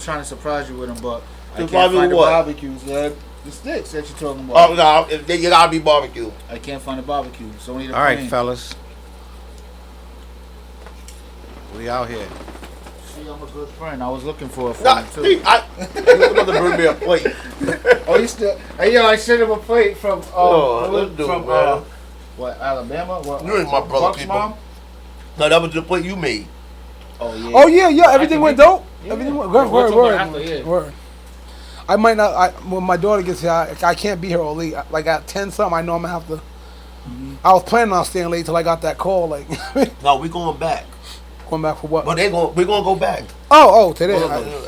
trying to surprise you with them, but I can't Surprise you find the with what? barbecues, man. The sticks that you're talking about. Oh no, you gotta be barbecue. I can't find the barbecue, so we need a All right, plane. fellas. We out here. See, I'm a good friend. I was looking for it Nah, for you too. you about to bring me a plate. Oh, you still? Hey, yo, I sent him a plate from let's do from it, man. what, Alabama? What, You ain't my brother, Buck's people. mom? No, that was the plate you made. Oh yeah. Oh yeah. Everything went dope. Yeah. Everything went Yeah, we'll talk word. about after, yeah. Word. I might not. When my daughter gets here, I can't be here all late. Like at 10 something, I know I'm gonna have to. Mm-hmm. I was planning on staying late till I got that call. Like No, we going back. going back for what? But we're gonna go back. Today.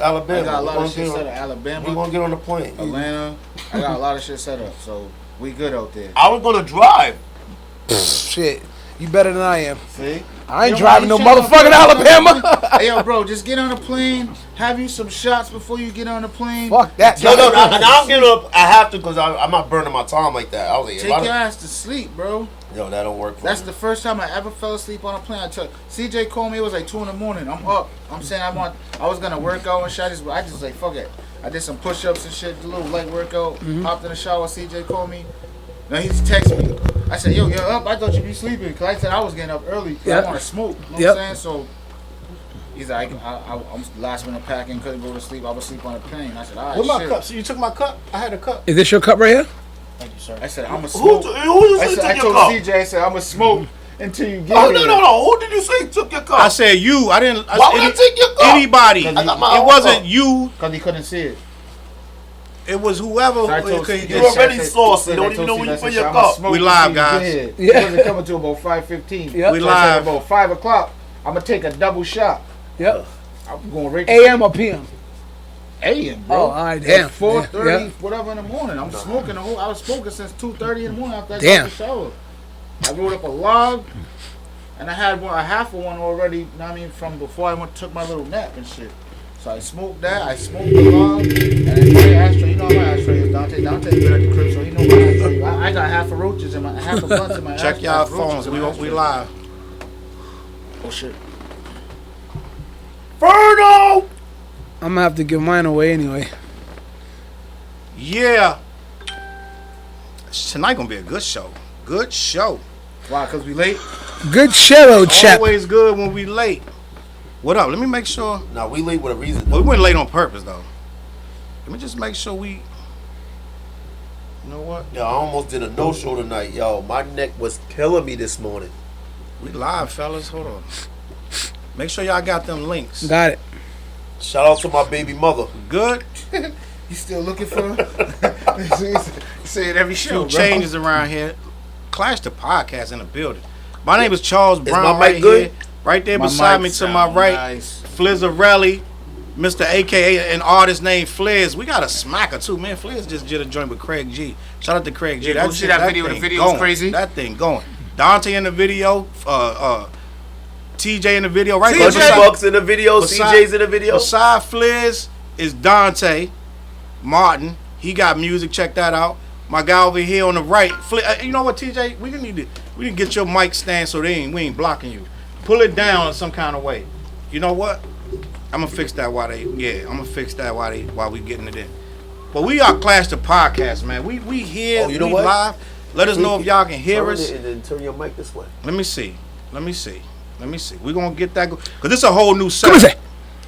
Alabama. I got a lot We're of shit gonna set get up. on- Alabama, We're gonna get on the plane. Atlanta. I got a lot of shit set up, so we good out there. I was gonna drive. Shit, you better than I am. See? I ain't Yo, driving man, no you shut up, motherfucking bro. Alabama. Hey, yo, bro, just get on the plane. Have you some shots before you get on the plane. Fuck that. No, I'm getting up. I have to because I'm not burning my time like that. I was like, Take your ass to sleep, bro. yo, that don't work for That's me. the first time I ever fell asleep on a plane. I tell CJ called me. It was like 2 in the morning. I'm up. I'm saying I was gonna work out and shit. I just like fuck it. I did some push-ups and shit, a little light workout. Hopped in the shower. CJ called me. Now he just texted me. I said, yo, you're up. I thought you'd be sleeping. Cause I said I was getting up early. I want to smoke. You know what I'm saying? So he's like, I'm last minute packing. Couldn't go to sleep. I was asleep on the plane. I said, all right, Where's my shit. cup? So you took my cup? I had a cup. Is this your cup right here? Thank you, sir. I said, I'm a Who smoke. you I say said, I took your told cup? CJ, I said, I'm a smoke until you get Oh here. no! Who did you say took your cup? I said you. I didn't. Why would I take your cup? Anybody. I got my It own wasn't cup. you. Because he couldn't see it. It was whoever. So I told Okay, CJ, You already I said- saucy. I Don't told even know CJ, when you I said, put your I'm a cup. smoke We until live, you guys. get here. Yeah. He wasn't coming to about 5:15. Yep. We So I said live. about 5 o'clock, I'm going to take a double shot. Yep. I'm going right to AM or PM? AM, bro. Oh, all right, damn. 4:30, Yeah. whatever in the morning. I'm smoking I was smoking since 2:30 in the morning after I Damn. took the shower. I rolled up a log, and I had a half of one already, you know what I mean, from before I took my little nap and shit. So I smoked that, I smoked the log, and then my ashtray, you know how my ashtray is, Dante. Dante's been at the crib, so he know my ashtray. I got half a roaches in my, half a blunts in my ashtray. Check y'all roaches phones. in We my we ashtray. live. Oh shit. Ferno! I'm gonna have to give mine away anyway. Yeah. Tonight gonna be a good show. Good show. Why, because we late? Good shadow chap. Always good when we late. What up? Let me make sure. Now we late with a reason. Well, we went late on purpose though. Let me just make sure we. You know what? Yo, I almost did a no-show tonight. Yo, my neck was killing me this morning. We live, fellas. Hold on. Make sure y'all got them links. Got it. Shout out to my baby mother. Good. You still looking for him? Say it every show, Few bro. changes around here. Clash the podcast in the building. My name is Charles Is Brown. my mic Right good? here. Right there My beside mic me to my sound right. nice. Flizzarelli, Mr. AKA, an artist named Fliz. We got a smacker too, man. Fliz just did a joint with Craig G. Shout out to Craig G. Yeah, go see that video. The thing video was going. crazy. That thing going. Dante in the video. TJ in the video. Right Bunch there of beside, Bucks in the video. beside- CJ's in the video. beside Fliz is Dante Martin. He got music. Check that out. My guy over here on the right. You know what, TJ? We need to get your mic stand so we ain't blocking you. Pull it down in some kind of way. You know what? I'm gonna fix that while we getting it in. But we are Clash the Podcast, man. We here. Oh, you know we what? live. Let us know if y'all can hear Turn us. it and then turn your mic this way. Let me see. We're gonna get that because this is a whole new Come on, setup. say.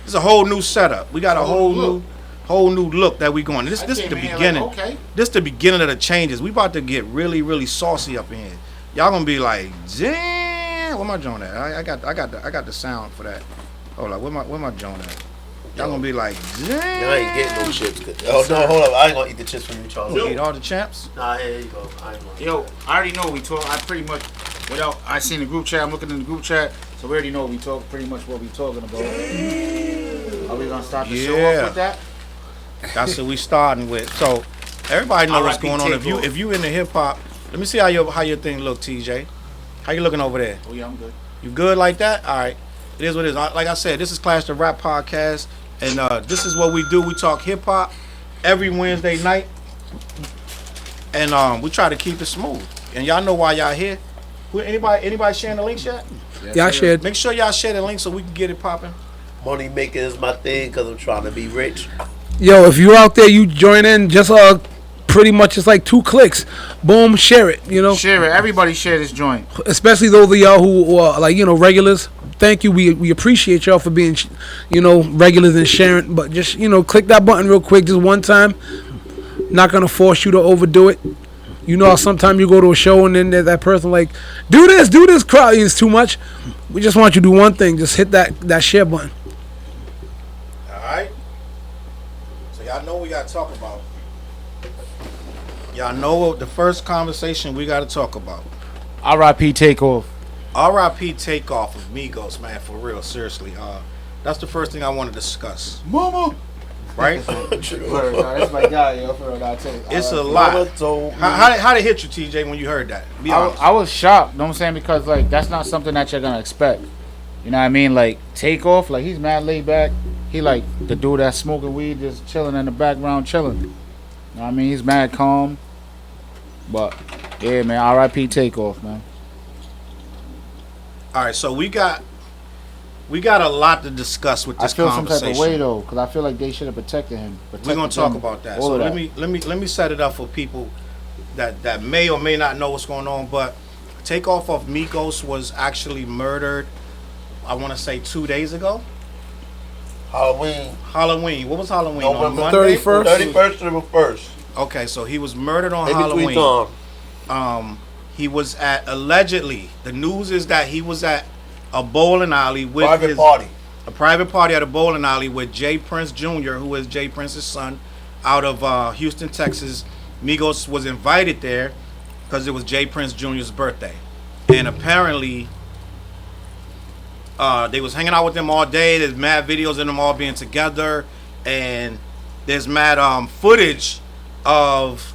This is a whole new setup. We got a whole new look that we going. This is the came in here beginning. like, okay. This the beginning of the changes. We about to get really, really saucy up in here. Y'all gonna be like, damn, where my joint at? I got the sound for that. Hold on, where my joint at? Y'all gonna be like, damn. Yo, I ain't getting no chips. Oh no, hold up. I ain't gonna eat the chips from you, Charles. You eat all the champs? Nah, here you go. I ain't gonna. Yo, I already know we talk. I pretty much, I seen the group chat. I'm looking in the group chat, so we already know we talk pretty much what we talking about. Are we gonna start the show Yeah. off with that? That's what we starting with. So everybody know what's R.I.P. going on. Takeoff. If you into hip hop, let me see how your thing look, TJ. How you looking over there? Oh yeah, I'm good. You good like that? All right. It is what it is. Like I said, this is Clash the Rap Podcast, and this is what we do. We talk hip hop every Wednesday night, and we try to keep it smooth. And y'all know why y'all here. Anybody sharing the links yet? Yeah, I shared. Make sure y'all share the link so we can get it popping. Money making is my thing because I'm trying to be rich. Yo, if you're out there, you join in. Just pretty much it's like 2 clicks. Boom, share it. You know, Share it. Everybody share this joint. especially those of y'all who are like regulars. Thank you. We appreciate y'all for being regulars and sharing. But just click that button real quick, just one time. Not gonna force you to overdo it. You know how sometimes you go to a show and then there's that person like, do this, crowd is too much. We just want you to do one thing. Just hit that share button. Alright. So y'all know what we gotta talk about. Y'all know what the first conversation we gotta talk about. R.I.P. Takeoff. R.I.P. Takeoff of Migos, man, for real, seriously. That's the first thing I want to discuss. Mama. Right? That's my guy, yo. For real, I tell you. It's a lot. How did it hit you, TJ, when you heard that? Be honest. I was shocked, you know what I'm saying? Because, like, that's not something that you're going to expect. You know what I mean? Like, Takeoff, like, he's mad laid back. He, like, the dude that's smoking weed, just chilling in the background, chilling. You know what I mean? He's mad calm. But, yeah, man, R.I.P. Takeoff, man. All right, so we got a lot to discuss with this I feel conversation. some type of way, though, because I feel like they should have protected him. We're gonna talk about that. So let me set it up for people that may or may not know what's going on. But Takeoff of Migos was actually murdered. I want to say 2 days ago. Halloween. What was Halloween? November on Monday? 31st. 31st to the 1st. Okay, so he was murdered on In between Halloween. He was allegedly. The news is that he was at a bowling alley with a private party at a bowling alley with Jay Prince Jr., who is Jay Prince's son, out of Houston, Texas. Migos was invited there because it was Jay Prince Jr.'s birthday, and apparently they was hanging out with them all day. There's mad videos of them all being together, and there's mad footage of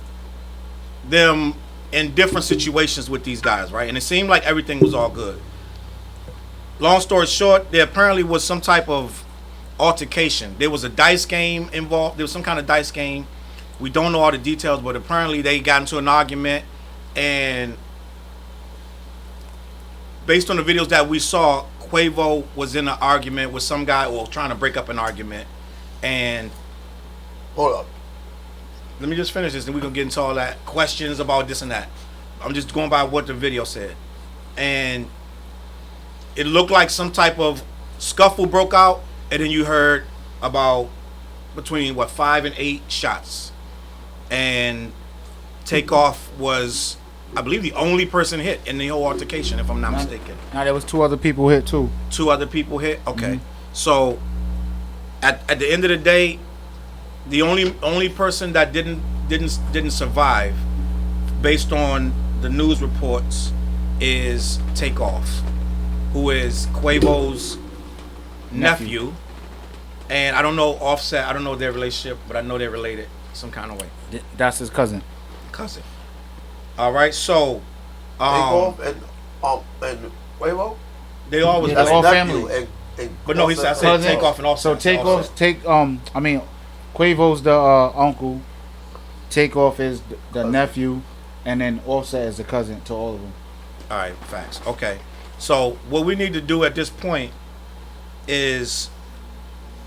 them in different situations with these guys, right? And it seemed like everything was all good. Long story short, there apparently was some type of altercation. There was a dice game involved. There was some kind of dice game. We don't know all the details, but apparently they got into an argument, and based on the videos that we saw, Quavo was in an argument with some guy, or trying to break up an argument. And hold up. Let me just finish this, and we're going to get into all that questions about this and that. I'm just going by what the video said. And it looked like some type of scuffle broke out, and then you heard about between, 5 and 8 shots. And Takeoff was, I believe, the only person hit in the whole altercation, if I'm not mistaken. Now, there was 2 other people hit, too. 2 other people hit? Okay. So, at the end of the day, the only person that didn't survive, based on the news reports, is Takeoff, who is Quavo's nephew. And I don't know Offset. I don't know their relationship, but I know they're related some kind of way. That's his cousin. All right. So, Takeoff and Quavo. they always Yeah, they're all family. But no, I said Takeoff and Offset. So Quavo's the uncle, Takeoff is the nephew, and then Offset is the cousin to all of them. All right, facts. Okay. So what we need to do at this point is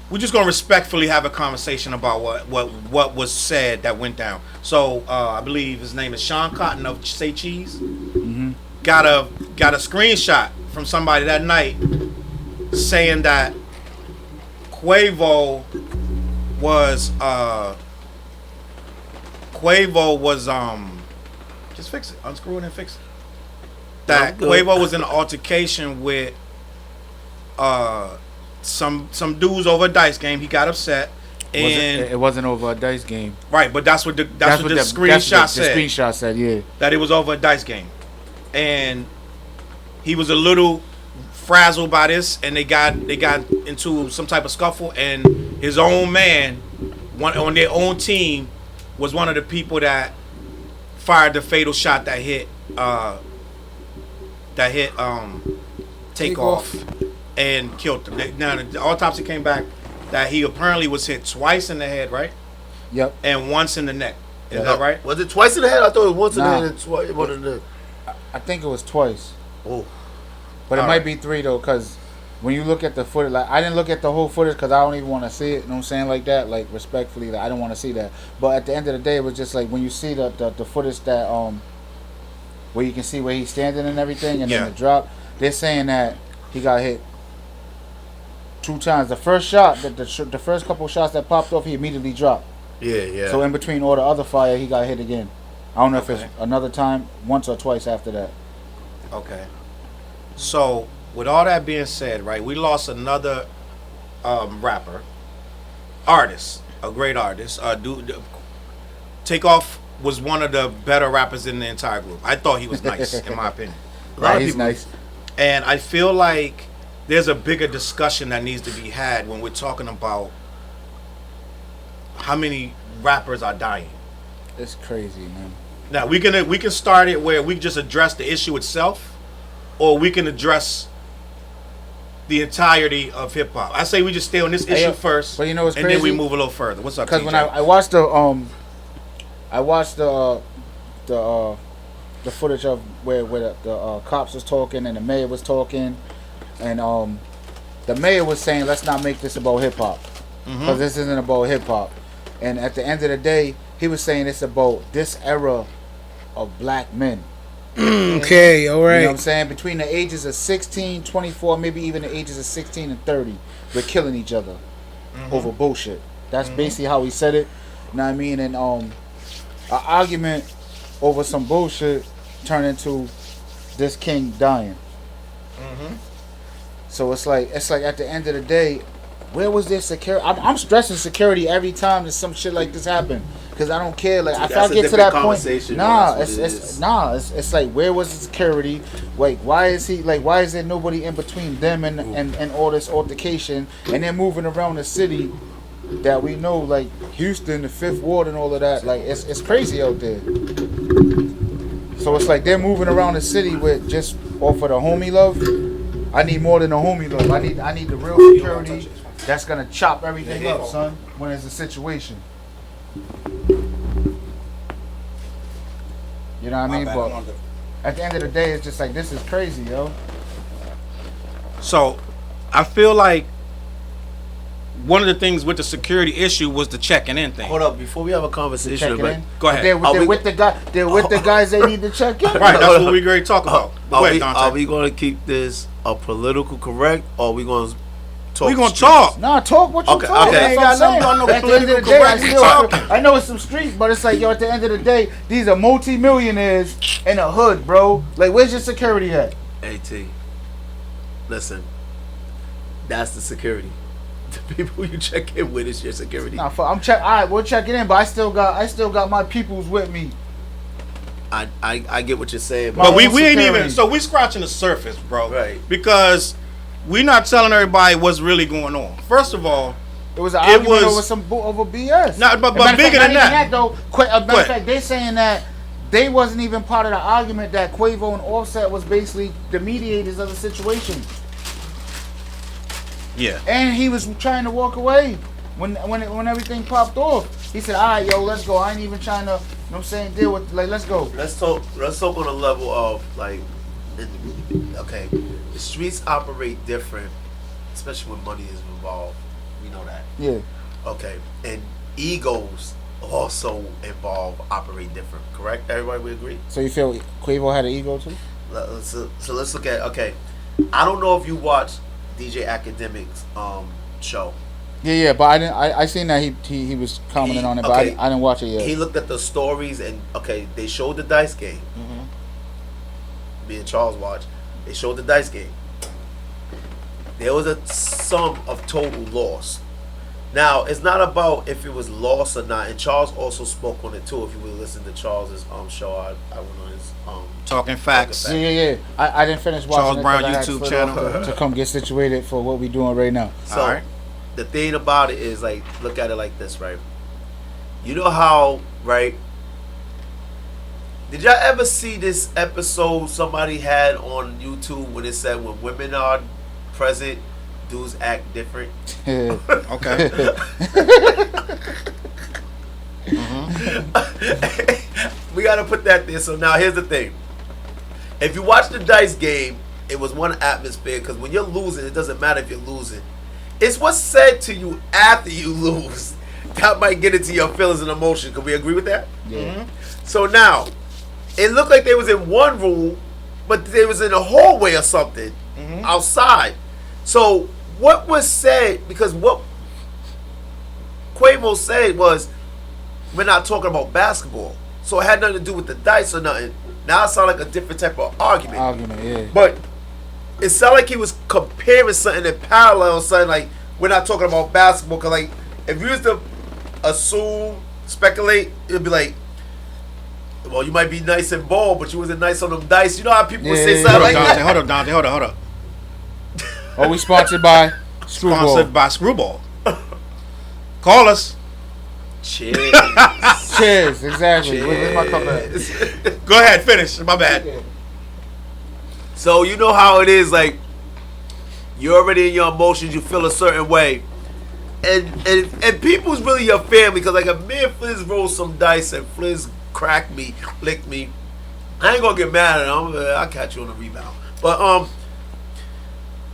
we're just gonna respectfully have a conversation about what was said that went down. So I believe his name is Sean Cotton of Say Cheese. Mm-hmm. Got a screenshot from somebody that night saying that Quavo was just fix it, unscrew it and fix it. That Quavo was in an altercation with some dudes over a dice game. He got upset, and it wasn't over a dice game. Right, but that's what the screenshot said. The screenshot said, yeah, that it was over a dice game, and he was a little frazzled by this, and they got into some type of scuffle, and his own man, one on their own team, was one of the people that fired the fatal shot that hit Takeoff and killed him. Now the autopsy came back that he apparently was hit twice in the head, right? Yep. And once in the neck. Is that right? Was it twice in the head? I thought it was once in the head and twice in the neck. I think it was twice. Oh. But it might be 3 though, because when you look at the footage, like I didn't look at the whole footage because I don't even want to see it. You know what I'm saying, like that, like respectfully, like I don't want to see that. But at the end of the day, it was just like when you see the footage that where you can see where he's standing and everything, and then the drop. They're saying that he got hit 2 times. The first shot, the first couple shots that popped off, he immediately dropped. Yeah. So in between all the other fire, he got hit again. I don't know if it's another time, once or twice after that. Okay. So, with all that being said, right, we lost another rapper, artist, a great artist. Takeoff was one of the better rappers in the entire group. I thought he was nice, in my opinion. Right, he's nice. And I feel like there's a bigger discussion that needs to be had when we're talking about how many rappers are dying. It's crazy, man. Now we can start it where we just address the issue itself, or we can address the entirety of hip hop. I say we just stay on this issue first, but you know what's and crazy? then we move a little further. What's up? Because when I watched the footage of where the cops was talking and the mayor was talking, and the mayor was saying, let's not make this about hip hop because this isn't about hip hop. And at the end of the day, he was saying it's about this era of black men. Okay, all right. You know what I'm saying? Between the ages of 16, 24, maybe even the ages of 16 and 30, we're killing each other over bullshit. That's basically how he said it. You know what I mean? And an argument over some bullshit turned into this king dying. So it's like at the end of the day, where was this security? I'm stressing security every time that some shit like this happen, because I don't care. Like, if I get to that point, it's like, where was the security? Like, why is there nobody in between them and all this altercation? And they're moving around the city that we know, like Houston, the Fifth Ward, and all of that. Like, it's crazy out there. So it's like they're moving around the city with just off of the homie love. I need more than the homie love. I need the real security that's gonna chop everything up, son, when it's a situation. You know what I mean? But at the end of the day, it's just like, this is crazy, yo. So, I feel like one of the things with the security issue was the checking in thing. Hold up, before we have a conversation, go ahead. They're with the guys they need to check in. Right, that's what we're going to talk about. Are we going to keep this a political correct, or are we going to talk? We're going to talk. Nah, talk what you talk. Okay. Ain't got nothing on no political correct. I know it's some streets, but it's like, yo, at the end of the day, these are multi-millionaires in a hood, bro. Like, where's your security at? AT, listen, that's the security. The people you check in with is your security. Nah, all right, we're checking in, but I still got my peoples with me. I get what you're saying, but we ain't even. So we scratching the surface, bro. Right. Because we're not telling everybody what's really going on. First of all, it was an argument over BS. But bigger than that, though. Matter of fact, they're saying that they wasn't even part of the argument, that Quavo and Offset was basically the mediators of the situation. Yeah. And he was trying to walk away when everything popped off. He said, all right, yo, let's go. I ain't even trying to, you know what I'm saying, deal with, like, let's go. Let's talk on a level of, like, okay, the streets operate different, especially when money is involved. We know that. Yeah. Okay, and egos also operate different, correct? Everybody, we agree? So you feel Quavo had an ego too? So let's look at, okay, I don't know if you watched DJ Academic's show. Yeah, but I seen that he was commenting on it, but I didn't watch it yet. He looked at the stories, and they showed the dice game. Me and Charles watched. They showed the dice game. There was a sum of total loss. Now, it's not about if it was loss or not, and Charles also spoke on it too. If you would listen to Charles's show, I went on his Talking Facts. Yeah. I didn't finish watching Charles Brown it YouTube channel to come get situated for what we doing right now. So, all right. The thing about it is, like, look at it like this, right? You know how, right? Did y'all ever see this episode somebody had on YouTube when it said when women are present, dudes act different? Okay. We gotta put that there. So now here's the thing. If you watch the dice game, it was one atmosphere because when you're losing, it doesn't matter if you're losing. It's what's said to you after you lose that might get into your feelings and emotions. Can we agree with that? Yeah. Mm-hmm. So now, it looked like they was in one room, but they was in a hallway or something outside. So what was said, because what Quavo said was, we're not talking about basketball. So it had nothing to do with the dice or nothing. Now it sounded like a different type of argument. Yeah. But it sounded like he was comparing something in parallel, something like, we're not talking about basketball. Because, like, if you was to assume, speculate, it would be like, well, you might be nice and ball, but you wasn't nice on them dice. You know how people would say something like that? Hold up, Dante. Hold up. Are we sponsored by Screwball? Sponsored by Screwball. Call us. Cheers. Cheers, exactly. Where's my cup at? Go ahead, finish. My bad. So you know how it is, like, you're already in your emotions, you feel a certain way. And people's really your family, because like if me and Fliz roll some dice and Fliz crack me, lick me, I ain't gonna get mad at him. I'll catch you on the rebound. But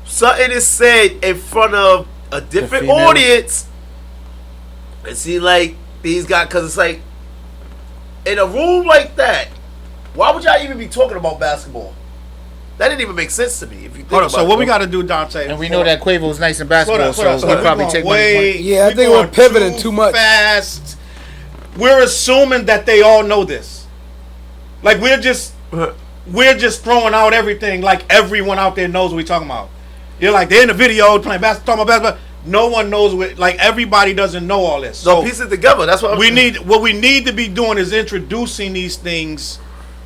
something is said in front of a different audience. It seems like these guys, because it's like, in a room like that, why would y'all even be talking about basketball? That didn't even make sense to me. If you think about So it. what we got to do, Dante? And we know that Quavo's nice in basketball, so we he'll probably take money. Yeah, I think we're pivoting too much. Fast. We're assuming that they all know this. Like we're just throwing out everything. Like everyone out there knows what we're talking about. You're like they're in the video playing basketball, talking about basketball. No one knows what. Like everybody doesn't know all this. So piece it together. That's what we need. What we need to be doing is introducing these things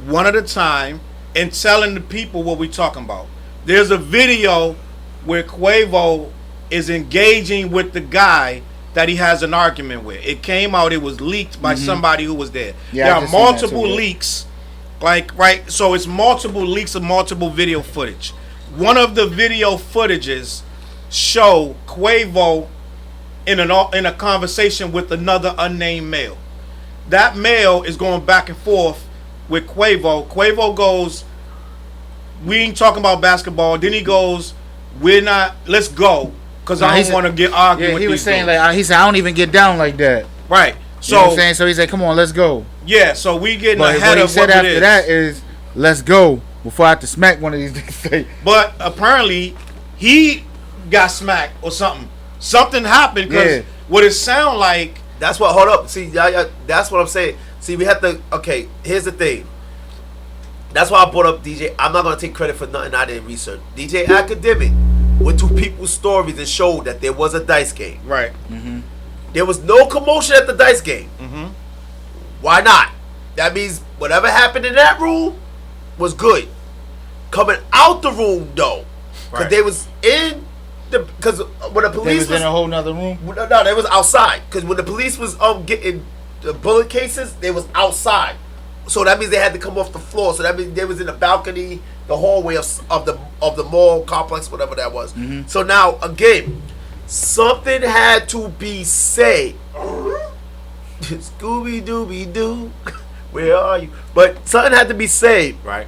one at a time and telling the people what we're talking about. There's a video where Quavo is engaging with the guy that he has an argument with. It came out. It was leaked by somebody who was there. Yeah, there are multiple leaks. Like right. So it's multiple leaks of multiple video footage. One of the video footages show Quavo in a conversation with another unnamed male. That male is going back and forth with Quavo. Quavo goes, we ain't talking about basketball. Then he goes, we're not, let's go. Because I don't want to get arguing with he these was saying, dudes. like, he said, I don't even get down like that. Right. So, you know what I'm saying? So he said, come on, let's go. Yeah, so we getting But ahead what he of said what after it is. that is, let's go, before I have to smack one of these niggas. But apparently, he got smacked or something. Something happened because what it sound like. That's what. Hold up. See, that's what I'm saying. See, we have to. Okay, here's the thing. That's why I brought up DJ. I'm not gonna take credit for nothing I didn't research. DJ Academic went to people's stories and showed that there was a dice game. Right. There was no commotion at the dice game. Why not? That means whatever happened in that room was good. Coming out the room though, because they was in the, because when the police was in a whole nother room. No, they was outside. Because when the police was getting the bullet cases, they was outside. So that means they had to come off the floor. So that means they was in the balcony, the hallway of the mall complex, whatever that was. So now again, something had to be said. Scooby Dooby Doo, where are you? But something had to be said, Right.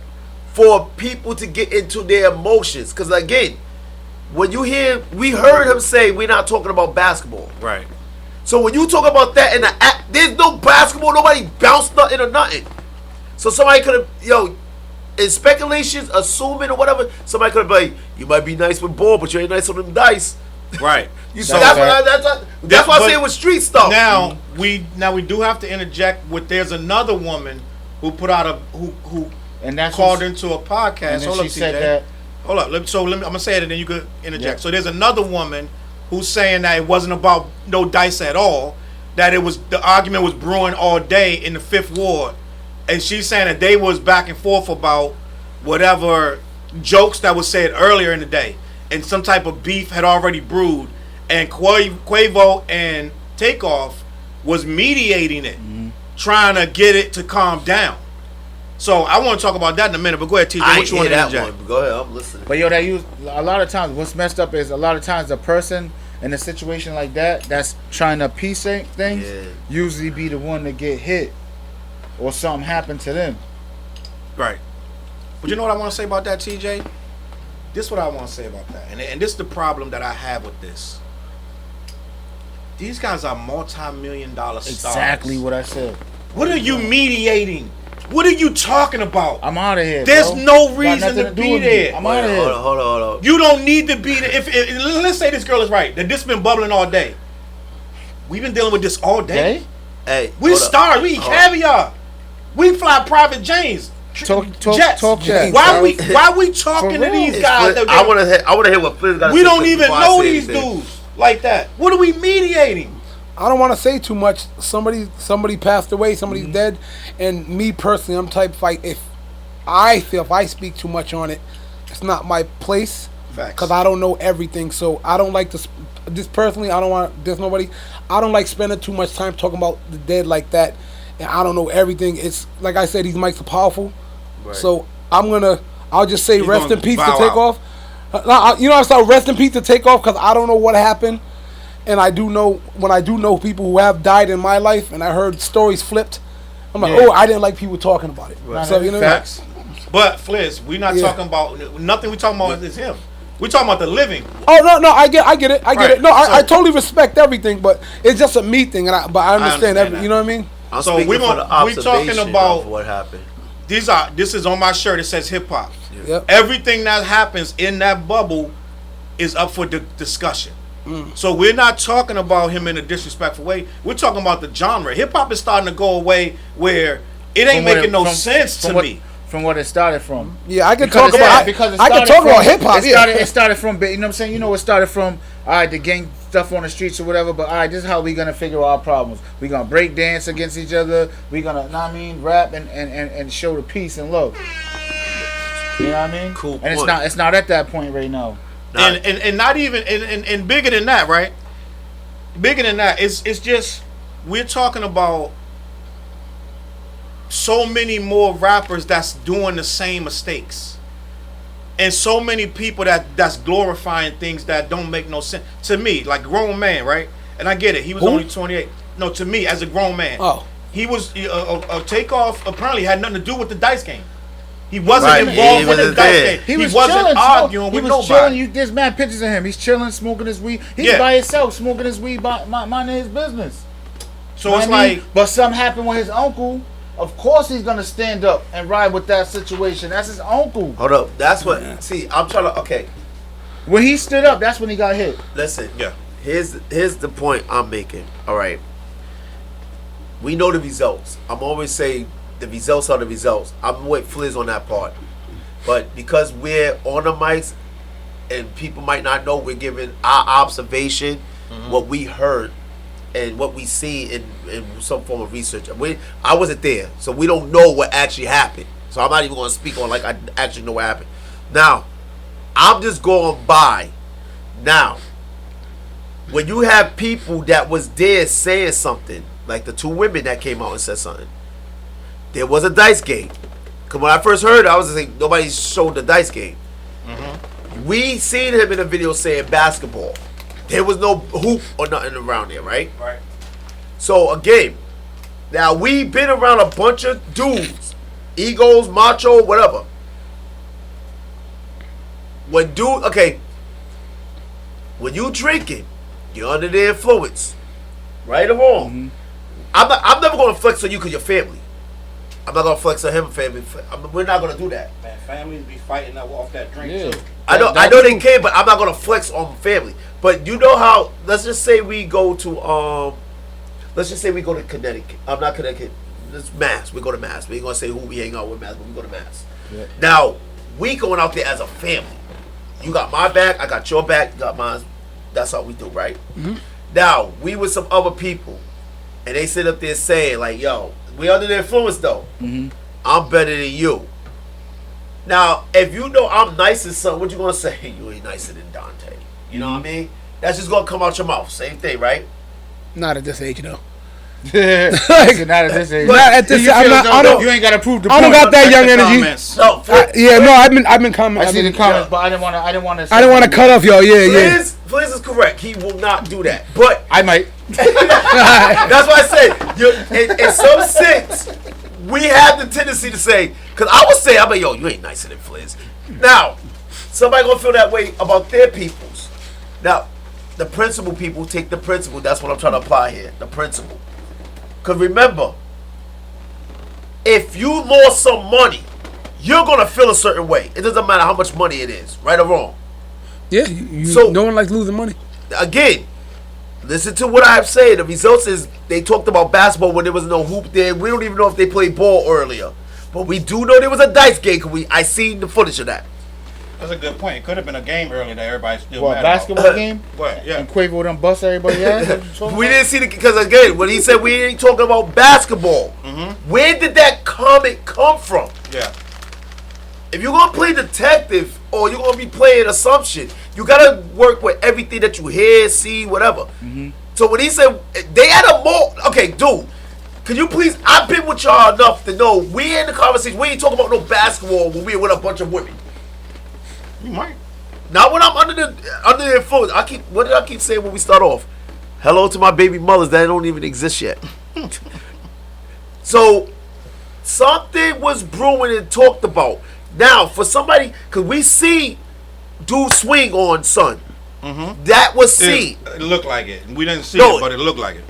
for people to get into their emotions. Because again, when you hear, we heard him say, we're not talking about basketball. Right. So when you talk about that in the act, there's no basketball, nobody bounced nothing or nothing. So somebody could have, in speculations, assuming or whatever, somebody could have been like, you might be nice with ball, but you ain't nice on them dice. Right. That's why I say it was street stuff. Now we do have to interject with. There's another woman who put out who And that's called into a podcast. And then Hold she up, said TJ. that. Hold up. I'm gonna say it and then you could interject. Yeah. So there's another woman who's saying that it wasn't about no dice at all. That it was, the argument was brewing all day in the 5th Ward, and she's saying that they was back and forth about whatever jokes that was said earlier in the day, and some type of beef had already brewed, and Quavo and Takeoff was mediating it, trying to get it to calm down. So I want to talk about that in a minute, but go ahead, TJ. What you want to interject? One. Go ahead, I'm listening. But a lot of times, what's messed up is a lot of times the person in a situation like that's trying to piece things usually be the one to get hit or something happen to them. Right. But you know what I want to say about that, TJ? this is what I want to say about that, and this is the problem that I have with this. These guys are multi-million-dollar stars. Exactly what I said. What are you mediating? What are you talking about? I'm out of here. There's bro. no reason to do be with me. there. I'm out of here. Hold on. You don't need to be there. If let's say this girl is right, that this been bubbling all day. We've been dealing with this all day. Hey, We hold up. stars. We eat caviar. We fly private jets. Talk that. Why we talking to real. these It's guys? Flip- that I want to hear what Flip's got to say. we don't even before I know say these anything. dudes like that. What are we mediating? I don't want to say too much. Somebody passed away. Somebody's dead. And me personally, I'm type fight. If I speak too much on it, it's not my place. Facts. Because I don't know everything. So I don't like to. Just personally, I don't want. There's nobody. I don't like spending too much time talking about the dead like that. And I don't know everything. It's like I said, these mics are powerful. Right. So I'll just say He's rest gonna in peace to bow Takeoff. You know, I saw rest in peace to Takeoff because I don't know what happened. And I do know, when I do know people who have died in my life and I heard stories flipped, I'm like, Yeah. oh, I didn't like people talking about it. Right. So, you know, Facts. But Fliz, we're not Yeah. talking about nothing. We talking about is him. We're talking about the living. oh, no, I get it. Right. No, I So- totally respect everything, but it's just a me thing. But I understand understand you know what I mean? I'm So speaking we from gonna- the we talking observation about- of what happened. This is on my shirt. It says hip hop. Yep. Everything that happens in that bubble is up for discussion. So we're not talking about him in a disrespectful way. We're talking about the genre. Hip hop is starting to go away where it ain't making no sense to me. From what it started from. Yeah, I can Because talk it about started- because it I can started talk from- about hip hop. It started from, you know what I'm saying? You know, it started from, all right, the gang stuff on the streets or whatever, but all right, this is how we going to figure out our problems. we going to break dance against each other. we going to, know what I mean, rap and show the peace and love. You know what I mean? Cool And point. it's not at that point right now. And not even and bigger than that, right? Bigger than that, it's just we're talking about so many more rappers that's doing the same mistakes, and so many people that's glorifying things that don't make no sense to me. Like grown man, right? And I get it. He was Who? only 28. No, to me as a grown man. Oh. He was a Takeoff. Apparently had nothing to do with the dice game. He wasn't Right, involved he with the wasn't dice there. game. He was wasn't chilling, arguing he with was nobody. chilling. There's mad pictures of him. He's chilling, smoking his weed. He's Yeah. by himself, smoking his weed, minding his business. So You know it's what I mean? like, but something happened with his uncle. Of course, he's gonna stand up and ride with that situation. That's his uncle. Hold up. That's what. See, I'm trying to. Okay, When he stood up, that's when he got hit. listen. yeah. Here's the point I'm making. All right. We know the results. I'm always say the results are the results. I'm with Fliz on that part. But because we're on the mics and people might not know, we're giving our observation, what we heard, and what we see in some form of research. I wasn't there, so we don't know what actually happened. So I'm not even going to speak on like I actually know what happened. Now, I'm just going by. Now, when you have people that was there saying something, like the two women that came out and said something, there was a dice game. Because when I first heard it, I was like, nobody showed the dice game. We seen him in a video saying basketball. There was no hoop or nothing around there, right? Right. So again, now we been around a bunch of dudes, egos, macho, whatever. When you drinking, you're under the influence, right or wrong. I'm never gonna flex on you because you're family. I'm not gonna flex on him, family. We're not gonna do that. Man, families be fighting off that drink Yeah. too. I know they can, but I'm not gonna flex on family. But you know how? Let's just say we go to Connecticut. I'm not Connecticut. It's Mass. We go to Mass. We ain't gonna say who we hang out with Mass, but we go to Mass. Yeah. Now we going out there as a family. You got my back. I got your back. You got mine. That's how we do, right? Now we with some other people, and they sit up there saying like, "Yo, we under the influence though. I'm better than you." Now, if you know I'm nice as something, what you gonna say? You ain't nicer than Dante. You know what I mean? That's just gonna come out your mouth. Same thing, right? Not at this age, though. So not at this age. Not at this. You I'm feel not. as I though don't. You ain't gotta prove the I don't point. got that young energy. Comments. No, Yeah, no. I've been commenting. I see the comments, but I didn't want to. I didn't want to cut off y'all. Yeah. Fliz is correct. He will not do that. But I might. that's why I said, in some sense, we have the tendency to say, because I would say, I'm like, yo, you ain't nicer than Fliz. Now, somebody gonna feel that way about their peoples. Now, the principal people take the principle. That's what I'm trying to apply here. The principle. Because remember, if you lost some money, you're gonna feel a certain way. It doesn't matter how much money it is, right or wrong. Yeah, So- no one likes losing money. Again, listen to what I have said. The results is they talked about basketball when there was no hoop there. We don't even know if they played ball earlier, but we do know there was a dice game. I seen the footage of that. That's a good point. It could have been a game earlier that everybody still What, mad basketball game? What? Yeah. And Quavo done bust everybody ass? We didn't see the because again when he said we ain't talking about basketball, where did that comment come from? Yeah. If you're gonna play detective or you're gonna be playing assumption, you gotta work with everything that you hear, see, whatever. So when he said they had a more okay, dude, can you please? I've been with y'all enough to know we in the conversation. We ain't talking about no basketball when we're with a bunch of women. You might. Not when I'm under the influence. What did I keep saying when we start off? Hello to my baby mothers that don't even exist yet. So something was brewing and talked about. Now for somebody, cause we see dude swing on son. That was seen. It looked like it. We didn't see No. it, but it looked like it.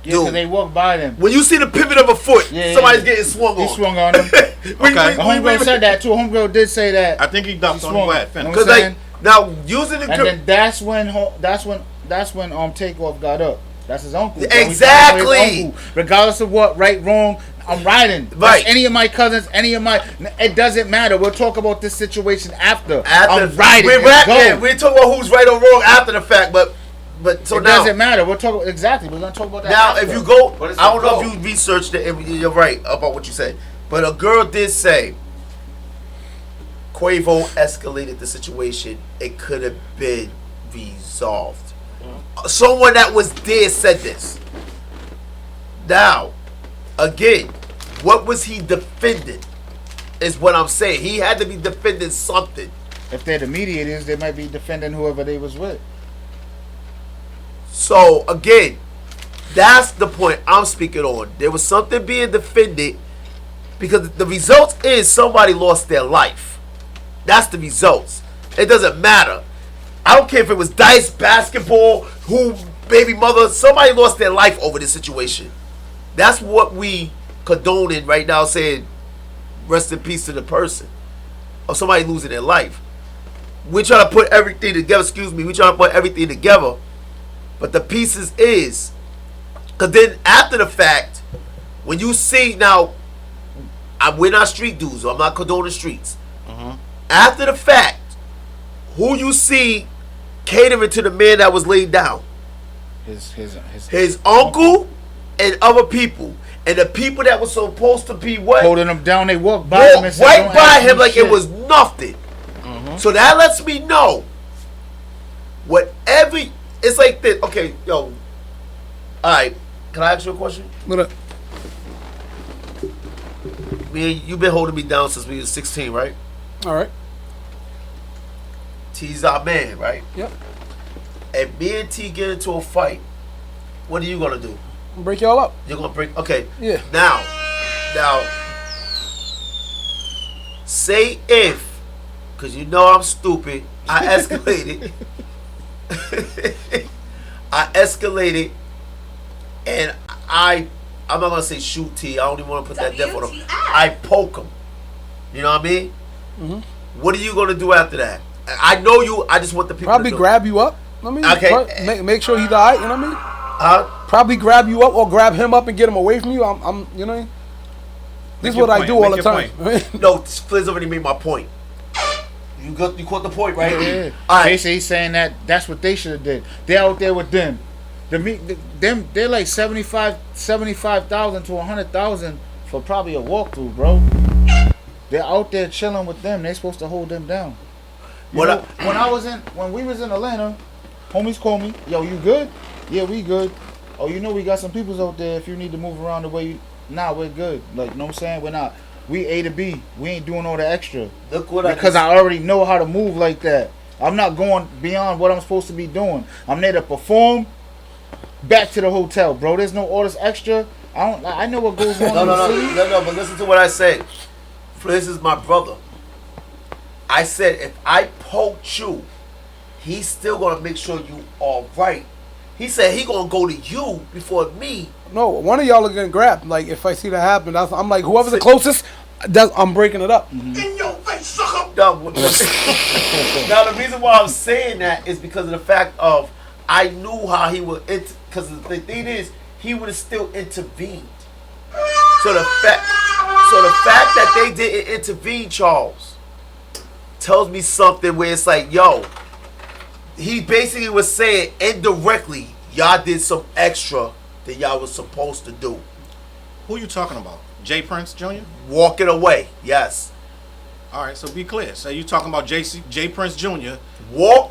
Yeah, because Dude. they walked by them. When you see the pivot of a foot, Yeah, somebody's yeah. getting swung on. He swung on them. Okay. Homegirl said that too. Homegirl did say that. I think he dumped on the swung. wet finish. Know Cause what I'm like now using the And then that's when Takeoff got up. That's his uncle. bro. He Exactly. got his uncle. Regardless of what, right, wrong, I'm riding. That's Right. any of my cousins, it doesn't matter. We'll talk about this situation after. after I'm riding. we're Let's go. rapping. We're talking about who's right or wrong after the fact, but so It now doesn't matter. We'll talk exactly. We're gonna talk about that. now after. if you go, But it's I don't the know goal. if you researched it. And you're right about what you said, but a girl did say Quavo escalated the situation. It could have been resolved. Someone that was there said this. Now, again, what was he defending? Is what I'm saying. He had to be defending something. If they're the mediators, they might be defending whoever they was with. So again, that's the point I'm speaking on. There was something being defended because the results is somebody lost their life. That's the results. It doesn't matter. I don't care if it was dice, basketball, who, baby mother, somebody lost their life over this situation. That's what we condoning right now, saying rest in peace to the person. Or somebody losing their life. We're trying to put everything together, we're trying to put everything together. But the pieces is, because then after the fact, when you see, now, we're not street dudes, so I'm not condoning streets. After the fact, who you see catering to the man that was laid down? His uncle and other people. And the people that was supposed to be what? Holding them down, they walked by him and Walked said, right "Don't by ask him me like shit." it was nothing. So that lets me know whatever. It's like this. Okay, yo. Alright, can I ask you a question? What up? You've been holding me down since we was 16, right? All right. T's our man, right? Yep. If me and T get into a fight, what are you gonna do? Break y'all up. You're gonna break. Okay. Yeah. Now, say if, because you know I'm stupid, I escalated. And I'm not gonna say shoot T. I don't even want to put that death on him. I poke him. You know what I mean? What are you gonna do after that? I know you. I just want the people Probably to know. grab you up. I mean, Okay. make sure he's alright. You know what I mean? Probably grab you up or grab him up and get him away from you. I'm you know. This is what I do all the time. No, Fliz already made my point. You caught the point, right? Yeah. All right. He's saying that's what they should have did. They're out there with them. They're like 75,000 to 100,000 for probably a walkthrough, bro. They're out there chilling with them. They're supposed to hold them down. When we was in Atlanta, homies called me, "Yo, you good? Yeah, we good. Oh, you know we got some peoples out there. If you need to move around the way, we're good. Like, you know what I'm saying? We're not. We A to B. We ain't doing all the extra. Look what because I already know how to move like that. I'm not going beyond what I'm supposed to be doing. I'm there to perform. Back to the hotel, bro. There's no all this extra. I know what goes on. No. But listen to what I say. Fliz is my brother. I said, if I poked you, he's still gonna make sure you all right. He said he gonna go to you before me. No, one of y'all are getting grabbed. Like, if I see that happen, I'm like, whoever's the closest, I'm breaking it up. In your face, sucker. Now, the reason why I'm saying that is because of the fact of I knew how he would, because the thing is, he would have still intervened. So the fact that they didn't intervene, Charles, tells me something where it's like, yo, he basically was saying indirectly, y'all did some extra that y'all was supposed to do. Who you talking about? Jay Prince Jr.? Walking away, yes. All right, so be clear. So you talking about Jay Prince Jr. Him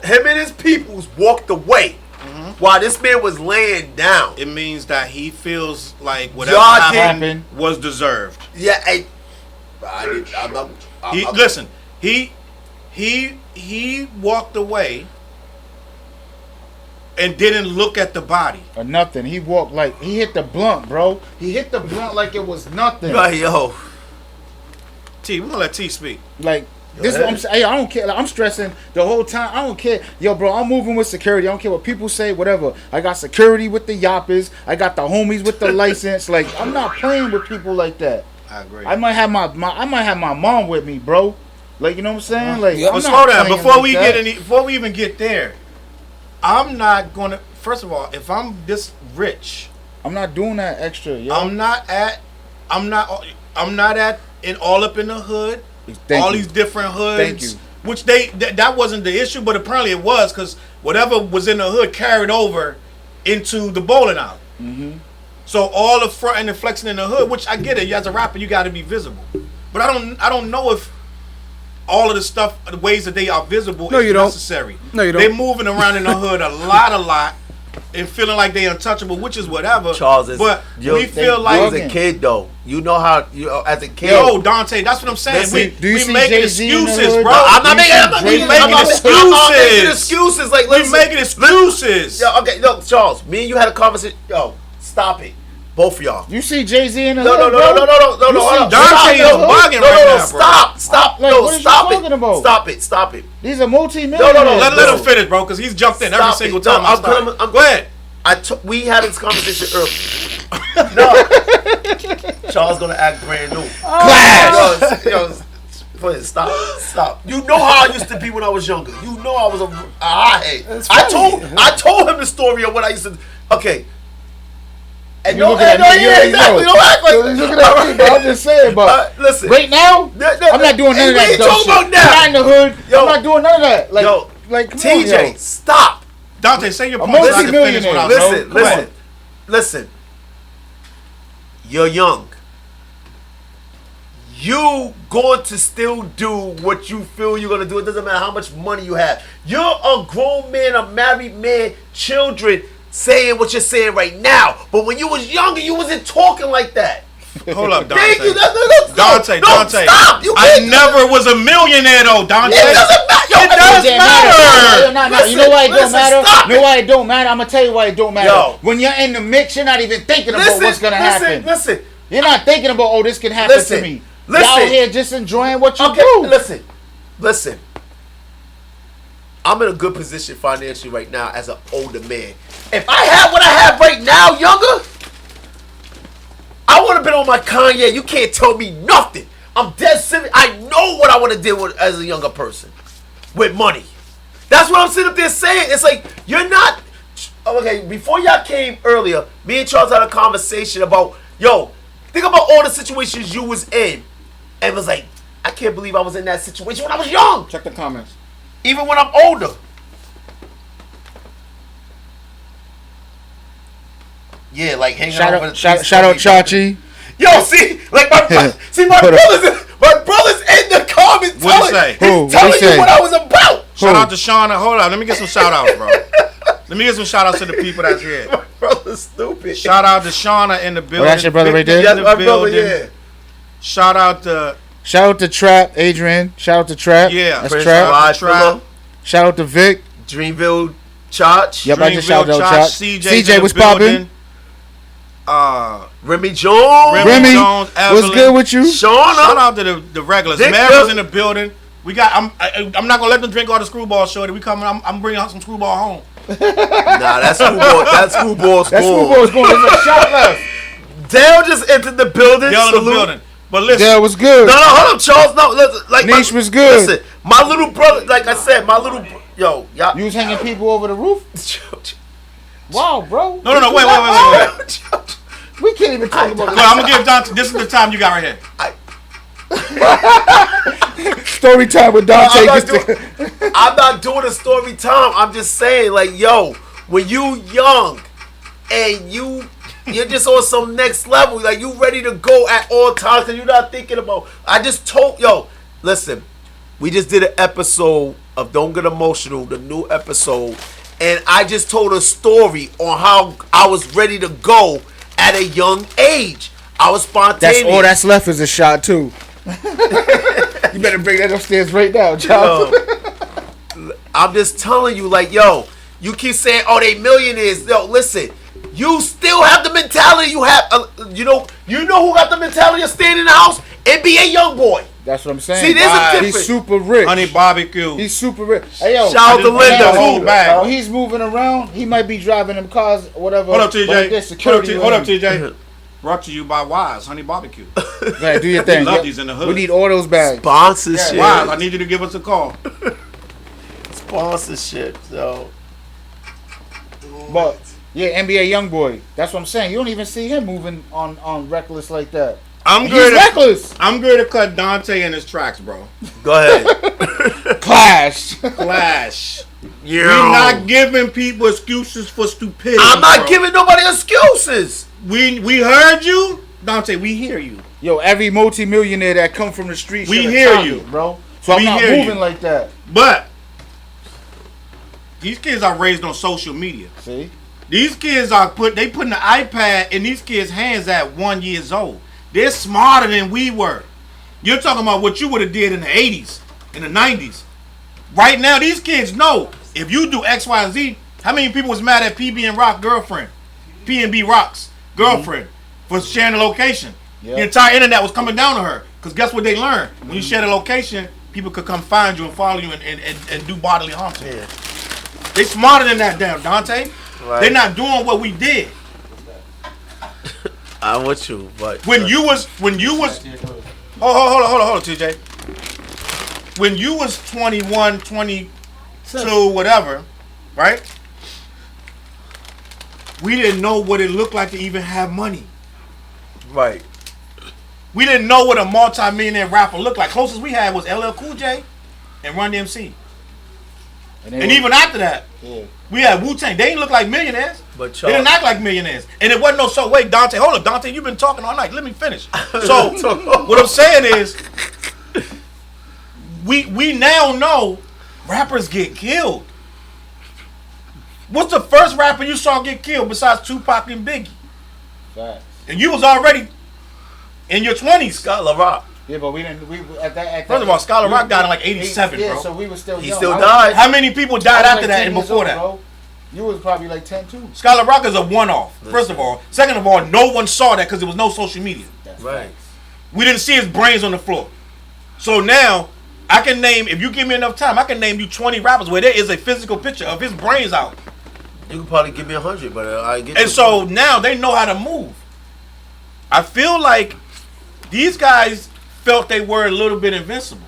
and his peoples walked away while this man was laying down. It means that he feels like whatever Y'all happened was deserved. Yeah, Listen, he walked away and didn't look at the body or nothing. He walked like he hit the blunt, bro. He hit the blunt like it was nothing. Yo, T, we're gonna let T speak. Like this is what I'm saying. Hey, I don't care. Like, I'm stressing the whole time. I don't care. Yo, bro, I'm moving with security. I don't care what people say, whatever. I got security with the yappers. I got the homies with the license. Like, I'm not playing with people like that. I agree. I might have my mom with me, bro. Like, you know what I'm saying? Like, but slow down. Before we even get there, I'm not gonna. First of all, if I'm this rich, I'm not doing that extra. Yo. I'm not at in all up in the hood. These different hoods. Thank you. Which that wasn't the issue, but apparently it was because whatever was in the hood carried over into the bowling alley. Mm-hmm. So all the front and the flexing in the hood, which I get it. As a rapper, you got to be visible. But I don't know if all of the stuff, the ways that they are visible, is necessary. No, you don't. They're moving around in the hood a lot, and feeling like they untouchable, which is whatever. Charles, but we feel like as a kid though, you know how as a kid. Yo, Dante, that's what I'm saying. We making excuses, bro. I'm not making excuses. Excuses like we making excuses. Yo, okay, no, Charles, me and you had a conversation. Yo, stop it. Both of y'all. You see Jay-Z in the No. Dante is bugging right now, bro. Stop. Like, No, what are you stop talking it. about? Stop it. These are multi-millionaires. No. Let him finish, bro, because he's jumped in every single time. Go ahead. We had this conversation earlier. No. Charles gonna act brand new. Class. Yo, please stop. You know how I used to be when I was younger. You know I was a hothead. I told him the story of what I used to. Okay. And you looking at me, exactly. Don't act like he's looking at me, but I'm just saying, but listen. Right now, I'm not doing none of that. I'm not in the hood. I'm not doing none of that. Like, come TJ, on, stop. Dante, say your point. So I can finish what I was Listen. You're young. You going to still do what you feel you're gonna do. It doesn't matter how much money you have. You're a grown man, a married man, children, saying what you're saying right now. But when you was younger, you wasn't talking like that. Hold up, Dante. Thank you. Dante. Stop. I never was a millionaire though, Dante. It doesn't matter. It does matter. No. You know why it don't matter? Stop You know why it don't matter? I'm gonna tell you why it don't matter. Yo. When you're in the mix, you're not even thinking about what's gonna happen. Listen. You're not thinking about, oh, this can happen to me. Y'all here just enjoying what you do. Listen. I'm in a good position financially right now as an older man. If I had what I have right now, younger, I would have been on my Kanye. You can't tell me nothing. I'm dead serious. I know what I want to deal with as a younger person with money. That's what I'm sitting up there saying. It's like, you're not. Okay, before y'all came earlier, me and Charles had a conversation about, yo, think about all the situations you was in. And it was like, I can't believe I was in that situation when I was young. Check the comments. Even when I'm older. Yeah, like hanging out with shout out Chachi. Yo, see, like my brothers in the comments telling you what I was about. Shout out to Shauna. Hold on, let me get some shout outs, bro. Let me get some shout outs to the people that's here. My brother's stupid. Shout out to Shauna in the building. Oh, that's your brother right there? Yeah, my brother, yeah. Shout out to Trap, Adrian. Shout out to Trap. Yeah, that's Trap. Shout out to Vic. Dreamville Church. Yep, I just shouted out Church. CJ was popping. Remy Jones. Remy, what's good with you? Shauna. Shout out to the regulars. Dick Mary was in the building. I'm not gonna let them drink all the screwball, shorty. We coming. I'm bringing out some screwball home. Nah, that screwball's That gone. screwball's going. There's a shot left. Dale just entered the building. Y'all in the Salute. building. But listen, That was good. No, hold up, Charles. No, listen, like Niche was good. Listen, my little brother, like I said, y'all. You was hanging people over the roof? Wow, bro. No, wait. We can't even talk about Go, I'm gonna give Dante. This is the time you got right here. story time with Dante. I'm not doing a story time. I'm just saying, like, yo, when you young and you're just on some next level, like you ready to go at all times, and you're not thinking about. I just told listen, we just did an episode of Don't Get Emotional, the new episode, and I just told a story on how I was ready to go at a young age. I was spontaneous. That's all that's left is a shot too. You better bring that upstairs right now, Charles. I'm just telling you, like, yo, you keep saying, oh, they millionaires. Yo, listen, you still have the mentality you have. You know who got the mentality of staying in the house? NBA young boy. That's what I'm saying. See, there's a difference. He's super rich. Honey barbecue. He's super rich. Hey, yo. Shout out to Linda. Whole bag. He's moving around. He might be driving them cars, whatever. Hold up, TJ. Hold up, TJ. TJ. Brought to you by Wise Honey Barbecue. Man, do your thing. Love these in the hood. We need all those bags. Sponsorship. Wise, I need you to give us a call. Sponsorship, so. But yeah, NBA young boy. That's what I'm saying. You don't even see him moving on reckless like that. He's reckless. I'm going to cut Dante in his tracks, bro. Go ahead. Clash. We're not giving people excuses for stupidity. I'm not giving nobody excuses. We heard you, Dante. We hear you. Yo, every multi-millionaire that come from the streets. We hear you, bro. So I'm not moving like that. But these kids are raised on social media. See, these kids are putting the iPad in these kids' hands at 1 year old. They're smarter than we were. You're talking about what you would have did in the 80s, in the 90s. Right now, these kids know if you do X, Y, and Z. How many people was mad at PB and Rock girlfriend, PNB Rock's girlfriend for sharing the location? Yep. The entire internet was coming down to her because guess what they learned? When you share the location, people could come find you and follow you and do bodily harm to you. Yeah. They smarter than that, damn Dante. Right. They're not doing what we did. I'm with you, but when you was hold on, TJ. When you was 21, 22, whatever, right? We didn't know what it looked like to even have money. Right. We didn't know what a multi-millionaire rapper looked like. Closest we had was LL Cool J and Run DMC. And even after that, we had Wu-Tang. They didn't look like millionaires. But they didn't act like millionaires. And it wasn't no so. Wait, Dante, hold up, Dante, you've been talking all night. Let me finish. So what I'm saying is, we now know rappers get killed. What's the first rapper you saw get killed besides Tupac and Biggie? Facts. And you was already in your 20s. Scott LaRock. Yeah, but we didn't. First of all, Scott LaRock died in like 87, yeah, bro. So we were still. He still died. How many people died after that and before that? Bro. You was probably like 10 too. Scott LaRock is a one-off. First of all, second of all, no one saw that because there was no social media. That's right. We didn't see his brains on the floor. So now I can name, if you give me enough time, I can name you 20 rappers where there is a physical picture of his brains out. You can probably give me 100, but I get. And so now they know how to move. I feel like these guys felt they were a little bit invincible.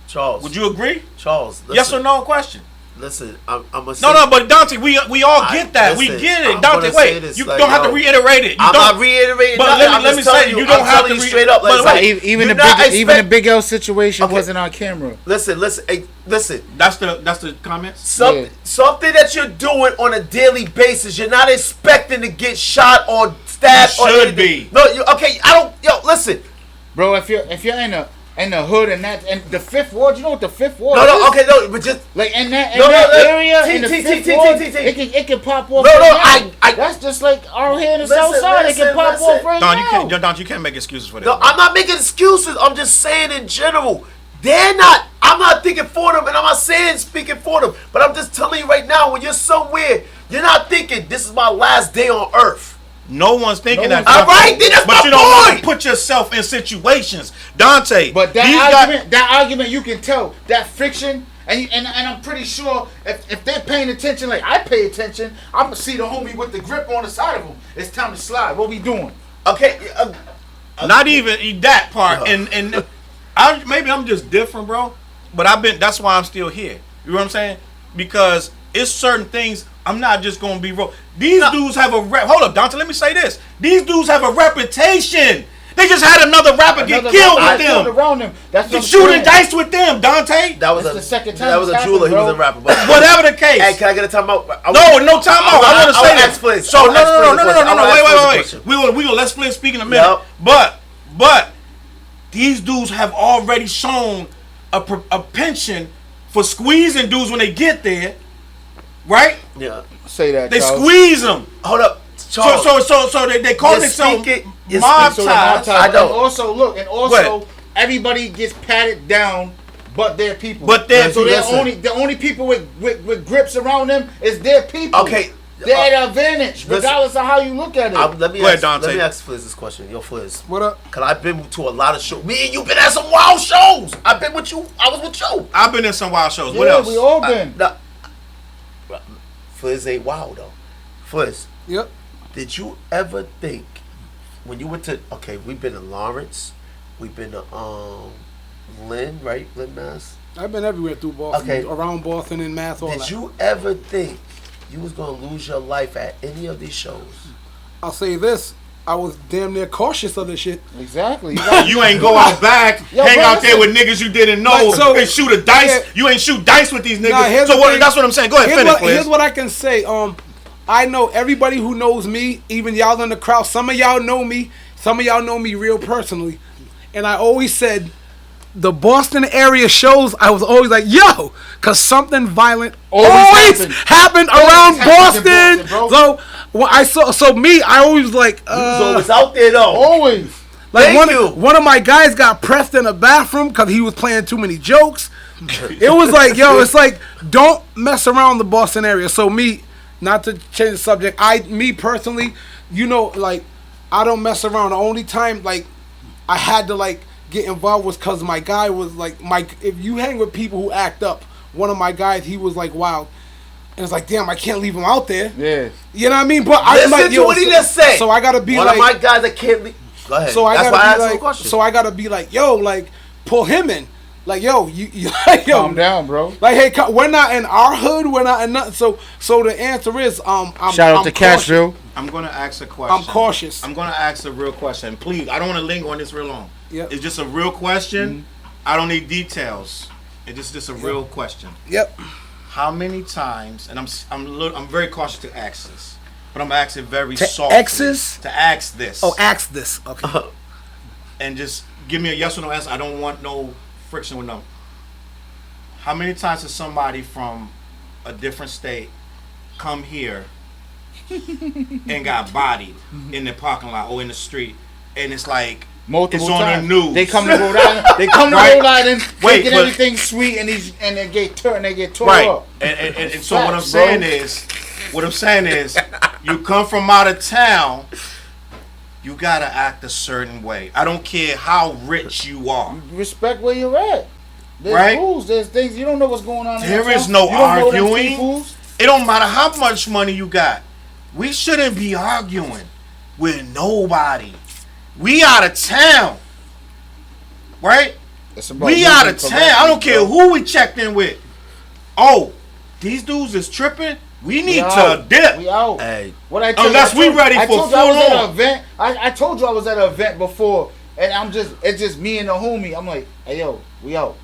Charles, would you agree? Charles, listen, yes or no question. Listen, I'm gonna say, no, but Dante, we all get that. We get it. Dante, wait, you don't have to reiterate it. I'm not reiterating. But let me say, you don't have to straight up. Even the Big L situation wasn't on camera. Listen. That's the comments. Something that you're doing on a daily basis. You're not expecting to get shot or stabbed. You should be. No, okay. I don't. Yo, listen, bro. If you're in the hood and the Fifth Ward, you know what the Fifth Ward is? No, okay, no, but just like in that area, in the Fifth Ward, it can pop off. That's just like out here in the South Side, it can pop off right now. Don, you can't make excuses for that. No, I'm not making excuses. I'm just saying in general, they're not. I'm not thinking for them, and I'm not saying speaking for them, but I'm just telling you right now, when you're somewhere, you're not thinking this is my last day on earth. No one's thinking No that. one's All right, then that's but my you don't want point. to put yourself in situations, Dante. But these that argument, you can tell that friction, and I'm pretty sure if they're paying attention, like I pay attention, I'm gonna see the homie with the grip on the side of him. It's time to slide. What we doing? Okay. not even that part, and maybe I'm just different, bro. But that's why I'm still here. You know what I'm saying? Because it's certain things. I'm not just gonna be These dudes have a hold up, Dante. Let me say this. These dudes have a reputation. They just had another rapper get killed with them. Around them. That's what I'm Shooting saying. dice with them, Dante. That was That's the second time That was it's a jeweler. happened, He was a rapper. But Whatever the case. hey, can I get a timeout? No time out. I want to say ask this. Fliz. So I will ask Fliz a no. question. Wait. We gonna let Fliz speak in a minute. Yep. But these dudes have already shown a penchant for squeezing dudes when they get there, right? Yeah. Say that. They Charles. squeeze them. Hold up. Charles. So they call You're themselves speaking- you're mob speaking- ties. I know. And also, everybody gets patted down, but their people. But they're- so listen. the only people with grips around them is their people. Okay. They're at an advantage, regardless of how you look at it. Let me Go ahead, ask, Dante. let me ask Fliz this question. Yo, Fliz. What up? Cause I've been to a lot of shows. Me and you been at some wild shows. I've been with you. I was with you. I've been in some wild shows. Yeah, What else? we all been. Fliz ain't wild though. Fliz, Yep. did you ever think when you went to we've been to Lawrence, we've been to Lynn, right? Lynn, Mass. I've been everywhere through Boston, Okay. around Boston and Mass, all Did that. you ever think you was gonna lose your life at any of these shows? I'll say this. I was damn near cautious of this shit. Exactly. You ain't go out back, hang out there with niggas you didn't know, Like, so- and shoot a dice. Yeah. You ain't shoot dice with these niggas. Nah, here's So the what? thing. That's what I'm saying. Go ahead, finish, Fliz. Here's what I can say. I know everybody who knows me, even y'all in the crowd. Some of y'all know me. Some of y'all know me real personally. And I always said, the Boston area shows, I was always like, yo, because something violent always happened around Boston. bro. So when I always like, You was always out there though. Always. like Thank one of my guys got pressed in a bathroom because he was playing too many jokes. It was like, yo, it's like, don't mess around the Boston area. So me, not to change the subject, me personally, like, I don't mess around. The only time, like, I had to, like, get involved was because my guy was, like, if you hang with people who act up, one of my guys, he was, like, wild. And it's like, damn, I can't leave him out there. Yeah. You know what I mean? But Listen I'm like, to what he just said. So I got to be One like... of my guys that can't leave. Go ahead. So I That's gotta why I asked be him a like, question. so I gotta be like, yo, like, pull him in, like, yo, you like, yo, Calm down, bro. like, hey, we're not in our hood, we're not in nothing. So the answer is, I'm Shout out to cautious. Cashville. I'm gonna ask a question. I'm cautious. I'm gonna ask a real question. Please, I don't want to linger on this real long. Yep. It's just a real question. I don't need details. It's just a real question. Yep. How many times? And I'm very cautious to ask this, but I'm asking very softly. X's? To ask this. Oh, ask this. Okay. And just give me a yes or no answer. I don't want no friction with them. How many times has somebody from a different state come here and got bodied in the parking lot or in the street, and it's like Multiple it's on times. the news? They come to Rhode Island. They come to Right. Rhode Island, Wait, thinking but- everything's sweet, and they get tore Right. up. And so what I'm Facts, bro. saying is, you come from out of town, you gotta act a certain way. I don't care how rich you are. Respect where you're at. There's Right. rules. There's things you don't know what's going on. in There that is town. no You don't know them arguing. street fools. It don't matter how much money you got. We shouldn't be arguing with nobody. We out of town. Right? It's about We moving out of town. correctly, I don't care bro. who we checked in with. Oh, these dudes is tripping. We need to out. dip. We out. Hey. What I told Unless you, we ready I for told you I was full at on. an event. I told you I was at an event before, and it's just me and the homie. I'm like, hey yo, we out.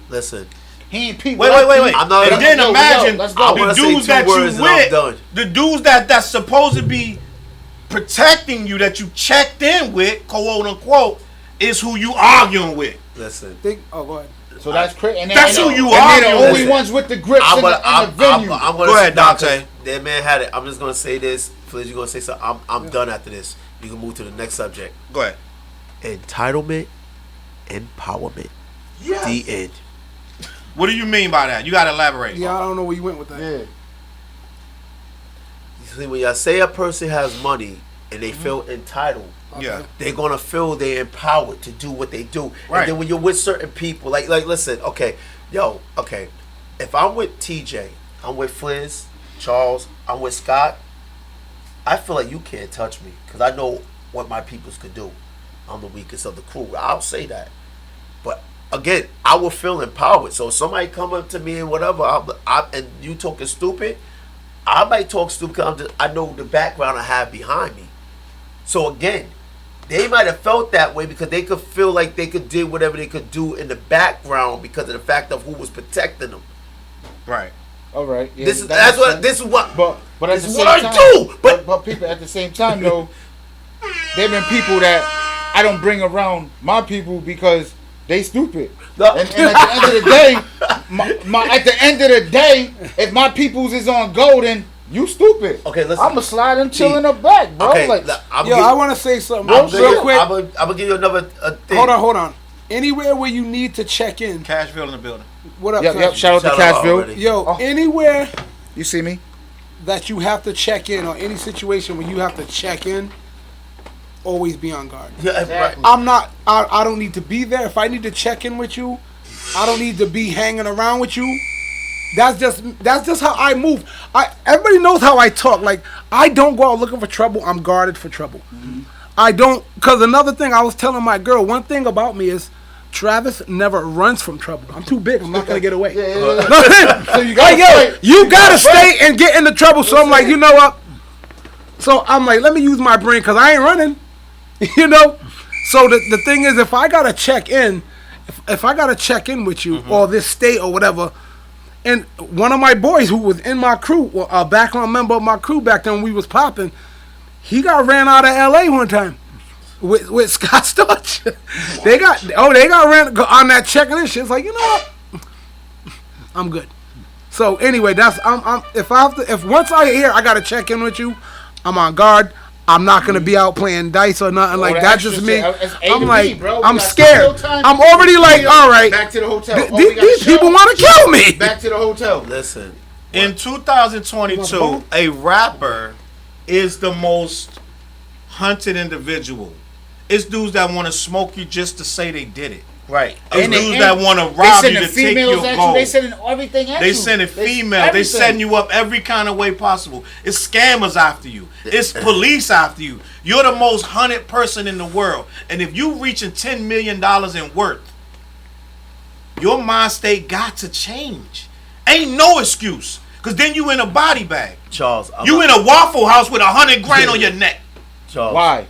Listen. He ain't peep. Wait. I'm not- And then Let's go, imagine let's go. I the wanna say dudes 2 that words you and I'm done. with, the dudes that's supposed to be protecting you, that you checked in with, quote unquote, is who you arguing with. Listen. Oh, go ahead. So that's crazy. And That's who you and are, they're the yo. only Listen. ones with the grips I'm in gonna, the venue. I'm gonna Go ahead, nah, Dante. 'cause that man had it. I'm just gonna say this. Fliz, you gonna say something? I'm done after this. You can move to the next subject. Go ahead. Entitlement, empowerment. Yes. The end. What do you mean by that? You gotta elaborate. Yeah, I don't know where you went with that. Yeah. You see, when y'all say a person has money, and they feel entitled, Yeah. they're gonna feel they're empowered to do what they do. Right. And then when you're with certain people, like listen, okay, if I'm with TJ, I'm with Fliz, Charles, I'm with Scott, I feel like you can't touch me because I know what my peoples could do. I'm the weakest of the crew. I'll say that. But again, I will feel empowered. So if somebody come up to me and whatever, and you talking stupid, I might talk stupid because I know the background I have behind me. So again, they might have felt that way because they could feel like they could do whatever they could do in the background because of the fact of who was protecting them. Right. All right. Yeah, This is what. But at This the is same what I time, do. But people at the same time though, there've been people that I don't bring around my people because they stupid. No. And at the end of the day, at the end of the day, if my peoples is on go, then you stupid. Okay, listen. I'ma slide and chill in the back, bro. Okay, Like, I want to say something I'm real quick. gonna give you another thing. Hold on. Anywhere where you need to check in. Cashville in the building. What up, yep, Cash? shout out to Shout out Cashville. already. Yo, anywhere You see me? that you have to check in, or any situation where you have to check in, always be on guard. Yeah, right. Exactly. I don't need to be there. If I need to check in with you, I don't need to be hanging around with you. That's just how I move. Everybody knows how I talk. Like, I don't go out looking for trouble. I'm guarded for trouble. Mm-hmm. I don't, because another thing I was telling my girl, one thing about me is Travis never runs from trouble. I'm too big. I'm not going to get away. So you gotta You got to stay and get into trouble. So I'm like, you know what? So I'm like, let me use my brain because I ain't running. You know? So the thing is, if I got to check in, if I got to check in with you or this state or whatever, and one of my boys who was in my crew, a background member of my crew back then when we was popping, he got ran out of L.A. one time with Scott Storch. they got ran on that checking in shit. It's like, you know what? I'm good. So anyway, if once I hear I gotta check in with you, I'm on guard. I'm not gonna be out playing dice or nothing like that. Just me. I'm like, I'm scared. I'm already like, all right. Back to the hotel. These people want to kill me. Back to the hotel. Listen. In 2022, a rapper is the most hunted individual. It's dudes that want to smoke you just to say they did it. Right. It's dudes that want to rob you to take your gold. They sending everything at you. They sending females. They setting you up every kind of way possible. It's scammers after you. It's police after you. You're the most hunted person in the world. And if you reaching $10 million in worth, your mind state got to change. Ain't no excuse. Because then you in a body bag. Charles. You in a Waffle House with $100,000 on your neck. Charles. Why?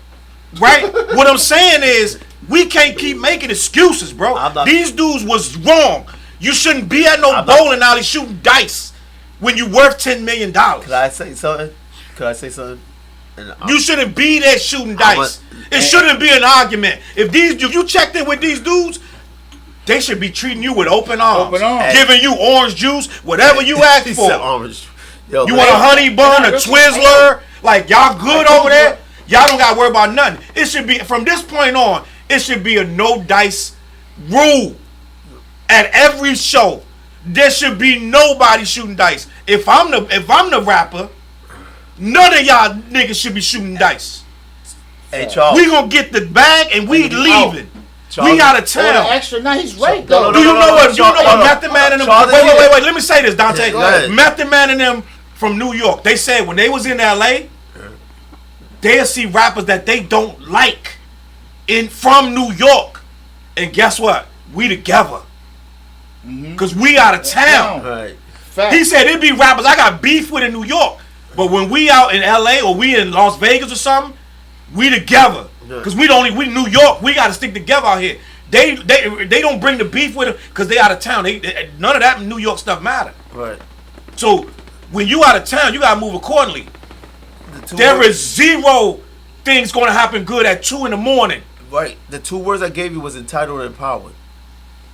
Right? What I'm saying is, we can't keep making excuses, bro. These dudes was wrong. You shouldn't be at no bowling alley shooting dice when you worth $10 million. Could I say something? You shouldn't be there shooting dice. It shouldn't be an argument. If you checked in with these dudes, they should be treating you with open arms. Giving you orange juice, whatever you ask for. Orange. Yo, you want a honey bun, a Twizzler? Like, y'all good over there? Y'all don't got to worry about nothing. It should be, from this point on, it should be a no dice rule at every show. There should be nobody shooting dice. If I'm the rapper, none of y'all niggas should be shooting dice. Hey, Charles. We gonna get the bag and we leaving. We out of town. Extra. Now he's right though. Do you know what Method Man and them? Wait. Let me say this, Dante. Method Man and them from New York. They said when they was in L.A., they'll see rappers that they don't like from New York, and guess what? We together, cause we out of town. Right. He said it be rappers I got beef with in New York, but when we out in LA or we in Las Vegas or something, we together. Cause we New York, we gotta stick together out here. They don't bring the beef with them cause they out of town. None of that New York stuff matter. Right. So when you out of town, you gotta move accordingly. There is zero things gonna happen good at 2 a.m. Right. The 2 words I gave you was entitled and empowered.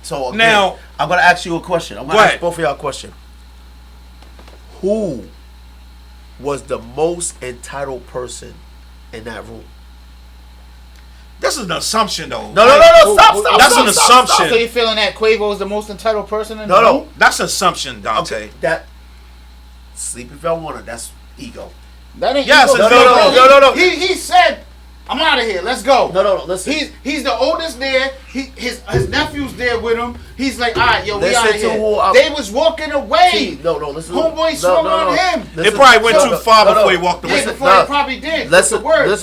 So again, now I'm gonna ask you a question. I'm gonna ask both of y'all a question. Who was the most entitled person in that room? This is an assumption, though. No. Stop. That's an assumption. So you feeling that Quavo is the most entitled person in the room? That's an assumption, Dante. Okay, that sleep if y'all want it. That's ego. That ain't Yes, ego. no. He said, "I'm out of here. Let's go." No. Listen. He's the oldest there. His nephew's there with him. He's like, "All right, yo, we Listen out of to here." who they was walking away. Listen. Homeboy swung on him. It probably went too far before he walked away. Yeah, before they probably did. Listen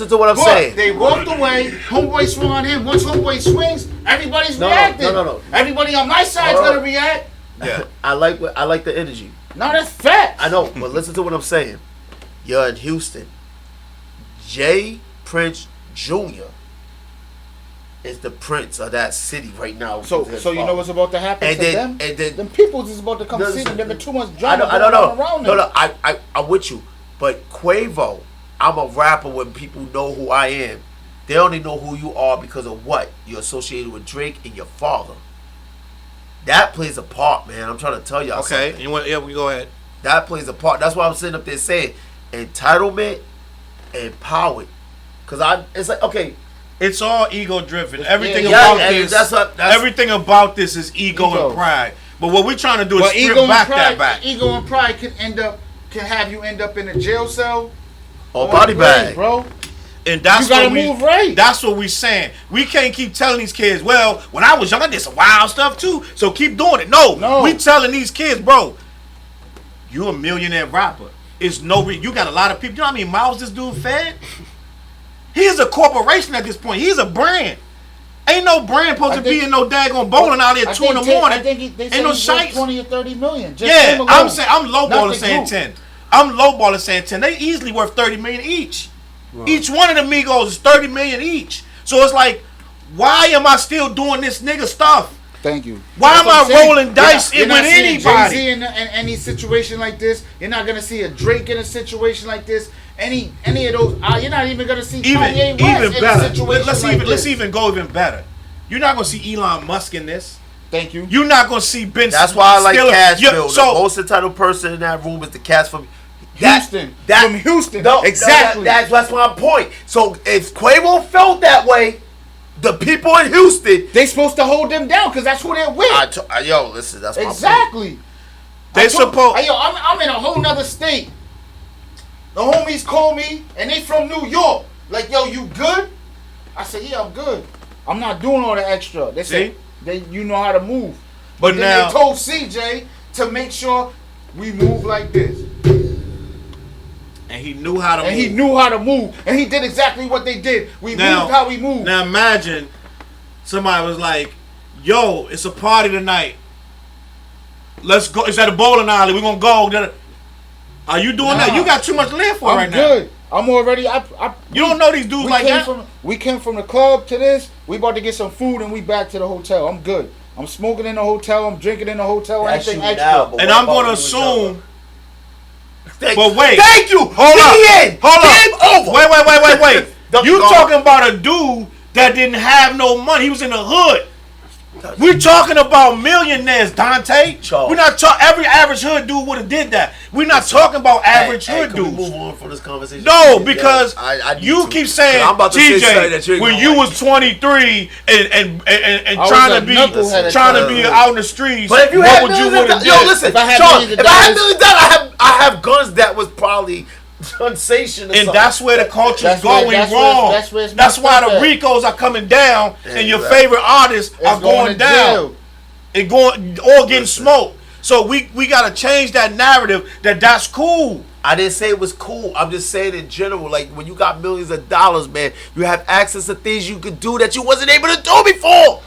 to what I'm saying. They walked away. Homeboy swung on him. Once homeboy swings, everybody's reacting. No. Everybody on my side's gonna react. Yeah. I like the energy. No, that's facts. I know, but listen to what I'm saying. You're in Houston. Jay Prince Jr. is the prince of that city right now. So you know what's about to happen to them? And then them people is about to come see them. There been too much drama I don't know. around them. No, I'm with you. But Quavo, I'm a rapper when people know who I am. They only know who you are because of what? You're associated with Drake and your father. That plays a part, man. I'm trying to tell y'all something. Okay, we go ahead. That plays a part. That's why I'm sitting up there saying entitlement and power. Because it's like, okay. It's all ego driven. Everything everything about this is ego and pride. But what we're trying to do is strip that back. Ego and pride can have you end up in a jail cell or body bag, bro. And that's you gotta move right. That's what we saying. We can't keep telling these kids, well, when I was young, I did some wild stuff too, so keep doing it. No. We telling these kids, bro, you a millionaire rapper. It's you got a lot of people. You know how many mouths this dude fed? He is a corporation at this point. He's a brand. Ain't no brand supposed to be in no daggone bowling out there 2 in the morning. I think they ain't no shites. 20 or 30 million. Yeah, I'm lowballing saying 10. I'm lowballing saying 10. They easily worth 30 million each. Right. Each one of the Migos is 30 million each. So it's like, why am I still doing this nigga stuff? Thank you. Why am I rolling dice with anybody? Jay-Z in any situation like this. You're not gonna see a Drake in a situation like this. Any of those. You're not even gonna see Kanye West in a situation like this. Let's even go even better. You're not gonna see Elon Musk in this. Thank you. You're not gonna see Ben. That's why I like Cashville. The most entitled person in that room is the Cash from Houston. From Houston. No, exactly. That's my point. So if Quavo felt that way, the people in Houston, they supposed to hold them down because that's who they're with. Listen, that's my point. Exactly. They supposed. I'm in a whole nother state. The homies call me and they from New York. Like, yo, you good? I said, yeah, I'm good. I'm not doing all the extra. They say you know how to move. But then now they told CJ to make sure we move like this. And he knew how to move. And he knew how to move. And he did exactly what they did. We moved how we moved. Now imagine somebody was like, yo, it's a party tonight. Let's go. It's at a bowling alley. We're going to go. Are you doing that? You got too much to live for right now. I'm good. I'm already. You don't know these dudes like that? We came from the club to this. We about to get some food and we back to the hotel. I'm good. I'm smoking in the hotel. I'm drinking in the hotel. Anything extra. And I'm going to assume... But wait. Thank you. Hold up. Over. Wait. You talking about a dude that didn't have no money. He was in the hood. We're talking about millionaires, Dante. We're not talking. Every average hood dude would have did that. We're not talking about average hood dudes. Can we move on from this conversation? No, because you keep saying, TJ, when you was 23 and trying to be out in the streets, but if you what had would you would have? Yo, listen, if I had millions, I have guns that was probably sensation, and that's where the culture's going wrong. That's why the Ricos are coming down, and your favorite artists are going down, and getting smoked. So we gotta change that narrative. That's cool. I didn't say it was cool. I'm just saying in general, like when you got millions of dollars, man, you have access to things you could do that you wasn't able to do before.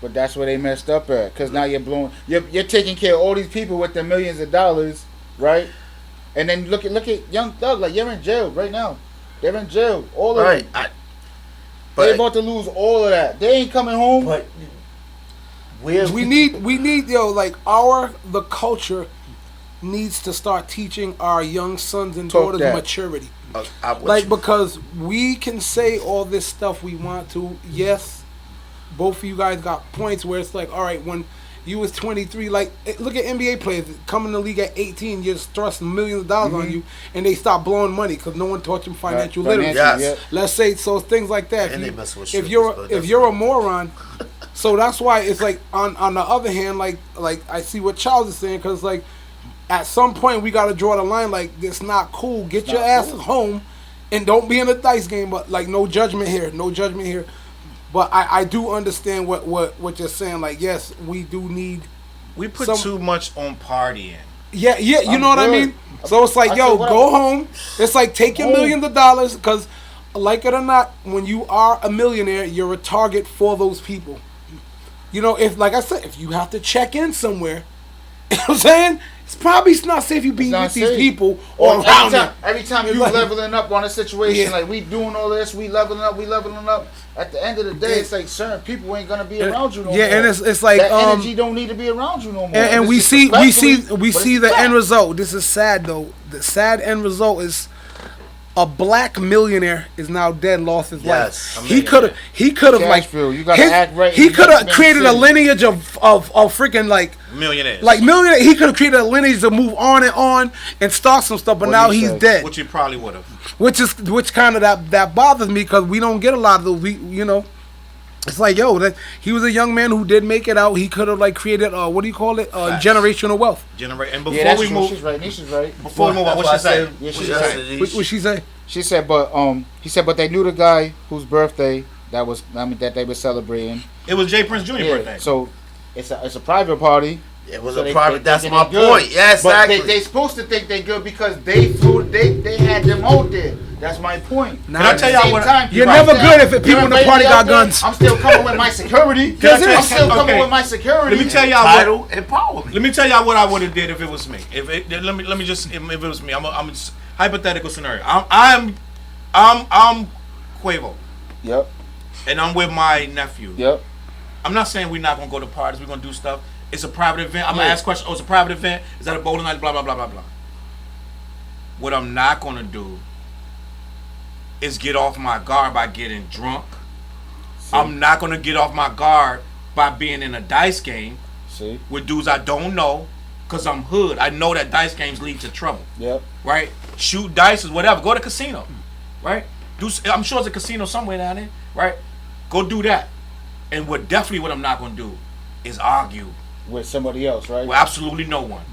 But that's where they messed up at, because now you're taking care of all these people with their millions of dollars, right? And then look at Young Thug, like you're in jail right now. They're in jail, all of them. They're about to lose all of that. They ain't coming home. But we need the culture needs to start teaching our young sons and daughters maturity. Because we can say all this stuff we want to. Yes, both of you guys got points where it's like, all right, when you was 23, like, look at NBA players coming in the league at 18, just thrusting millions of dollars on you, and they stop blowing money because no one taught them financial literacy. Yes. Let's say things like that. If you're a moron, so that's why it's like on the other hand, like I see what Charles is saying, because like at some point we gotta draw the line. Like, it's not cool. Get your ass home, and don't be in a dice game. But like, no judgment here. No judgment here. But I do understand what you're saying. Like, yes, we do need. We put too much on partying. Yeah, you know what I mean? So it's like, yo, go home. It's like, take your millions of dollars, because, like it or not, when you are a millionaire, you're a target for those people. You know, if, like I said, if you have to check in somewhere, you know what I'm saying? It's probably not safe you be with these people or around them. Every time you leveling up on a situation, like we doing all this, we leveling up. At the end of the day, it's like certain people ain't gonna be around you no more. Yeah, and it's like that energy don't need to be around you no more. And we see the end result. This is sad though. The sad end result is a black millionaire is now dead, lost his life. He could have like you gotta act right. He could have created a lineage of freaking like millionaires. Like millionaire, he could have created a lineage to move on and start some stuff, but now he's dead. Which he probably would have. Which kind of that bothers me, because we don't get a lot of those. You know, it's like, yo, that he was a young man who did make it out. He could have like created what do you call it? Generational wealth. And before we move, she's right. Nisha's right. Before we move on, what she say? Yeah, she's right. What she say? She said, but they knew the guy whose birthday that they were celebrating. It was Jay Prince Jr. birthday. So it's a private party. It was a private. That's my point. Yes, but exactly. they supposed to think they good because they had them out there. That's my point. Can I tell y'all what? You're never good if people in the party got guns. I'm still coming with my security. I'm still coming with my security. Let me tell y'all title and power. Let me tell y'all what I would have did if it was me. If it was me, I'm a hypothetical scenario. I'm Quavo. Yep. And I'm with my nephew. Yep. I'm not saying we're not gonna go to parties. We're gonna do stuff. It's a private event. I'm gonna ask questions. Oh, it's a private event. Is that a bowling night? Blah blah blah blah blah. What I'm not gonna do is get off my guard by getting drunk. I'm not gonna get off my guard by being in a dice game with dudes I don't know, cause I'm hood. I know that dice games lead to trouble. Yep. Right? Shoot dice or whatever. Go to casino. Right? I'm sure there's a casino somewhere down there. Right? Go do that. And what I'm not gonna do is argue with somebody else, right? With absolutely no one.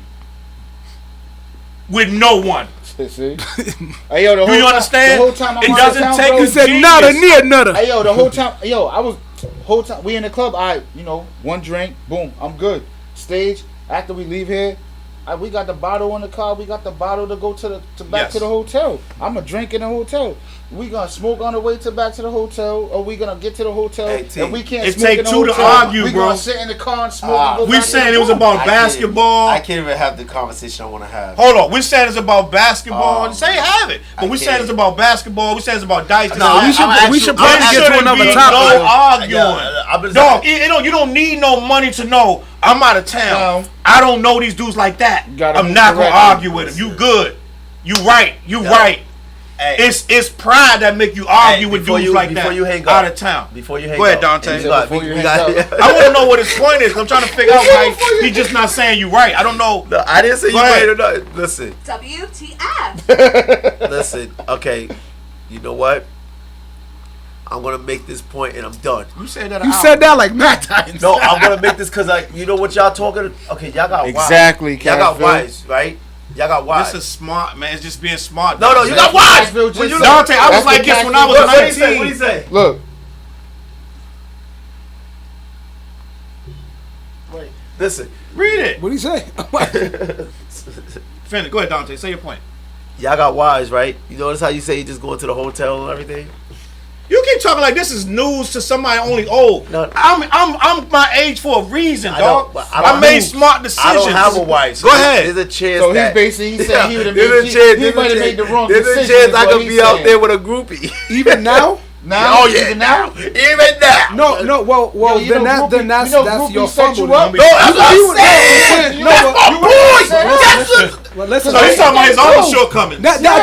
With no one. See? Hey, yo, do you understand? The whole time it doesn't take. He said nada near nada. Hey, yo, the whole time we in the club. One drink, boom, I'm good. Stage after we leave here, we got the bottle in the car. We got the bottle to go back to the hotel. I'ma drink in the hotel. We gonna smoke on the way back to the hotel, or we gonna get to the hotel. If we can't smoke in the hotel, to argue, we bro. gonna sit in the car and smoke. We saying it was about basketball. I can't even have the conversation I want to have. Hold on, we saying it's about basketball. Say have it, but we saying it's about basketball. We saying it's about dice. No, we should probably get to another topic. No arguing, dog. You don't need no money to know I'm out of town. I don't know these dudes like that. I'm not gonna argue with them. You good? You right? You right? Hey. It's pride that make you argue with dudes like that out of town. Before you hang Go ahead, Dante. I want to know what his point is. I'm trying to figure out why he's just not saying you right. I don't know. No, I didn't say you right or not. Listen. WTF. Listen. Okay. You know what? I'm gonna make this point and I'm done. You said that. You said that like mad times. No, I'm gonna make this because you know what y'all talking. Okay, y'all got exactly. Y'all got wise, right? Y'all got wise. This is smart, man. It's just being smart. No, you got wise. Dante, I was like this when I was 19. What do you say? Look. Wait. Listen. Read it. What do you say? Finish. Go ahead, Dante. Say your point. Y'all got wise, right? You notice how you say you just going to the hotel and everything? You keep talking like this is news to somebody only old. No. I'm my age for a reason, dog. I made smart decisions. I don't have a wife. Go ahead. There's a chance. So he's basically saying he would have made the wrong decision. There's a chance I could be out there with a groupie. Even now? Now? Oh yeah, even now? Even now. No. Well, then that's your fumble. No, that's what I'm saying. That's my point. Well, listen. So he's talking about his own shortcomings. That's your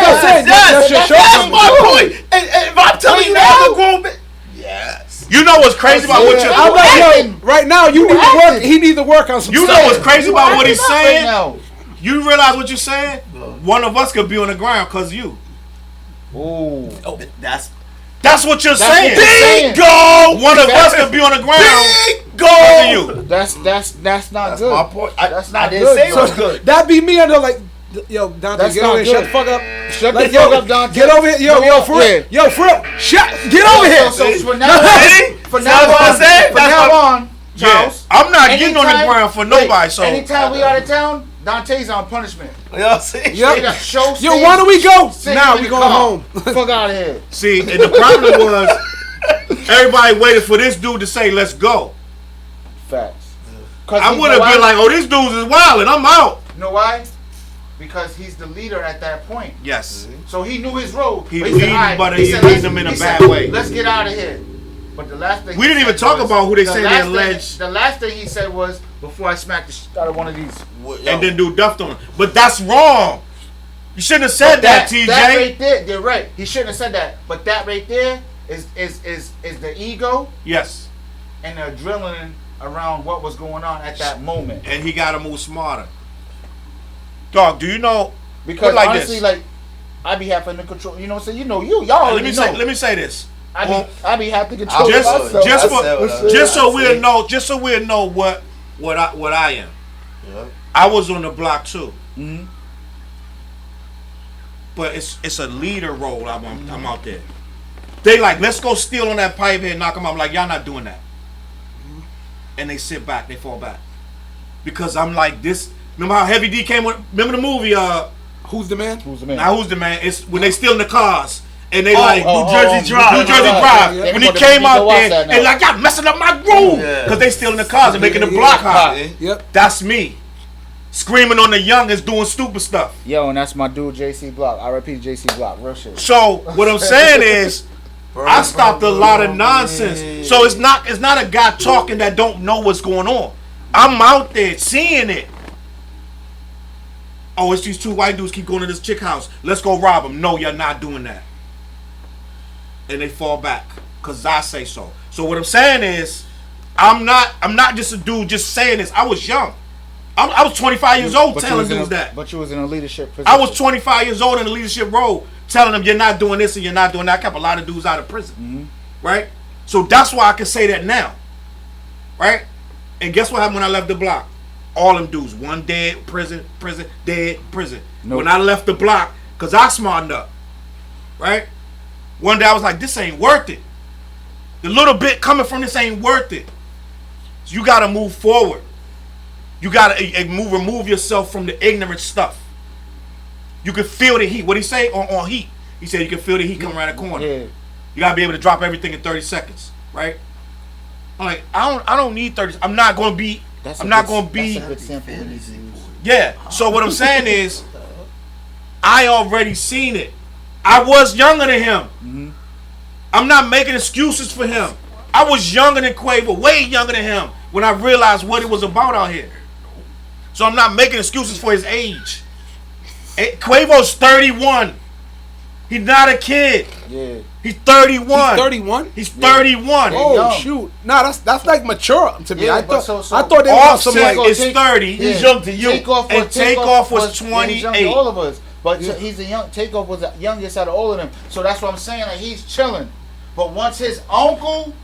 shortcomings. That's my point. And if I'm telling you as a grown man, yes. You know what's crazy about what you're I'm like, yo, right now you need to work. He needs to work on some stuff. You know what's crazy about what he's saying? Right, you realize what you're saying? One of us could be on the ground because of you. Ooh. That's what you're saying. Bingo! One of us could be on the ground Go. You. That's not That's good. my point. That's not I didn't good. say it So was good. That be me under like, yo, Dante, That's get not over here, shut good. the fuck up. Shut Like, the fuck yo, up, Dante. get over here, yo, for real, Yeah. yo, for real, get over here. So from now on, See? from See now what I'm on, saying? from That's now what- on, Charles. I'm not getting on the anytime- ground for wait, nobody. So anytime we out of town, Dante's on punishment. You know what I'm saying? Yep. They got show Yo, why don't we go? stage, Now in we the going car. home. Fuck out of here. see, and the problem was everybody waited for this dude to say, "Let's go." Facts. I would have been like, "Oh, this dude is wild, and I'm out." you know why? Because he's the leader at that point. Yes. So he knew his role. He But leading, said, "Alright," but he he said, leading "Let's-" them in a he bad said, way. Let's get out of here. But the last thing We didn't even talk about who they say they alleged. The last thing he said was, "Before I smack the shit out of one of these." And then do duffed on him. But that's wrong. You shouldn't have said that, TJ. That right there, you're right. He shouldn't have said that. But that right there is the ego Yes. and the adrenaline around what was going on at that moment. And he got to move smarter. Dog, do you know? Because like honestly, this. like I be having to control. You know what I'm saying? You know, y'all. Let me say this. I be having to control Just myself. just so we'll know what I am. Yeah. I was on the block too. Mhm. But it's a leader role. I'm out there. They like, let's go steal on that pipe head, knock them out. I'm like, y'all not doing that. And they sit back, they fall back. Because I'm like this. Remember how Heavy D came with, remember the movie, Who's the man? Who's the man? now who's the man? It's when they stealing the cars. And they New New Jersey Drive. Yeah. When he Everybody came go out watch there, that now. and like, y'all messing up my groove. Yeah. Because they stealing the cars and making the Yeah, block yeah. hot. Yep. That's me. Screaming on the youngest doing stupid stuff. Yo, and that's my dude, JC Block. RIP JC Block. Real shit. So what I'm saying is, I stopped a lot of nonsense. So it's not a guy talking that don't know what's going on. I'm out there seeing it. Oh, it's these two white dudes keep going to this chick house. Let's go rob them. No, you're not doing that. And they fall back because I say so. So what I'm saying is, I'm not just a dude just saying this. I was young. I was 25 years old telling dudes that. But you was in a leadership position. I was 25 years old in a leadership role, telling them you're not doing this and you're not doing that. I kept a lot of dudes out of prison, right? So that's why I can say that now, right? And guess what happened when I left the block? All them dudes, one dead, prison, dead, prison. Nope. When I left the block, because I smartened up, right? One day I was like, this ain't worth it. The little bit coming from this ain't worth it. So you got to move forward. You got to remove yourself from the ignorant stuff. You can feel the heat. What he say on heat? He said you can feel the heat coming around the corner. Yeah. You got to be able to drop everything in 30 seconds, right? I'm like, I don't need 30. I'm not going to be. That's I'm a not good- going to be. That's a good sample we need to use. Yeah. So what I'm saying is, I already seen it. I was younger than him. I'm not making excuses for him. I was younger than Quavo, way younger than him, when I realized what it was about out here. So I'm not making excuses for his age. Quavo's 31. He's not a kid. Yeah. He's 31. He's 31. He's 31. Oh young. shoot! Nah, that's like mature to me. Yeah, I but thought so- I thought they were some Offset like is 30. He's young to you. And Takeoff was he's young to 28. all of us. But he's the young. Takeoff was the youngest out of all of them. So that's what I'm saying. Like he's chilling. But once his uncle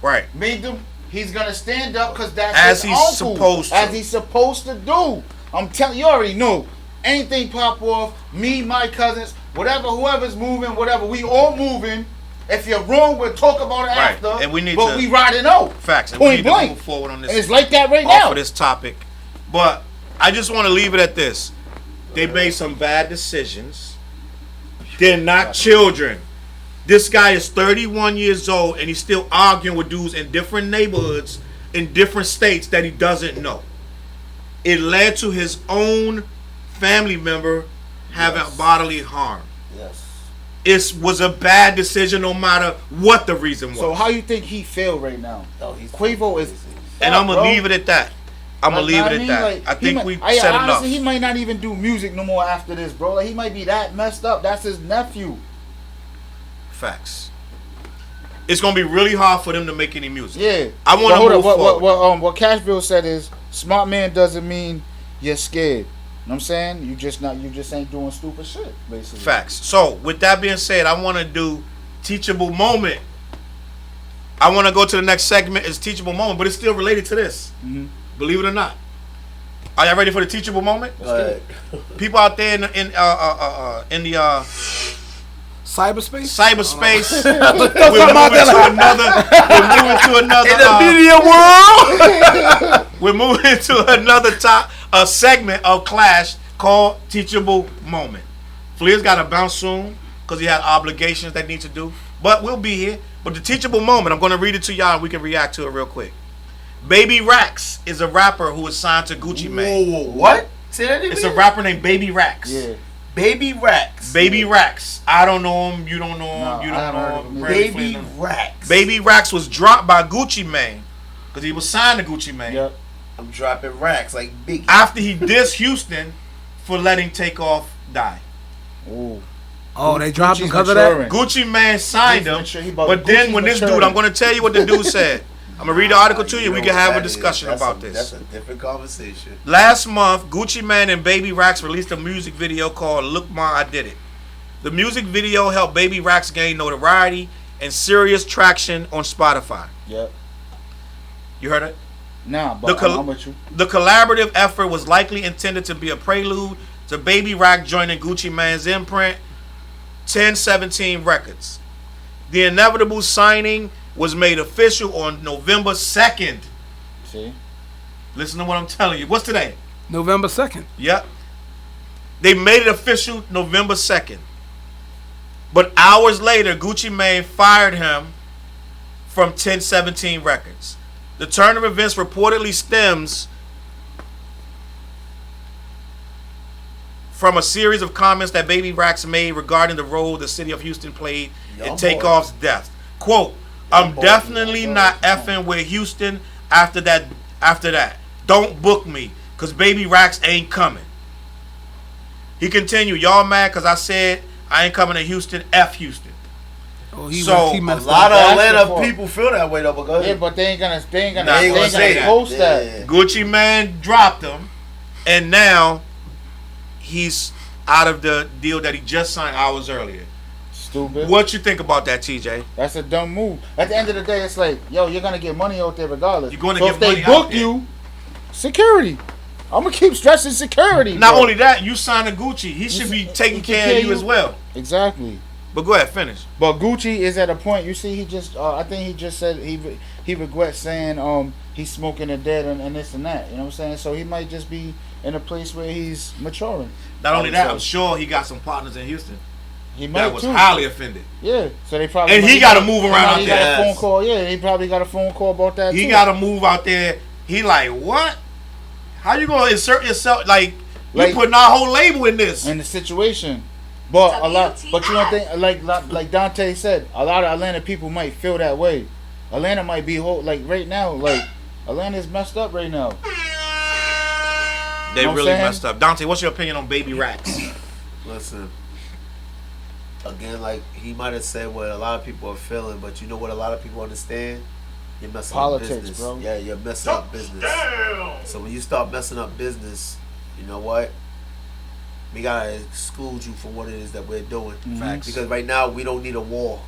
Right. made them, he's gonna stand up because that's As his he's uncle, supposed to. as he's supposed to do. I'm telling you, already know. Anything pop off, me, my cousins, whatever, whoever's moving, whatever, we all moving. If you're wrong, we'll talk about it Right. after. And we need but to- we riding out. Facts. And we Point need to blank. move forward on And this. it's like that right Off now. of this topic. But I just want to leave it at this. They made some bad decisions. They're not children. This guy is 31 years old and he's still arguing with dudes in different neighborhoods in different states that he doesn't know. It led to his own family member having bodily harm. Yes. It was a bad decision no matter what the reason was. So how you think he feel right now? No, he's Quavo is, and I'm going to bro. leave it at that. I'm going to leave it at that. Like, I think he we might, said honestly, enough. he might not even do music no more after this, bro. Like he might be that messed up. That's his nephew. Facts. It's gonna be really hard for them to make any music. Yeah. I want to move forward. What Cashville said is smart man doesn't mean you're scared. You know what I'm saying? You just ain't doing stupid shit, basically. Facts. So with that being said, I want to do teachable moment. I want to go to the next segment. It's teachable moment, but it's still related to this. Believe it or not. Are y'all ready for the teachable moment? People out there in the Cyberspace. We're moving to another. In the media world. We're moving to another segment of Clash called Teachable Moment. Fleer's got to bounce soon because he had obligations that need to do. But we'll be here. But the teachable moment, I'm going to read it to y'all and we can react to it real quick. Baby Rax is a rapper who is signed to Gucci Mane. Whoa, what? Say that again? It's a rapper named Baby Rax. Yeah. Baby Rax. Baby Rax. I don't know him. You don't know him. No, You I don't haven't know heard him. of him. Baby Rax. Baby Rax was dropped by Gucci Mane because he was signed to Gucci Mane. Yep. I'm dropping racks like Biggie. After he dissed Houston for letting Takeoff die. Ooh. Oh, they dropped him Gucci's because of that? maturing. Gucci Mane signed him, He's mature- but then Gucci's when this maturing. dude, I'm going to tell you what the dude said. I'm going to read the article to you. We know can what have a that is. discussion about That's this. a different conversation. Last month, Gucci Mane and Baby Rax released a music video called Look Ma, I Did It. The music video helped Baby Rax gain notoriety and serious traction on Spotify. Yep. You heard it? Nah, but I'm with you. The collaborative effort was likely intended to be a prelude to Baby Rax joining Gucci Mane's imprint, 1017 Records. The inevitable signing was made official on November 2nd. See? Listen to what I'm telling you. What's today? November 2nd. Yep. They made it official November 2nd. But hours later, Gucci Mane fired him from 1017 Records. The turn of events reportedly stems from a series of comments that Baby Rax made regarding the role the city of Houston played in Takeoff's death. Quote, I'm definitely not effing with Houston after that. Don't book me, because Baby Rax ain't coming. He continued, y'all mad because I said I ain't coming to Houston, F Houston. Oh, A messed lot up. of Atlanta people feel that way though, but go ahead. Yeah, but they ain't gonna say that. post that. Yeah. Gucci Mane dropped him, and now he's out of the deal that he just signed hours earlier. Stupid. What you think about that, TJ? That's a dumb move. At the end of the day, it's like, yo, you're gonna get money out there regardless. You're gonna so get if they money book out there. you, security. I'm gonna keep stressing security. Not bro. only that, you signed to Gucci. He should be taking care of you as well. Exactly. But go ahead, finish. But Gucci is at a point. You see, he just. I think he just said he regrets saying he's smoking the dead and this and that. You know what I'm saying? So he might just be in a place where he's maturing. Not only that, So I'm sure he got some partners in Houston he might that was too. highly offended. Yeah. So they probably. And he got to move around out He there. got a phone call. Yeah, he probably got a phone call about that. He too. got to move out there. He like, what? How you gonna insert yourself? Like you putting our whole label in this. in the situation. But a lot, but you don't think like Dante said, a lot of Atlanta people might feel that way. Atlanta might be like right now, like Atlanta's messed up right now. They know what I'm really saying? messed up. Dante, what's your opinion on Baby Rax? Listen, again, like he might have said what a lot of people are feeling, but you know what a lot of people understand? You're messing Politics, up business. bro. Yeah, you're messing up business. So when you start messing up business, you know what? We gotta exclude you from what it is that we're doing. Facts. Because right now we don't need a war.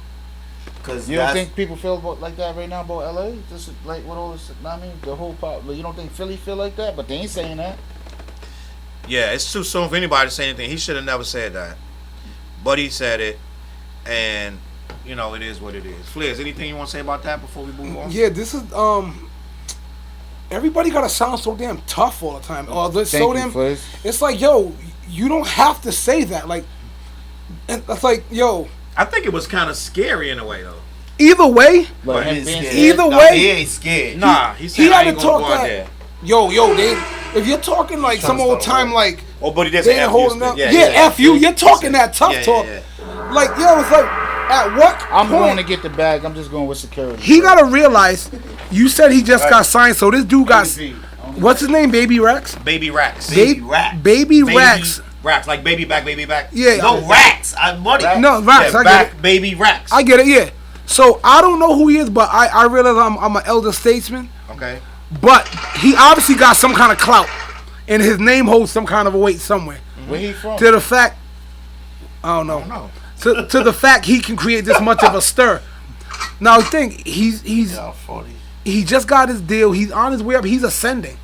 Because You don't think people feel like that right now about LA? Just like what all this, I mean, the whole pop. Like, you don't think Philly feel like that? But they ain't saying that. Yeah, it's too soon for anybody to say anything. He should have never said that. But he said it, and, you know, it is what it is. Flair, is anything you want to say about that before we move on? Yeah, this is everybody gotta sound so damn tough all the time. Oh, Thank so you, damn. Fliz. It's like, yo, you don't have to say that. Like, and it's like, yo, I think it was kind of scary in a way, though. either way, Like He him ain't being scared. scared. Either Nah, way- he ain't scared. Nah, he said he I had ain't to gonna talk go out that. there. Yo, if you're talking like some old time, like Oh, but he did they say ain't F holding Houston. up. Yeah, Yeah, F you. You're talking that tough Yeah, talk. yeah. Like, yo, it's like, at what I'm point? going to get the bag. I'm just going with security. He gotta realize. You said he just got signed, so this dude got. Easy. What's his name? Baby Rex. Baby Rax. Baby Rax. Baby Rex. Rax, like baby back, baby back. Yeah. No racks. I'm money. No, Rex. Yeah, I get back, it. baby Rax. I get it. Yeah. So I don't know who he is, but I realize I'm an elder statesman. Okay. But he obviously got some kind of clout, and his name holds some kind of a weight somewhere. Where he from? To the fact, I don't know. I don't know. To the fact he can create this much of a stir. Now think he's funny. he just got his deal. He's on his way up. He's ascending,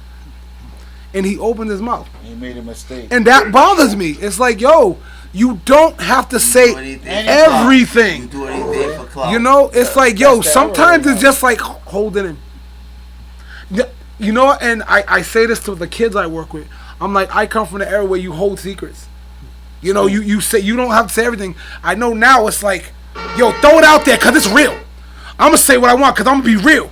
and he opened his mouth. He made a mistake. And that bothers me. It's like, yo, you don't have to say everything. You do anything for clout. You know, it's like, yo, That's the sometimes era it's just like holding in. You know, and I say this to the kids I work with. I'm like, I come from the era where you hold secrets. You know, you say, you don't have to say everything. I know now it's like, yo, throw it out there because it's real. I'm going to say what I want because I'm going to be real.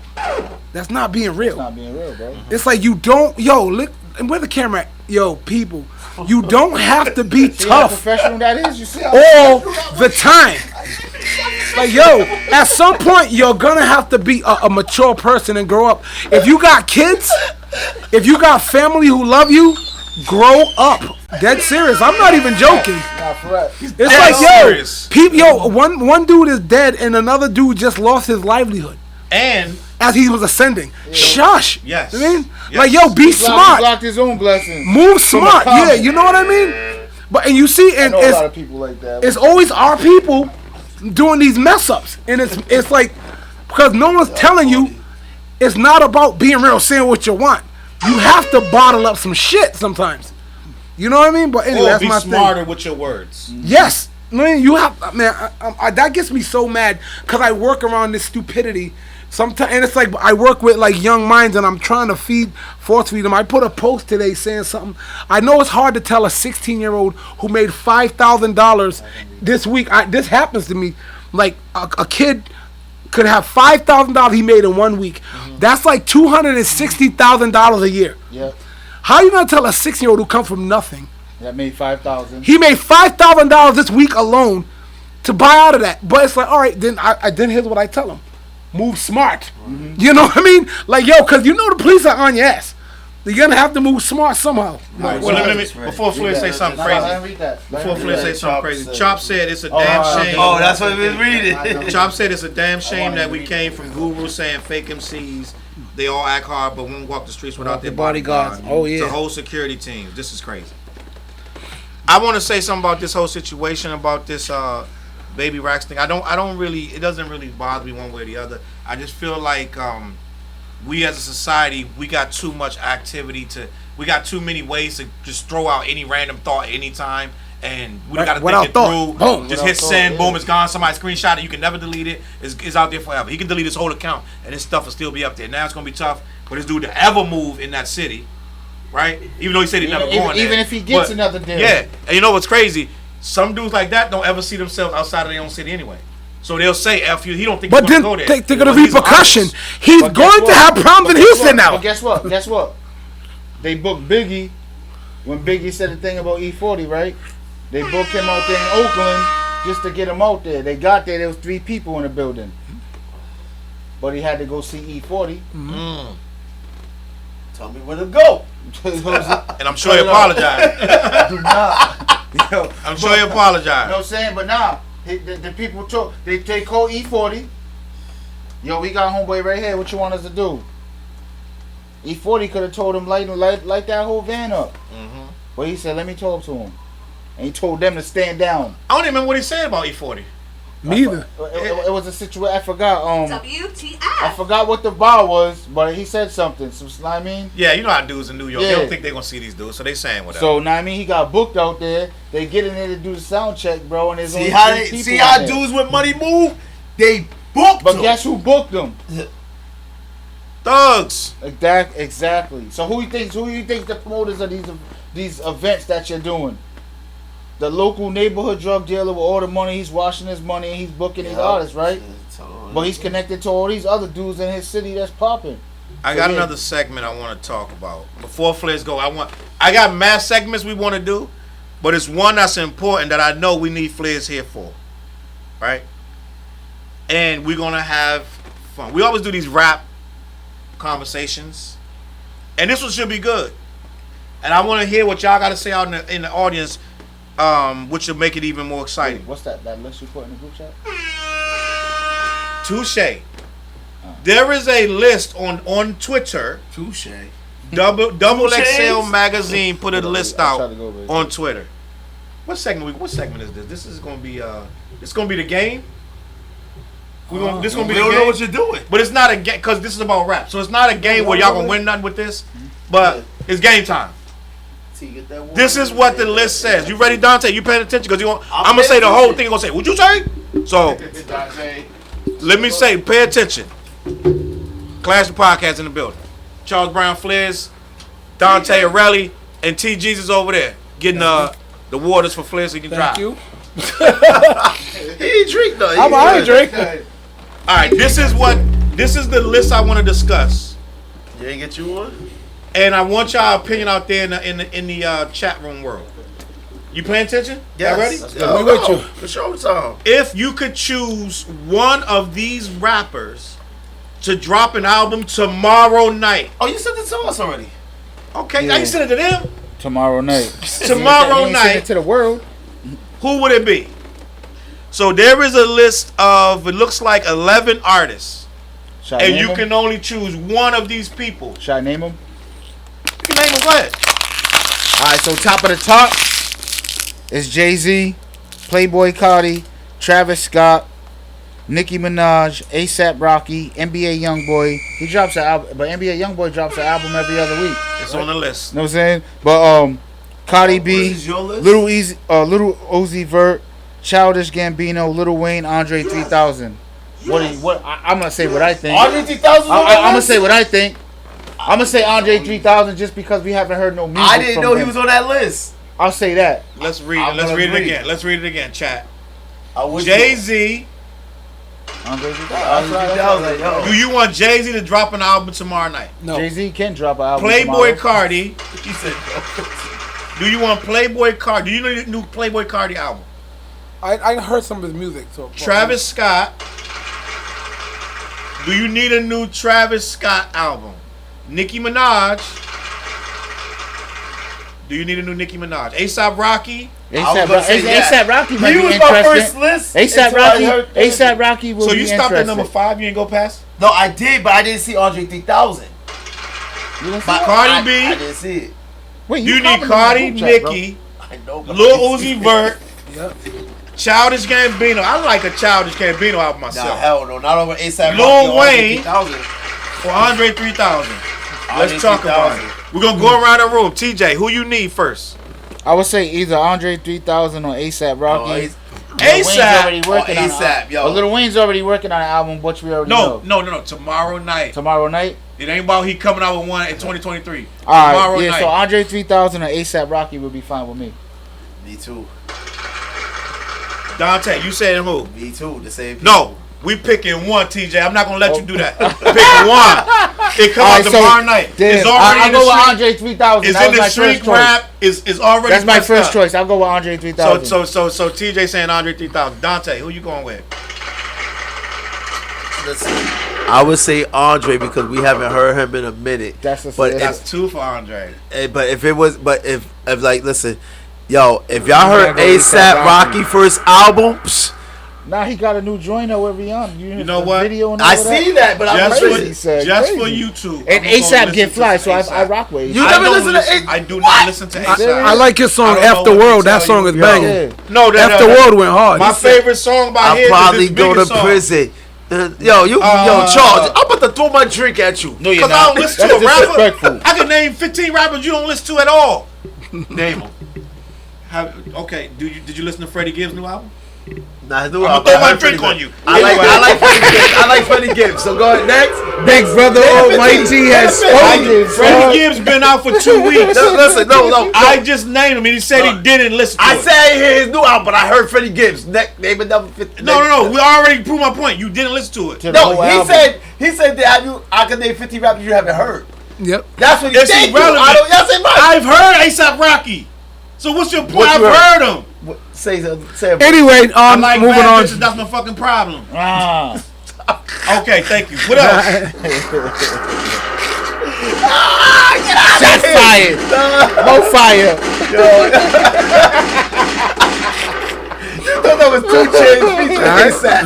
That's not being real. It's not being real, bro. It's like you don't, yo, look, and where the camera at? Yo, people, you don't have to be See how tough professional that is? You see how all the time. Like, yo, at some point, you're gonna have to be a mature person and grow up. If you got kids, if you got family who love you, grow up. Dead serious. I'm not even joking. Nah, for real. It's like, yo, one dude is dead and another dude just lost his livelihood And as he was ascending. Shush. Yes. I mean, Yes. like, yo, be He smart. blocked his own blessings. Move smart. comment. Yeah, you know what I mean? But, and you see, I and know a lot of people like that. it's always our people doing these mess ups, and it's like, because no one's telling you it's not about being real, saying what you want. You have to bottle up some shit sometimes. You know what I mean? But anyway, or that's be my smarter thing. with your words. Yes, man, you have, man. That gets me so mad because I work around this stupidity. Sometimes, and it's like I work with like young minds, and I'm trying to force feed them. I put a post today saying something. I know it's hard to tell a 16-year-old who made $5,000 this week. This happens to me. Like a kid could have $5,000 he made in 1 week. That's like $260,000 a year. Yeah. How you gonna tell a 16-year-old who comes from nothing? That made 5,000. He made $5,000 this week alone to buy out of that. But it's like, all right, then then here's what I tell him. Move smart. You know what I mean? Like, yo, because you know the police are on your ass. You're going to have to move smart somehow. Well, let me before Flair say something crazy. Before Flair say something crazy, Chop said it's a damn shame. Oh, that's what we've been reading. Chop said it's a damn shame that we came from Guru saying fake MCs, they all act hard but won't walk the streets without their bodyguards. Oh, yeah. The whole security team. This is crazy. I want to say something about this whole situation, about this Baby Racks thing. I don't really, it doesn't really bother me one way or the other. I just feel like we as a society, we got too much activity we got too many ways to just throw out any random thought anytime, and we got to think it through. Boom. Just hit send, boom, it's gone. Somebody screenshot it. You can never delete it. It's out there forever. He can delete his whole account, and his stuff will still be up there. Now it's gonna be tough for this dude to ever move in that city, right? Even though he said he's never going there. Even if he gets another deal. Yeah, and you know what's crazy? Some dudes like that don't ever see themselves outside of their own city anyway. So they'll say F you. He don't think But he's then going to go there. think of the But he's an repercussion. artist. He's But going guess to what? have problems in But guess Houston what? now. But guess what? Guess what? They booked Biggie when Biggie said the thing about E40, right? They booked him out there in Oakland just to get him out there. They got there was 3 people in the building. But he had to go see E40. Tell me where to go. And I'm sure he apologized. Do not. Yo, I'm sure he you know apologized. what I'm saying? But nah, the people took, they called E40. Yo, we got homeboy right here. What you want us to do? E40 could have told him light that whole van up. But he said, let me talk to him. And he told them to stand down. I don't even remember what he said about E40. Me either. It was a situation. I forgot. I WTF. forgot what the bar was, but he said something. So, know what I mean? Yeah, you know how dudes in New York, Yeah. they don't think they're going to see these dudes, so they saying whatever. So, know what I mean? He got booked out there. They get in there to do the sound check, bro. And there's See only how 3 people see in how there. dudes with money move? They booked But them. guess who booked them? Thugs. Exactly. So who you think the promoters of these events that you're doing? The local neighborhood drug dealer with all the money, he's washing his money and he's booking these artists, right? But he's connected to all these other dudes in his city that's popping. I got another segment I want to talk about. Before Flares go, I got mass segments we want to do, but it's one that's important that I know we need Flares here for. Right? And we're going to have fun. We always do these rap conversations. And this one should be good. And I want to hear what y'all got to say out in the audience, which will make it even more exciting. What's that list you put in the group chat? Touche. There is a list on Twitter. Touche. Double Touche. XL magazine put a list I'll try out to go with it. on Twitter. What segment is this? This is gonna be it's gonna be the game. This gonna be We the don't game. know what you're doing. But it's not a game because this is about rap. So it's not a game where y'all gonna win nothing with this. But it's game time. This is what the list says. You ready, Dante? You paying attention? Because I'm gonna say the whole thing. You're gonna say, "What'd you say?" So let me say, pay attention. Clash the podcast in the building. Charles Brown Flares, Dante Arelli, and T Jesus over there getting the waters for Flares so he can drive. Thank you. He ain't drink though. I ain't drink. All right, this is the list I want to discuss, You ain't get you one? and I want y'all opinion out there in the chat room world. You paying attention? Y'all ready? Yo, with you. For sure time. If you could choose one of these rappers to drop an album tomorrow night, Oh, you sent it to us already. okay, Yeah. I ain't send it to them. Tomorrow night. Tomorrow He ain't send it night, to the world. who would it be? So there is a list of, it looks like 11 artists, Should I and name you him? can only choose one of these people. Should I name him? You can name them what? All right, so top of the top is Jay-Z, Playboy Cardi, Travis Scott, Nicki Minaj, ASAP Rocky, NBA Youngboy. He drops an album, but NBA Youngboy drops an album every other week. It's on the list. You know what I'm saying? But Cardi B, This is your list? Little Uzi Vert, Childish Gambino, Lil Wayne, Andre 3000. I'm gonna say what I think. Andre 3000. I'm gonna say what I think. I'm gonna say Andre 3000 just because we haven't heard no music. I didn't from know him. he was on that list. I'll say that. Let's read I'm it. Let's gonna read it agree. again. Let's read it again, chat. I wish Jay-Z. Andre Andre 3000. Yo. Do you want Jay-Z to drop an album tomorrow night? No. Jay-Z can drop an album. Playboy tomorrow. Cardi. He said no. Do you want Playboy Cardi? Do you know the new Playboy Cardi album? I heard some of his music. So Travis Scott. Do you need a new Travis Scott album? Nicki Minaj. Do you need a new Nicki Minaj? ASAP Rocky. ASAP Rocky might He be was my first interesting. list. ASAP until I heard Rocky. ASAP Rocky will So be you stopped at interesting. number 5. You ain't go past. No, I did, but I didn't see Andre 3000. You didn't see But it? Cardi B. I didn't see it. Wait, You need commented Cardi, on the group chat, bro. Nicki, I know. but I Lil didn't see Uzi it. Vert, Yep. Childish Gambino. I like a Childish Gambino album Nah, myself. hell no. Not over ASAP. Lil Rocky or Andre Wayne. 3000. For Andre 3000. Andre Let's talk about 3000. it. We're going to go around the room. TJ, who you need first? I would say either Andre 3000 or ASAP Rocky. Lil Wayne's ASAP. already working on ASAP, yo. Lil Wayne's already working on an album, which we already know. No. Tomorrow night. Tomorrow night. It ain't about he coming out with one in 2023. All Tomorrow right, yeah. night. So Andre 3000 or ASAP Rocky would be fine with me. Me too. Dante, you saying who? Me too. The same. No, we picking one, TJ. I'm not gonna let you do that. Pick one. It come All out right, so tomorrow night. then It's already I'll in the go with street. Andre 3000. It's That in was the my street first choice. rap. Is already. That's my pressed first up. choice. I'll go with Andre 3000. So TJ saying Andre 3000. Dante, who you going with? Listen, I would say Andre because we haven't heard him in a minute. That's a but That's 2 for Andre. if it was, if like, listen, yo, if y'all heard gotta go with ASAP ASAP Rocky first album, psh, Now he got a new joint or whatever he on. You know what? Video and I all see that, but I'm Just crazy. for, He said just for crazy. you two. And I'm gonna ASAP listen get to fly, so A$AP. I rock with You ASAP. never don't listen to listen- A$AP? I do What? not listen to ASAP. I like his song I don't know After what to World. That tell song you. is Yo. banging. No, After World went hard. My favorite song by I'll his probably is his go biggest to song. prison. Yo, Charles, I'm about to throw my drink at you. No, you're Because I not. don't listen That's to a rapper. disrespectful. I can name 15 rappers you don't listen to at all. Name them. Okay, did you listen to Freddie Gibbs' new album? Nah, I do. I'm gonna throw my drink on you. I like Freddie Gibbs. So go ahead next. Big Brother Almighty has spoken. Freddie Gibbs been out for 2 weeks. Listen, no. I just named him and he said he didn't listen to I it. said I didn't hear his new album, but I heard Freddie Gibbs. Name another 50. No. We already proved my point. You didn't listen to it. To the No, whole he album. said that I can name 50 rappers you haven't heard. Yep. That's what he It's said. irrelevant. Y'all say mine. I've heard A$AP Rocky. So what's your point? What I've you heard him. Say Anyway, I like moving bad on. bitches. That's my fucking problem. Ah. Okay, thank you. What else? Shots fired. No fire. I thought that was 2 Chainz featuring ASAP.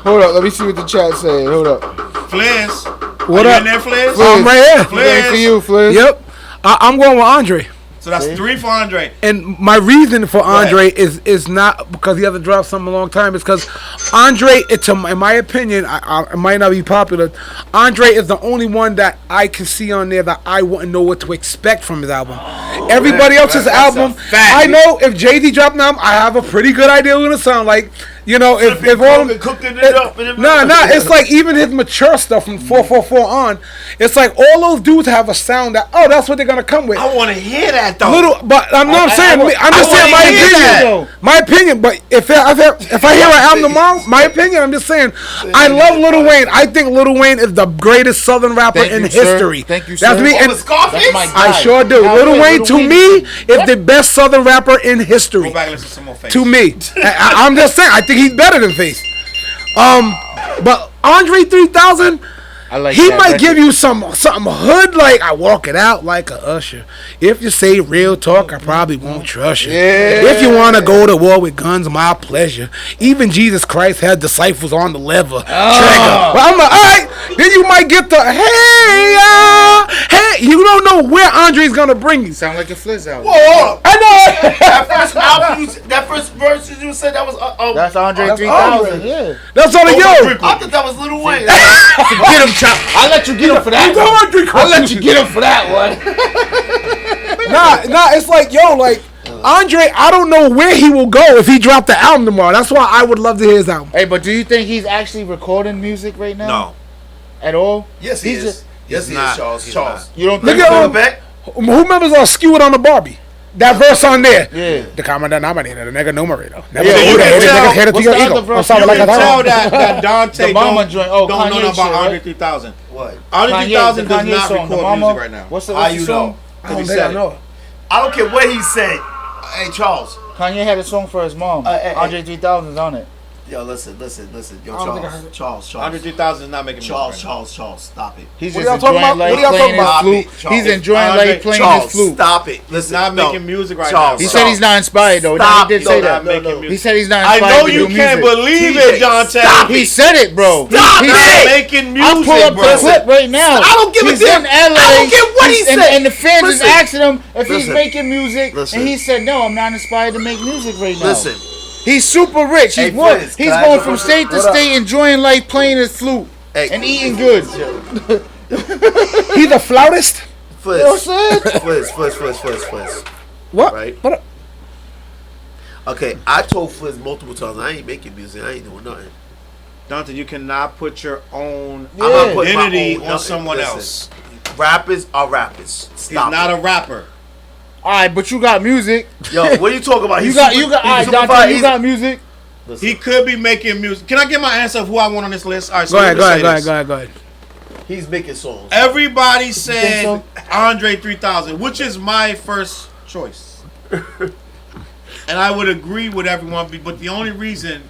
Hold up. Let me see what the chat saying. Hold up. Fliz. What Are you up? in there, Fliz? Fliz. I'm right here. Fliz. For you, Fliz. Yep. I'm going with Andre. So that's See? 3 for Andre. And my reason for Andre ahead. is not because he hasn't dropped something a long time. It's because Andre, in my opinion, it might not be popular. Andre is the only one that I can see on there that I wouldn't know what to expect from his album. Everybody else's album, I know if Jay-Z dropped an album, I have a pretty good idea what it's sound like. You know, if all cooking it up. it's like even his mature stuff from 444 on, it's like all those dudes have a sound that that's what they're gonna come with. I want to hear that though. But I'm not saying. I'm just saying my opinion. My opinion. But if I hear an album tomorrow, my opinion. I'm just saying. I love Lil Wayne. I think Lil Wayne is the greatest Southern rapper in history. Thank you, That's sir. me. And Scarface? I sure do. Lil Wayne to me is the best Southern rapper in history. Go back and listen to some more Face. To me, I'm just saying. I think he's better than Face. But Andre 3000. I like He that might record. give you something hood like I walk it out like a usher. If you say real talk, I probably won't trust you. Yeah. If you want to go to war with guns, my pleasure. Even Jesus Christ had disciples on the lever. Trigger. But I'm like, all right. Then you might get the hey. You don't know where Andre's gonna bring you. Sound like a Fliz album. Whoa, I know. that first album, that first verse you said that was That's Andre That's 3000. Andre. Yeah. That's all they I yo. thought that was Lil Wayne. Get him, Chop. I'll let you get him for that one. I'll let you get him for that one. Nah. It's like like Andre. I don't know where he will go if he dropped the album tomorrow. That's why I would love to hear his album. Hey, but do you think he's actually recording music right now? No. At all? Yes, he He's is. Yes, he not. is, Charles. He's Charles. not. You don't Look think at so? him. Back? Who remembers Skew It on the Barbie? That verse on there. Yeah. The common denominator, the nigga numerator. Never Yeah, knew you that. can Nigga tell- catered to what's your the ego. other verse? I'm sorry, You like can I tell thought. that Dante The Mama don't joint. know Kanye nothing about shit, right? Andre 3000. What? Andre Kanye, 3000 the does Kanye not song, The record Mama. music right now. What's How the you song? know? I don't He think I said it. know. I don't care what he said. Hey, Charles. Kanye had a song for his mom. Hey. Andre 3000's on it. Yo, listen. Yo, I don't think I heard Charles. Andre 3000 is not making music right now. Charles, stop it. He's What just y'all talking enjoying about? life What y'all playing talking his about? flute. Charles. He's enjoying Andre- life playing Charles, his flute. stop it. Listen, Not no. making music right Charles, He now. said he's not inspired though. Stop. He did No, say no, that. Not making He music. said he's not I inspired know to you do can't music. believe TJ, it, Dante. stop He said it, bro. Stop He it. said Making music, I'll pull up bro. the clip right now. I don't give a He's damn. in LA. I don't care what he He's- said. And the fans is Listen. asking him if he's Listen. making music, Listen. and he said, "No, I'm not inspired to make music right now." Listen. He's super rich. Hey, He's Fliz, he's can I going ask from you state to what up? state, enjoying life, playing his flute Hey. and eating good. He's a flautist. Fliz. You know what I'm saying? Fliz. What? Right. What? Okay, I told Fliz multiple times I ain't making music. I ain't doing nothing. Dante, you cannot put your own I'm not putting my identity own on nothing. someone Listen, else. Rappers are rappers. He's Stop not it. a rapper. All right, but you got music. Yo, what are you talking about? You got. All right, super Dante, fire. you got music. Listen, He could be making music. Can I get my answer of who I want on this list? All right, so Go let ahead. me say this. Go ahead. he's making songs. Everybody said so? Andre 3000, which is my first choice. And I would agree with everyone, but the only reason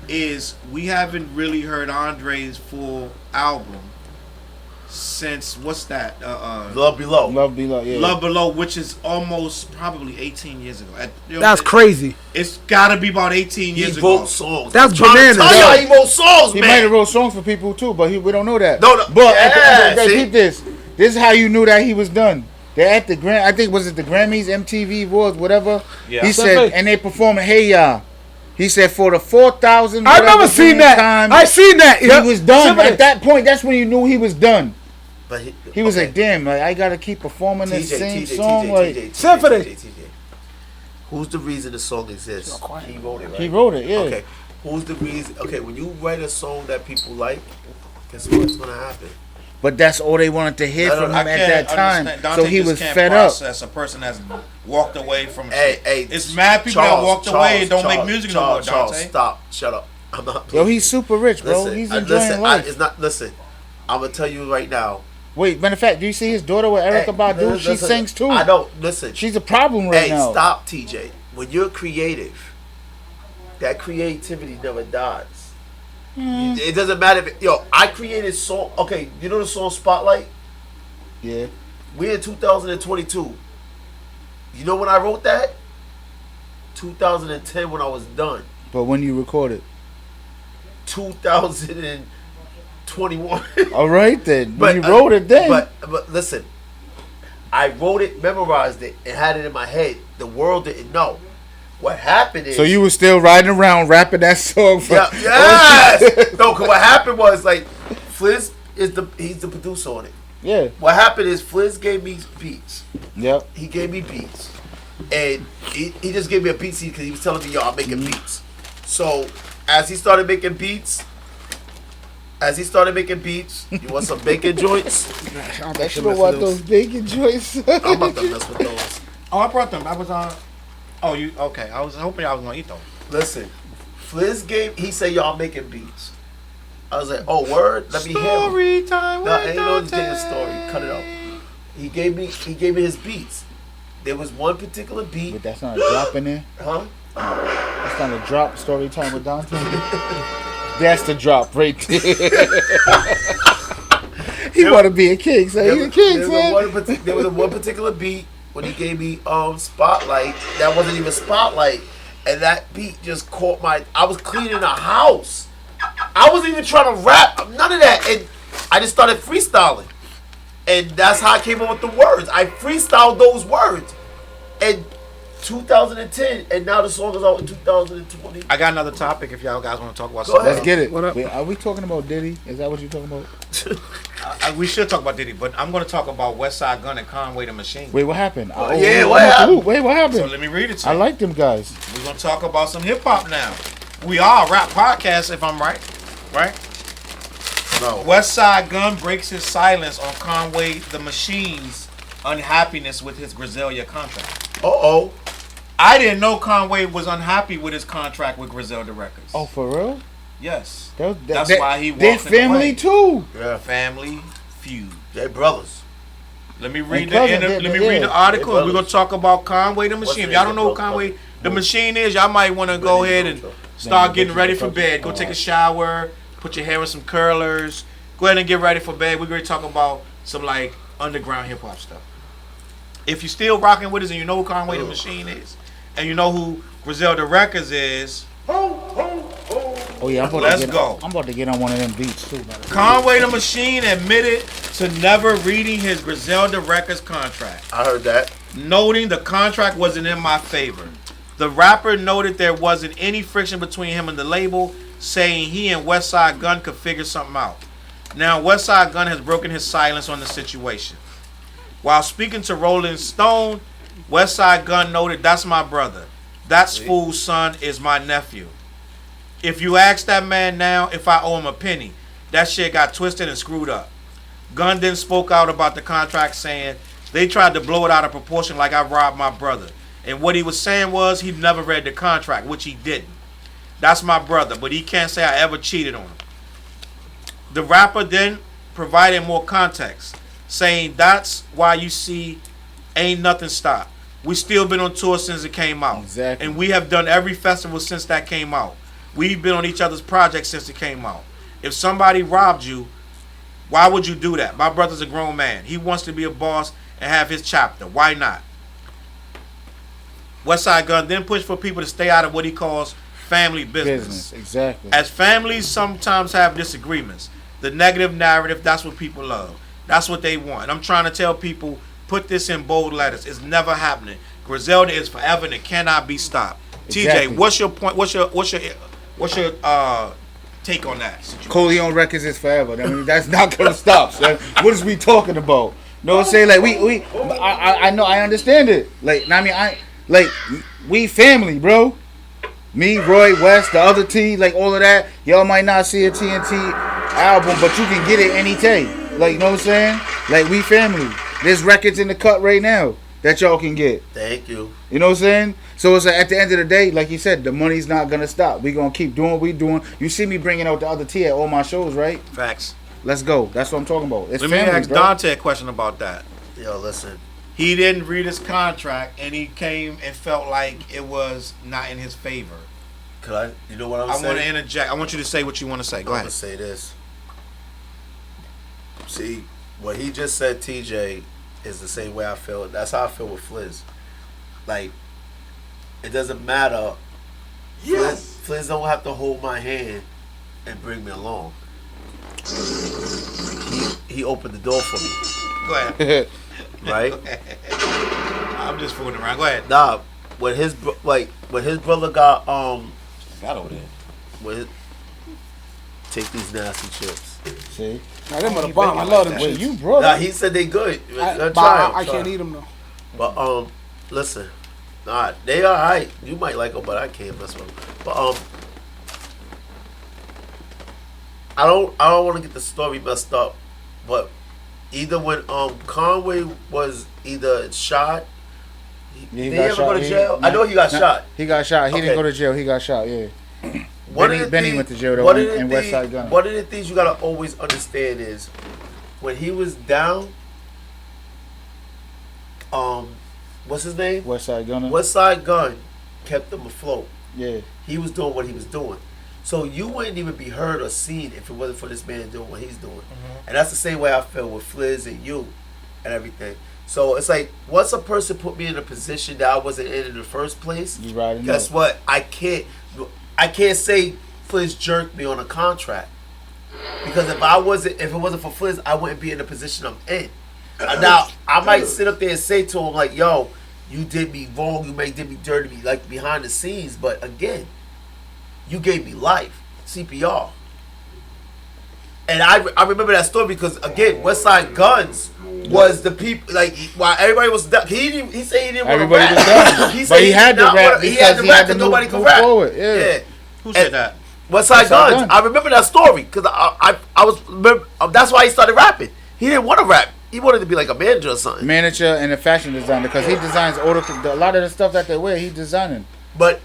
is we haven't really heard Andre's full album since, what's that? Love Below. Love below. Yeah. Love Below, which is almost probably 18 years ago. That's crazy. It's got to be about 18 He years ago. wrote songs. That's I'm trying to bananas, tell yo. y'all he wrote songs, He man. might have wrote songs for people too, but we don't know that. No, But yeah, see? keep this. This is how you knew that he was done. They're at the I think was it the Grammys, MTV Awards, whatever. Yeah. He said, and they performing "Hey Ya." He said for the 4,000. I've never seen that. I seen that. He was done at that point. That's when you knew he was done. But He was okay. like, damn, like I gotta keep performing the same TJ, song. Like Symphony. Who's the reason the song exists? He wrote it, right? he wrote it, yeah. Okay. Who's the reason? Okay, when you write a song that people like, guess what's gonna happen? But that's all they wanted to hear No, no, from I him at that time. Dante So he just was can't fed up. process a person that's walked away from Hey, shit. It's mad people that walked away and don't make music no more, Charles, Dante. stop. Shut up. I'm not. Yo, he's super rich, bro. Listen, He's enjoying life. it's not. Listen, I'm gonna tell you right now. Wait, matter of fact, do you see his daughter with Erica Badu? She listen, sings too. I don't listen. She's a problem right Hey, now. stop, TJ. When you're creative, that creativity never dies. It doesn't matter if I created song. Okay, you know the song Spotlight? Yeah. We're in 2022. You know when I wrote that? 2010 when I was done. But when you recorded. 2021. All right then. But When you wrote it then. But listen, I wrote it, memorized it, and had it in my head. The world didn't know. What happened is... So you were still riding around rapping that song for... Yeah, yes! No, because what happened was, like, Fliz he's the producer on it. Yeah. What happened is Fliz gave me beats. Yep. He gave me beats. And he just gave me a beat sheet because he was telling me, yo, I'm making beats. So, as he started making beats, you want some bacon joints? I should have want those bacon joints. I'm about to mess with those. Oh, I brought them. I was on. Oh, you okay? I was hoping I was gonna eat those. Listen, he said y'all making beats. I was like, oh word, let me hear him. Story time. No, ain't no damn story. Cut it out. He gave me his beats. There was one particular beat. But that's not a drop in there. Huh? That's not a drop. Story time with Dante. That's the drop right there. He want to be a king, so he's a king, man. There was one particular beat when he gave me Spotlight. That wasn't even Spotlight, and that beat just caught my. I was cleaning a house. I wasn't even trying to rap, none of that, and I just started freestyling, and that's how I came up with the words. I freestyled those words, and 2010, and now the song is out in 2020. I got another topic if y'all guys want to talk about Go something. Let's get it. What up? Wait, are we talking about Diddy? Is that what you're talking about? We should talk about Diddy, but I'm going to talk about Westside Gun and Conway the Machine. Wait, what happened? What happened? Wait, what happened? So let me read it to I you. like them guys. We're going to talk about some hip hop now. We are a rap podcast, if I'm right. Right? No. Westside Gun breaks his silence on Conway the Machine's unhappiness with his Griselda contract. Uh-oh. I didn't know Conway was unhappy with his contract with Griselda Records. Oh, for real? Yes. That's why he walked They're in family away. too. Yeah. Family feud. They brothers. Let me read And read the article. They And we're gonna talk about Conway the Machine. If y'all don't know who Conway the Machine is, y'all might want to go ahead and start getting ready for bed. Go take a shower, put your hair in some curlers. Go ahead and get ready for bed. We're gonna talk about some like underground hip hop stuff. If you're still rocking with us and you know who Conway the Machine is, and you know who Griselda Records is, Oh yeah, Let's go. I'm about to get on one of them beats too, man. Conway the Machine admitted to never reading his Griselda Records contract, I heard that. noting the contract wasn't in my favor. The rapper noted there wasn't any friction between him and the label, saying he and Westside Gun could figure something out. Now, Westside Gun has broken his silence on the situation. While speaking to Rolling Stone, Westside Gun noted, "That's my brother. That's Fool's son is my nephew. If you ask that man now if I owe him a penny, that shit got twisted and screwed up." Gun then spoke out about the contract, saying they tried to blow it out of proportion like I robbed my brother. And what he was saying was he never read the contract, which he didn't. That's my brother, but he can't say I ever cheated on him. The rapper then provided more context, saying that's why you see ain't nothing stopped. We still been on tour since it came out. Exactly. And we have done every festival since that came out. We've been on each other's projects since it came out. If somebody robbed you, why would you do that? My brother's a grown man. He wants to be a boss and have his chapter. Why not? Westside Gun then pushed for people to stay out of what he calls family business. Exactly. As families sometimes have disagreements, the negative narrative, that's what people love. That's what they want. I'm trying to tell people, put this in bold letters. It's never happening. Griselda is forever and it cannot be stopped. Exactly. TJ, what's your point? What's your take on that situation? Coleon Records is forever. I mean, that's not gonna stop. So what is we talking about? No, what I'm saying, like I know, I understand it. Like, I mean, we family, bro. Me, Roy, West, the other T, like all of that. Y'all might not see a TNT album, but you can get it any day. Like, you know what I'm saying? Like, we family. There's records in the cut right now that y'all can get. Thank you. You know what I'm saying? So it's like, at the end of the day, like you said, the money's not gonna stop. We gonna keep doing what we doing. You see me bringing out the other T at all my shows, right? Facts. Let's go. That's what I'm talking about. It's Let me family, ask bro. Dante a question about that. Yo, listen. He didn't read his contract and he came and felt like it was not in his favor. Could I? You know what I'm I saying? want to interject. I want you to say what you want to say. Go I'm ahead. gonna say this. See, what he just said, TJ, is the same way I feel. That's how I feel with Fliz. Like, it doesn't matter. Yes. Fliz don't have to hold my hand and bring me along. He opened the door for me. Go ahead. right? I'm just fooling around. Go ahead. Nah, when his brother got Got over there. when his, take these nasty chips. See? Now them are the bomb. I love them. Wait, shits. you brought Nah, it. he said they good. I can't eat them though. But listen, nah, they alright. You might like them, but I can't mess with them. But I don't want to get the story messed up, but either when Conway was either shot, Yeah, did he ever go to jail? I know he got shot. He got shot. He Okay. didn't go to jail. He got shot, yeah. One of the Benny things- went to jail though one of the in things- Westside Gun. One of the things you gotta always understand is when he was down, what's his name? Westside Gunner. Westside Gun kept him afloat. Yeah. He was doing what he was doing. So you wouldn't even be heard or seen if it wasn't for this man doing what he's doing. And that's the same way I feel with Fliz and you and everything. So it's like once a person put me in a position that I wasn't in the first place, You riding guess up. what? I can't say Fliz jerked me on a contract. Because if it wasn't for Fliz, I wouldn't be in the position I'm in. Now I might sit up there and say to him like, yo, you did me wrong, you did me dirty, like behind the scenes, but again, you gave me life, CPR. And I remember that story because again, Westside Guns was the people like while everybody was he said he didn't want to Everybody rap. was done. He But said he had did to not rap wanna- he had to because rap because nobody could move rap. forward, yeah. Who said that? Westside Guns. Guns. I remember that story because I was that's why he started rapping. He didn't want to rap. He wanted to be like a manager or something. Manager and a fashion designer because he designs a lot of the stuff that they wear. He designing. But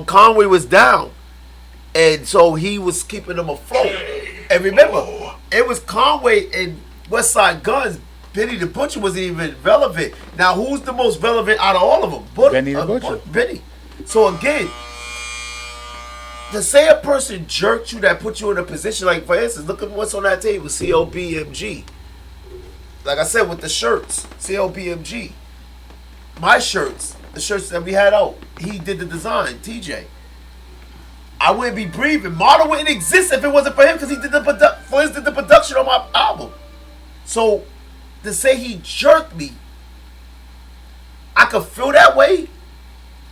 Conway was down, and so he was keeping them afloat. And remember, it was Conway and Westside Guns. Benny the Butcher wasn't even relevant. Now, who's the most relevant out of all of them? Benny the Butcher. Benny. So again, to say a person jerked you that put you in a position like, for instance, look at what's on that table, CLBMG. Like I said, with the shirts, CLBMG. My shirts, the shirts that we had out, he did the design, TJ. I wouldn't be breathing. Model wouldn't exist if it wasn't for him because he did the production on my album. So to say he jerked me, I could feel that way,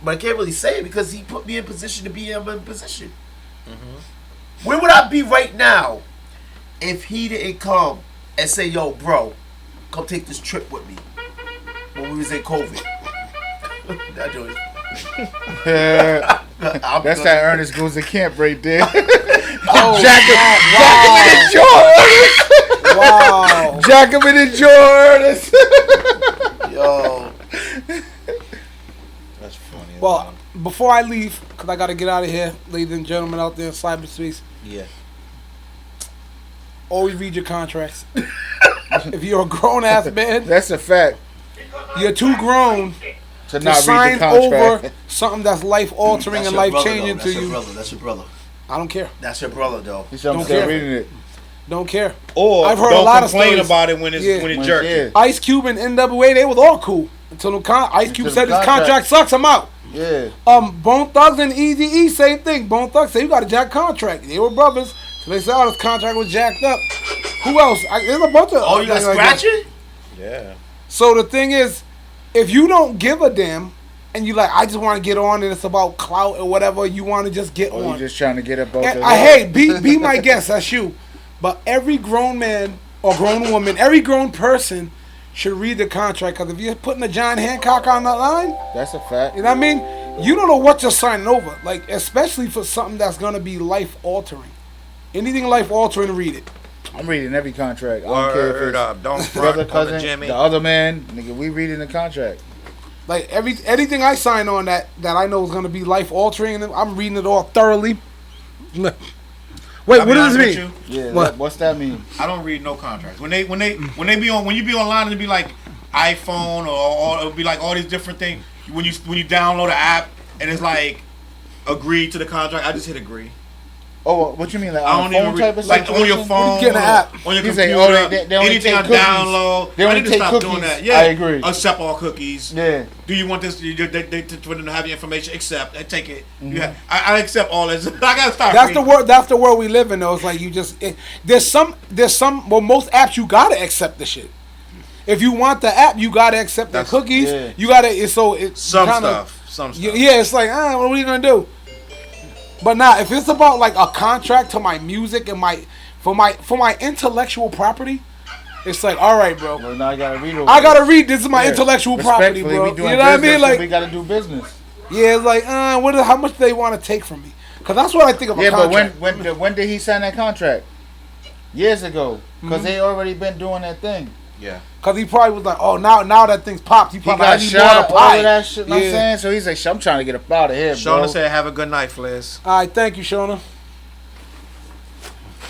but I can't really say it because he put me in position to be in position. Where would I be right now if he didn't come and say, yo, bro, come take this trip with me when we was in COVID? That joint. That's that Ernest goes to camp right there. Oh, Jack wow. Jack him in the Jordans. Yo. That's funny. Well, before I leave, because I got to get out of here, ladies and gentlemen out there in cyberspace, yeah. always read your contracts. If you're a grown-ass man, That's a fact. you're too grown To to not read sign the contract. over something that's life-altering and life-changing to you. That's your brother. I don't care. That's your brother, though. You see what I'm Don't saying? care. Reading it. Don't care. Or I've heard don't a lot of complain stories. about it when it's Yeah. when it When- jerks. yeah. Ice Cube and NWA, they was all cool. Until Ice Cube Until said the his contract. contract sucks, I'm out. Yeah. Bone Thugs and Eazy-E, same thing. Bone Thugs said you got a jack contract. They were brothers. So they said, oh, this contract was jacked up. Who else? There's a bunch of Oh, you got things like that. scratching? Yeah. So the thing is, if you don't give a damn, and you like, I just want to get on, and it's about clout or whatever, you want to just get Or on. you just trying to get up both And of hey, be my guest. That's you. But every grown man or grown woman, every grown person should read the contract. Because if you're putting a John Hancock on the line, That's a fact. you know what I mean? You don't know what you're signing over. Like, especially for something that's going to be life altering. Anything life altering, read it. I'm reading every contract. I don't care if Word it's up. Don't brother, front on the cousin, Jimmy. the other man. Nigga, we reading the contract. Like, anything I sign on that I know is going to be life altering, and I'm reading it all thoroughly. Wait, I'll what be does honest this with mean? you, Yeah. What? What's that mean? I don't read no contracts. When you be online and it be like iPhone or it'll be like all these different things. When you download an app and it's like agree to the contract, I just hit agree. Oh, what you mean? Like I on don't a phone even type of like on your situation? phone, Get an app. on your He's computer, like, oh, they only anything take I cookies. download. They I only need to take stop cookies. doing that. Yeah, I agree. Accept all cookies. Yeah. Do you want this? They for them to have your information. Accept. I take it. I accept all this. I gotta start. That's the world. That's the world we live in. Though it's like you just there's some. Well, most apps you gotta accept the shit. if you want the app, you gotta accept the That's- cookies. yeah. You gotta. It's so it's Some kinda, stuff. Some stuff. Yeah, it's like, what are you gonna do? But nah, if it's about like a contract to my music and for my intellectual property, it's like, all right, bro. Well, now I gotta read over I gotta this. read. This is my Yeah. intellectual property, Respectfully, bro. we You doing know what I mean? business, Like, we gotta do business. yeah, it's like, how much do they want to take from me? Because that's what I think of a Yeah, but contract. when did he sign that contract? Years ago, because Mm-hmm. they already been doing that thing. Yeah. Because he probably was like, oh, now that thing's popped. He He probably got I need more shot, to all pie. of that shit. Know what I'm Yeah. saying, so he's like, I'm trying to get up out of here, bro. Shona said, "Have a good night, Fliz." All right, thank you, Shona.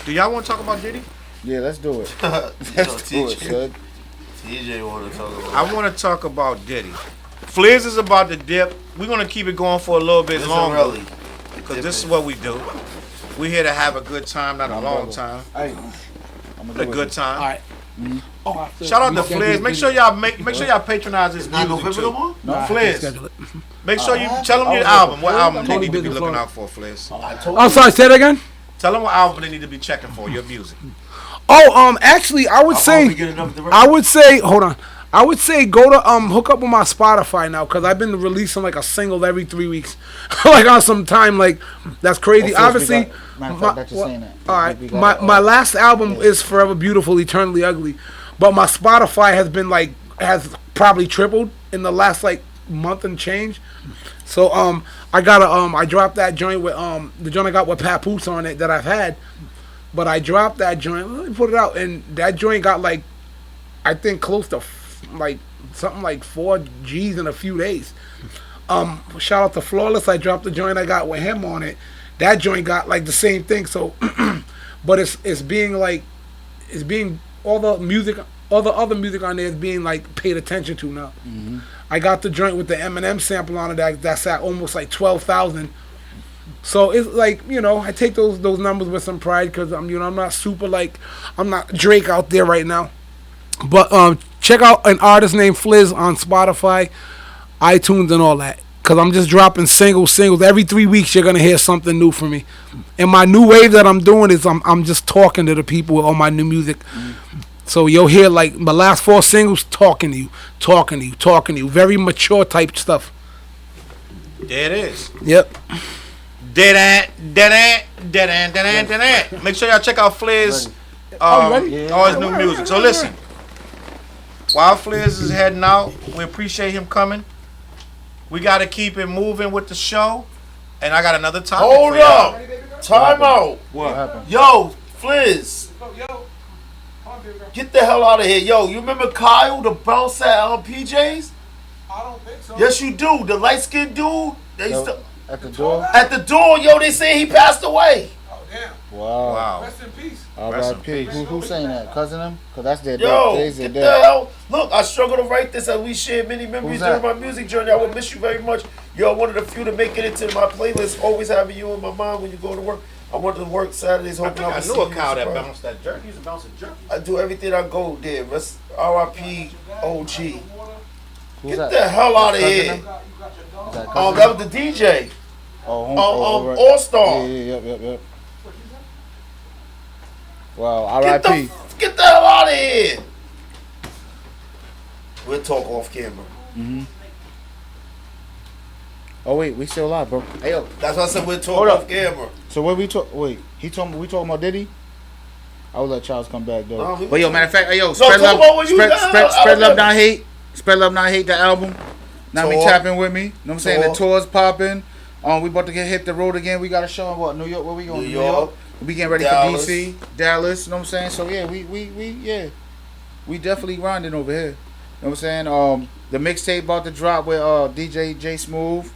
Do y'all want to talk about Diddy? Yeah, let's do it. Yo, Let's do it, TJ, son. TJ want to talk about. I want to talk about Diddy. Fliz is about to dip. We're gonna keep it going for a little bit Listen, longer really. because this is what we do. We're here to have a good time, not a long time. Hey, I'm A gonna do good it. time. All right. Oh, I feel- Shout out to we scheduled Fliz. Make it. sure y'all make sure y'all patronize his Not music November too. no more? No, I Fliz. can't schedule it. Make sure you tell them I your was album. What looking album forward they to need to be Business looking Florida. out for, Fliz. I told I'm sorry. Say that again. Tell them what album they need to be checking for. Your music. Oh, actually, I would we say, get enough to hold on. I would say go to hook up with my Spotify now because I've been releasing like a single every 3 weeks, like on some time like that's crazy. Oh, Obviously, first we got- matter of fact, that you're saying that. all right, We got my last album is Forever Beautiful, Eternally Ugly, but my Spotify has probably tripled in the last like month and change. So I dropped that joint with the joint I got with Papoose on it that I've had, but I dropped that joint. Let me put it out, and that joint got like I think close to like something like 4 G's in a few days. Shout out to Flawless. I dropped the joint I got with him on it. That joint got like the same thing. So, but it's being all the other music on there is being like paid attention to now. Mm-hmm. I got the joint with the Eminem sample on it that's at almost like 12,000. So it's like, I take those numbers with some pride because I'm not super like I'm not Drake out there right now. But check out an artist named Fliz on Spotify, iTunes, and all that. Because I'm just dropping singles. Every 3 weeks, you're going to hear something new from me. And my new wave that I'm doing is I'm just talking to the people with all my new music. So you'll hear like my last 4 singles talking to you. Very mature type stuff. There it is. Yep. Dead. Make sure y'all check out Fliz. Oh, you ready? Yeah. All his new music. So listen, while Fliz is heading out, we appreciate him coming. We got to keep it moving with the show, and I got another topic Hold for y'all. up. Time out. What happened? Yo, Fliz. Get the hell out of here. Yo, you remember Kyle, the bouncer at PJs? I don't think so. Yes, you do. The light-skinned dude. They used to, At the door? at the door, yo, they say he passed away. Oh, damn. Wow. Wow. Rest in peace. Rest in R.I.P. peace. Who's saying that? Cousin him? Because that's their Yo, days. get the hell. Look, I struggle to write this as we share many memories Who's that? during my music journey. I will miss you very much. You're one of the few to make it into my playlist. Always having you in my mind when you go to work. I went to work Saturdays I hoping think I I would see knew a you. cow that Surprise. bounced that jerk. He used to bounce a jerk. I do everything I go there. Rest R.I.P. OG. Who's Get that? the hell out of Cousin here. him? Is that Oh, cousin that him? was the DJ. Oh, right. All Star. Yep. Wow, Get R.I.P. the hell out of here. We'll talk off camera. Oh wait, we still alive, bro. Hey yo, That's why I said we'll talk Hold off up. camera. so what we talk? Wait, he told me we talking about Diddy. I will let Charles come back though. No, we- But yo, matter of fact, hey yo, talk spread love, about when you spread, down, spread, out spread of love, there. not hate. Spread love, not hate. The album. Now me Tour. tapping with me. You know what I'm saying? Tour. The tour's popping. We about to hit the road again. We got a show in what? New York. Where we going? New York. We getting ready Dallas. for DC, Dallas. You know what I'm saying? So yeah, we definitely grinding over here. You know what I'm saying? The mixtape about to drop with DJ J Smooth.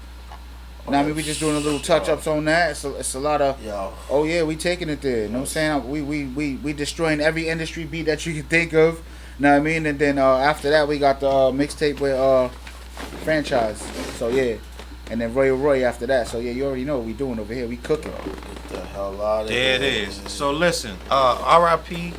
Now I mean we just doing a little touch ups on that. It's a lot of. Yo. Oh yeah, we taking it there. You know what I'm saying? We destroying every industry beat that you can think of. You know what I mean? And then after that we got the mixtape with Franchise. So yeah. And then Roy after that. So yeah, you already know what we doing over here. We cooking. Get the hell out of There here. it is. So listen, R.I.P.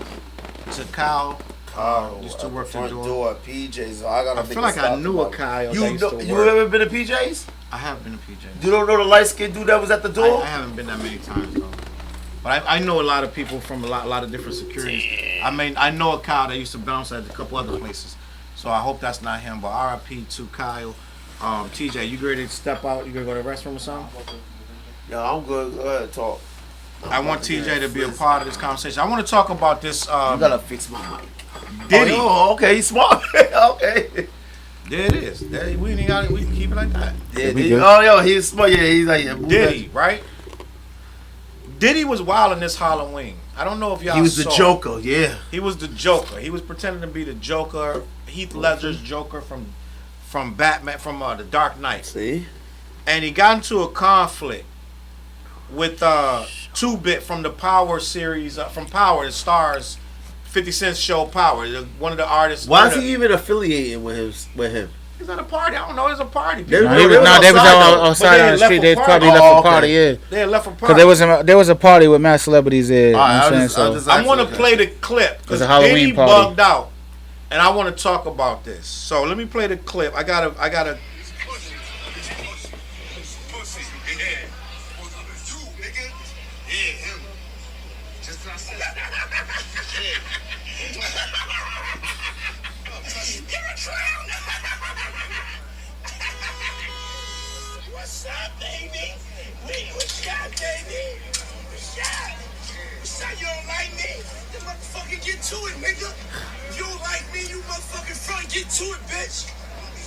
to Kyle. Kyle, Used to at work the the front door. door at PJ's. So I gotta I make feel a like I stop knew a tomorrow. Kyle that You used know, to you work. ever been to PJ's? I have been to PJ. You don't know the light skinned dude that was at the door? I haven't been that many times though. But I know a lot of people from a lot of different securities. I mean, I know a cow that used to bounce at a couple other places. So I hope that's not him. But R.I.P. to Kyle. TJ, you ready to step out? You gonna go to the restroom or something? Yo, I'm good. Go ahead, talk. I want TJ to be a part of this conversation. I want to talk about this. You gotta fix my mic. Diddy. Oh, okay, he's smart. Okay. There it is. We ain't got it. We can keep it like that. Yeah, he's smart. Yeah, he's like Diddy, right? Diddy was wild in this Halloween. I don't know if y'all. He was the saw. Joker. Yeah. He was the Joker. He was pretending to be the Joker, Heath Ledger's Joker from Batman, from the Dark Knight. See. And he got into a conflict with 2-Bit from the Power series, from Power, that stars 50 Cent's show Power. One of the artists. Why is he even affiliated with him? He's at a party. I don't know. There's a party. They was outside on the street. They probably left for party. Yeah, they had left for party. Because there was a party with mad celebrities there. You know what I'm saying? I want to play the clip because Diddy bugged out, and I want to talk about this. So let me play the clip. I gotta. What's up, baby? What's up, baby? What's up? What's up? You don't like me? Then motherfucker get to it, nigga. If you don't like me, you motherfucking front, get to it, bitch.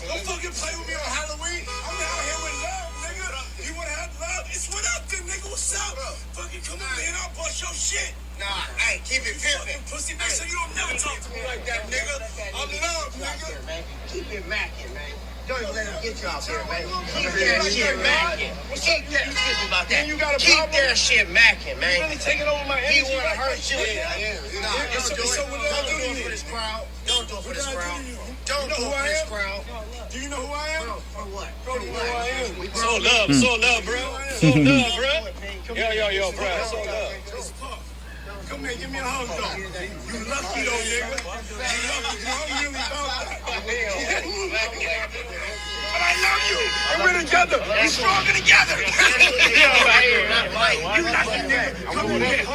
Don't fucking play with me on Halloween. I'm out here with love, nigga. You wanna have love? It's what up, then, nigga. What's up? Fucking come over here and I'll bust your shit. Nah, hey, keep it pimpin'. Pussy, make sure you don't never talk to me like that, nigga. I'm love, nigga. Keep it mackin', man. Don't even let him get you out there, man. Keep that shit mackin'. Keep that shit about that. Keep that shit mackin', man. You really taking over my energy? He wanna hurt you. Yeah. Nah, don't do it. Don't do it for this crowd. Don't do it for this crowd. Don't do it for this crowd. Do you know who I am? For what? Bro, you know who I am? So love, bro. So love, bro. Yo, bro. So love. Come here, give me a hug, though. You lucky, though, nigga. You lucky, bro. I'm really about that. But I love you. And we're together. We're stronger together. You lucky, nigga. Come in here.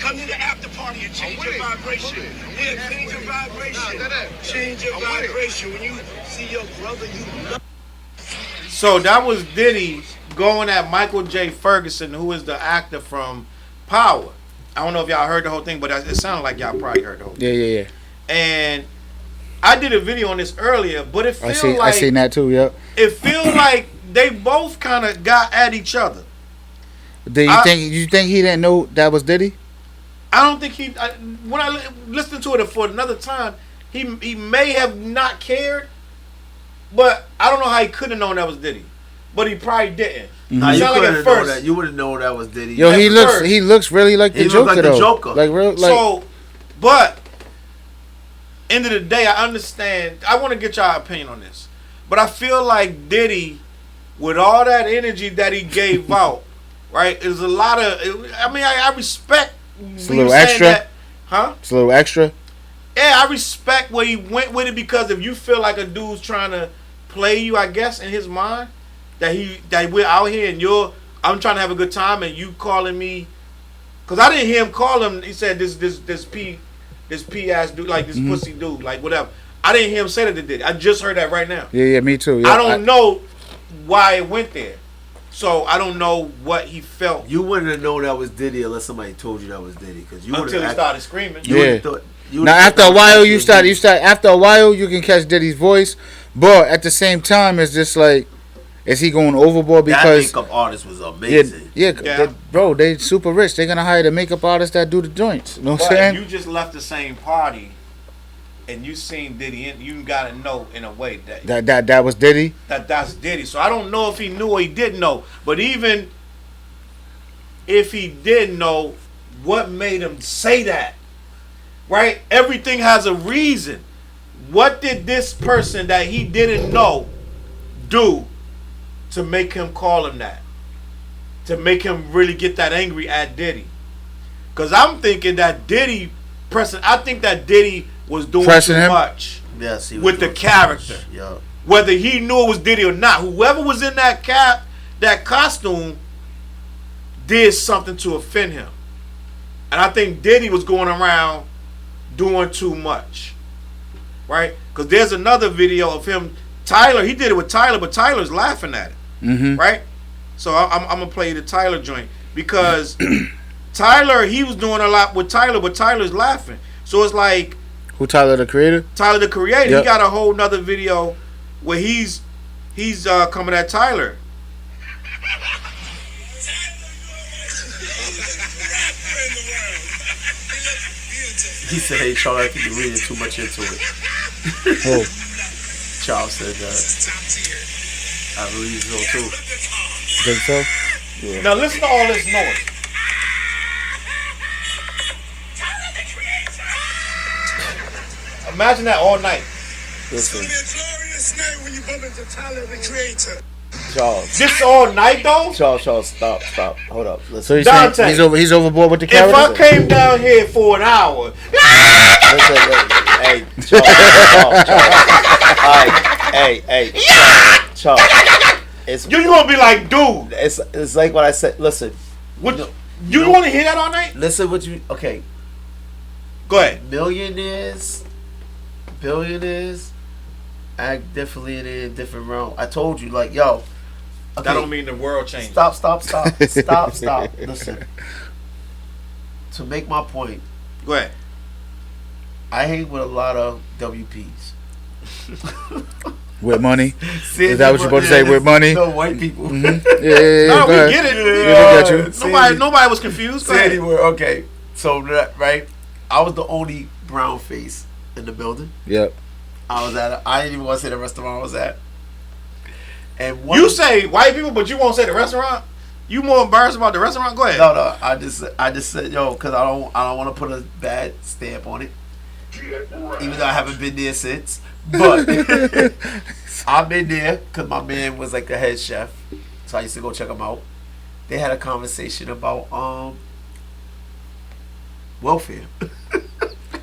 Come to the after party and change your vibration. Yeah, change your vibration. Change your vibration. When you see your brother, you love. So that was Diddy going at Michael J. Ferguson, who is the actor from Power. I don't know if y'all heard the whole thing, but it sounded like y'all probably heard the whole thing. Yeah. And I did a video on this earlier, but it feels like... I seen that too, yep. It feels like they both kind of got at each other. Do you think he didn't know that was Diddy? I don't think he... when I listened to it for another time, he may have not cared, but I don't know how he could have known that was Diddy. But he probably didn't. Nah, you couldn't know that. You wouldn't know that was Diddy. Yo, he looks really like the Joker, though. Like real, like. So, but end of the day, I understand. I want to get y'all opinion on this, but I feel like Diddy, with all that energy that he gave out, right? There's a lot of. I mean, I respect. It's a little extra. That, huh? It's a little extra. Yeah, I respect where he went with it because if you feel like a dude's trying to play you, I guess in his mind. That we're out here and I'm trying to have a good time and you calling me, cause I didn't hear him call him. He said this P ass dude, like this pussy dude, like whatever. I didn't hear him say that. They did. I just heard that right now. Yeah, me too. Yeah, I don't know why it went there, so I don't know what he felt. You wouldn't have known that was Diddy unless somebody told you that was Diddy, cause you until he started screaming. Now after a while you start. After a while you can catch Diddy's voice, but at the same time it's just like. Is he going overboard because that makeup artist was amazing? Yeah. Bro, they super rich. They're gonna hire the makeup artist that do the joints. You know what I'm saying? You just left the same party, and you seen Diddy, and you gotta know in a way that was Diddy. That's Diddy. So I don't know if he knew or he didn't know. But even if he did know, what made him say that? Right? Everything has a reason. What did this person that he didn't know do to make him call him that? To make him really get that angry at Diddy? Because I'm thinking that Diddy I think that Diddy was doing pressing too much with the character. Yeah. Whether he knew it was Diddy or not, whoever was in that costume did something to offend him. And I think Diddy was going around doing too much. Right? Because there's another video of him. Tyler, he did it with Tyler, but Tyler's laughing at it. Mm-hmm. Right? So I'm going to play the Tyler joint. Because Tyler, he was doing a lot with Tyler, but Tyler's laughing. So it's like... Who, Tyler the Creator? Tyler the Creator. Yep. He got a whole nother video where he's coming at Tyler. He said, "Hey, Charles, I think you're reading too much into it." Oh. Charles said that. I believe so too. Think so? Yeah. Now listen to all this noise. Imagine that all night. It's gonna be a glorious night when you bump into Tyler, the Creator. Charles. This all night though? Charles, stop. Hold up. So Listen. he's Dante. saying he's overboard with the If character? I came down here for an hour, Listen, hey, Charles. Hey, Charles. It's you gonna be like, dude, it's like what I said. Listen. what you want to hear that all night? Listen what you okay. Go ahead. Millionaires, billionaires act differently in a different realm. I told you, like, yo. Okay, That don't mean the world changed. Stop. Listen. To make my point, Go ahead. I hang with a lot of WPs. With money? See, Is that what you're supposed to say, with money? No, white people. Mm-hmm. Yeah. No, Go we ahead. get it. Yeah, we got you. Nobody was confused. Go Say ahead. anywhere. Okay. So, right, I was the only brown face in the building. Yep. I didn't even want to say the restaurant I was at. And You say white people, but you won't say the restaurant. You more embarrassed about the restaurant? Go ahead. No. I just said, yo, because I don't want to put a bad stamp on it, even though I haven't been there since. But I've been there because my man was like the head chef, so I used to go check him out. They had a conversation about welfare.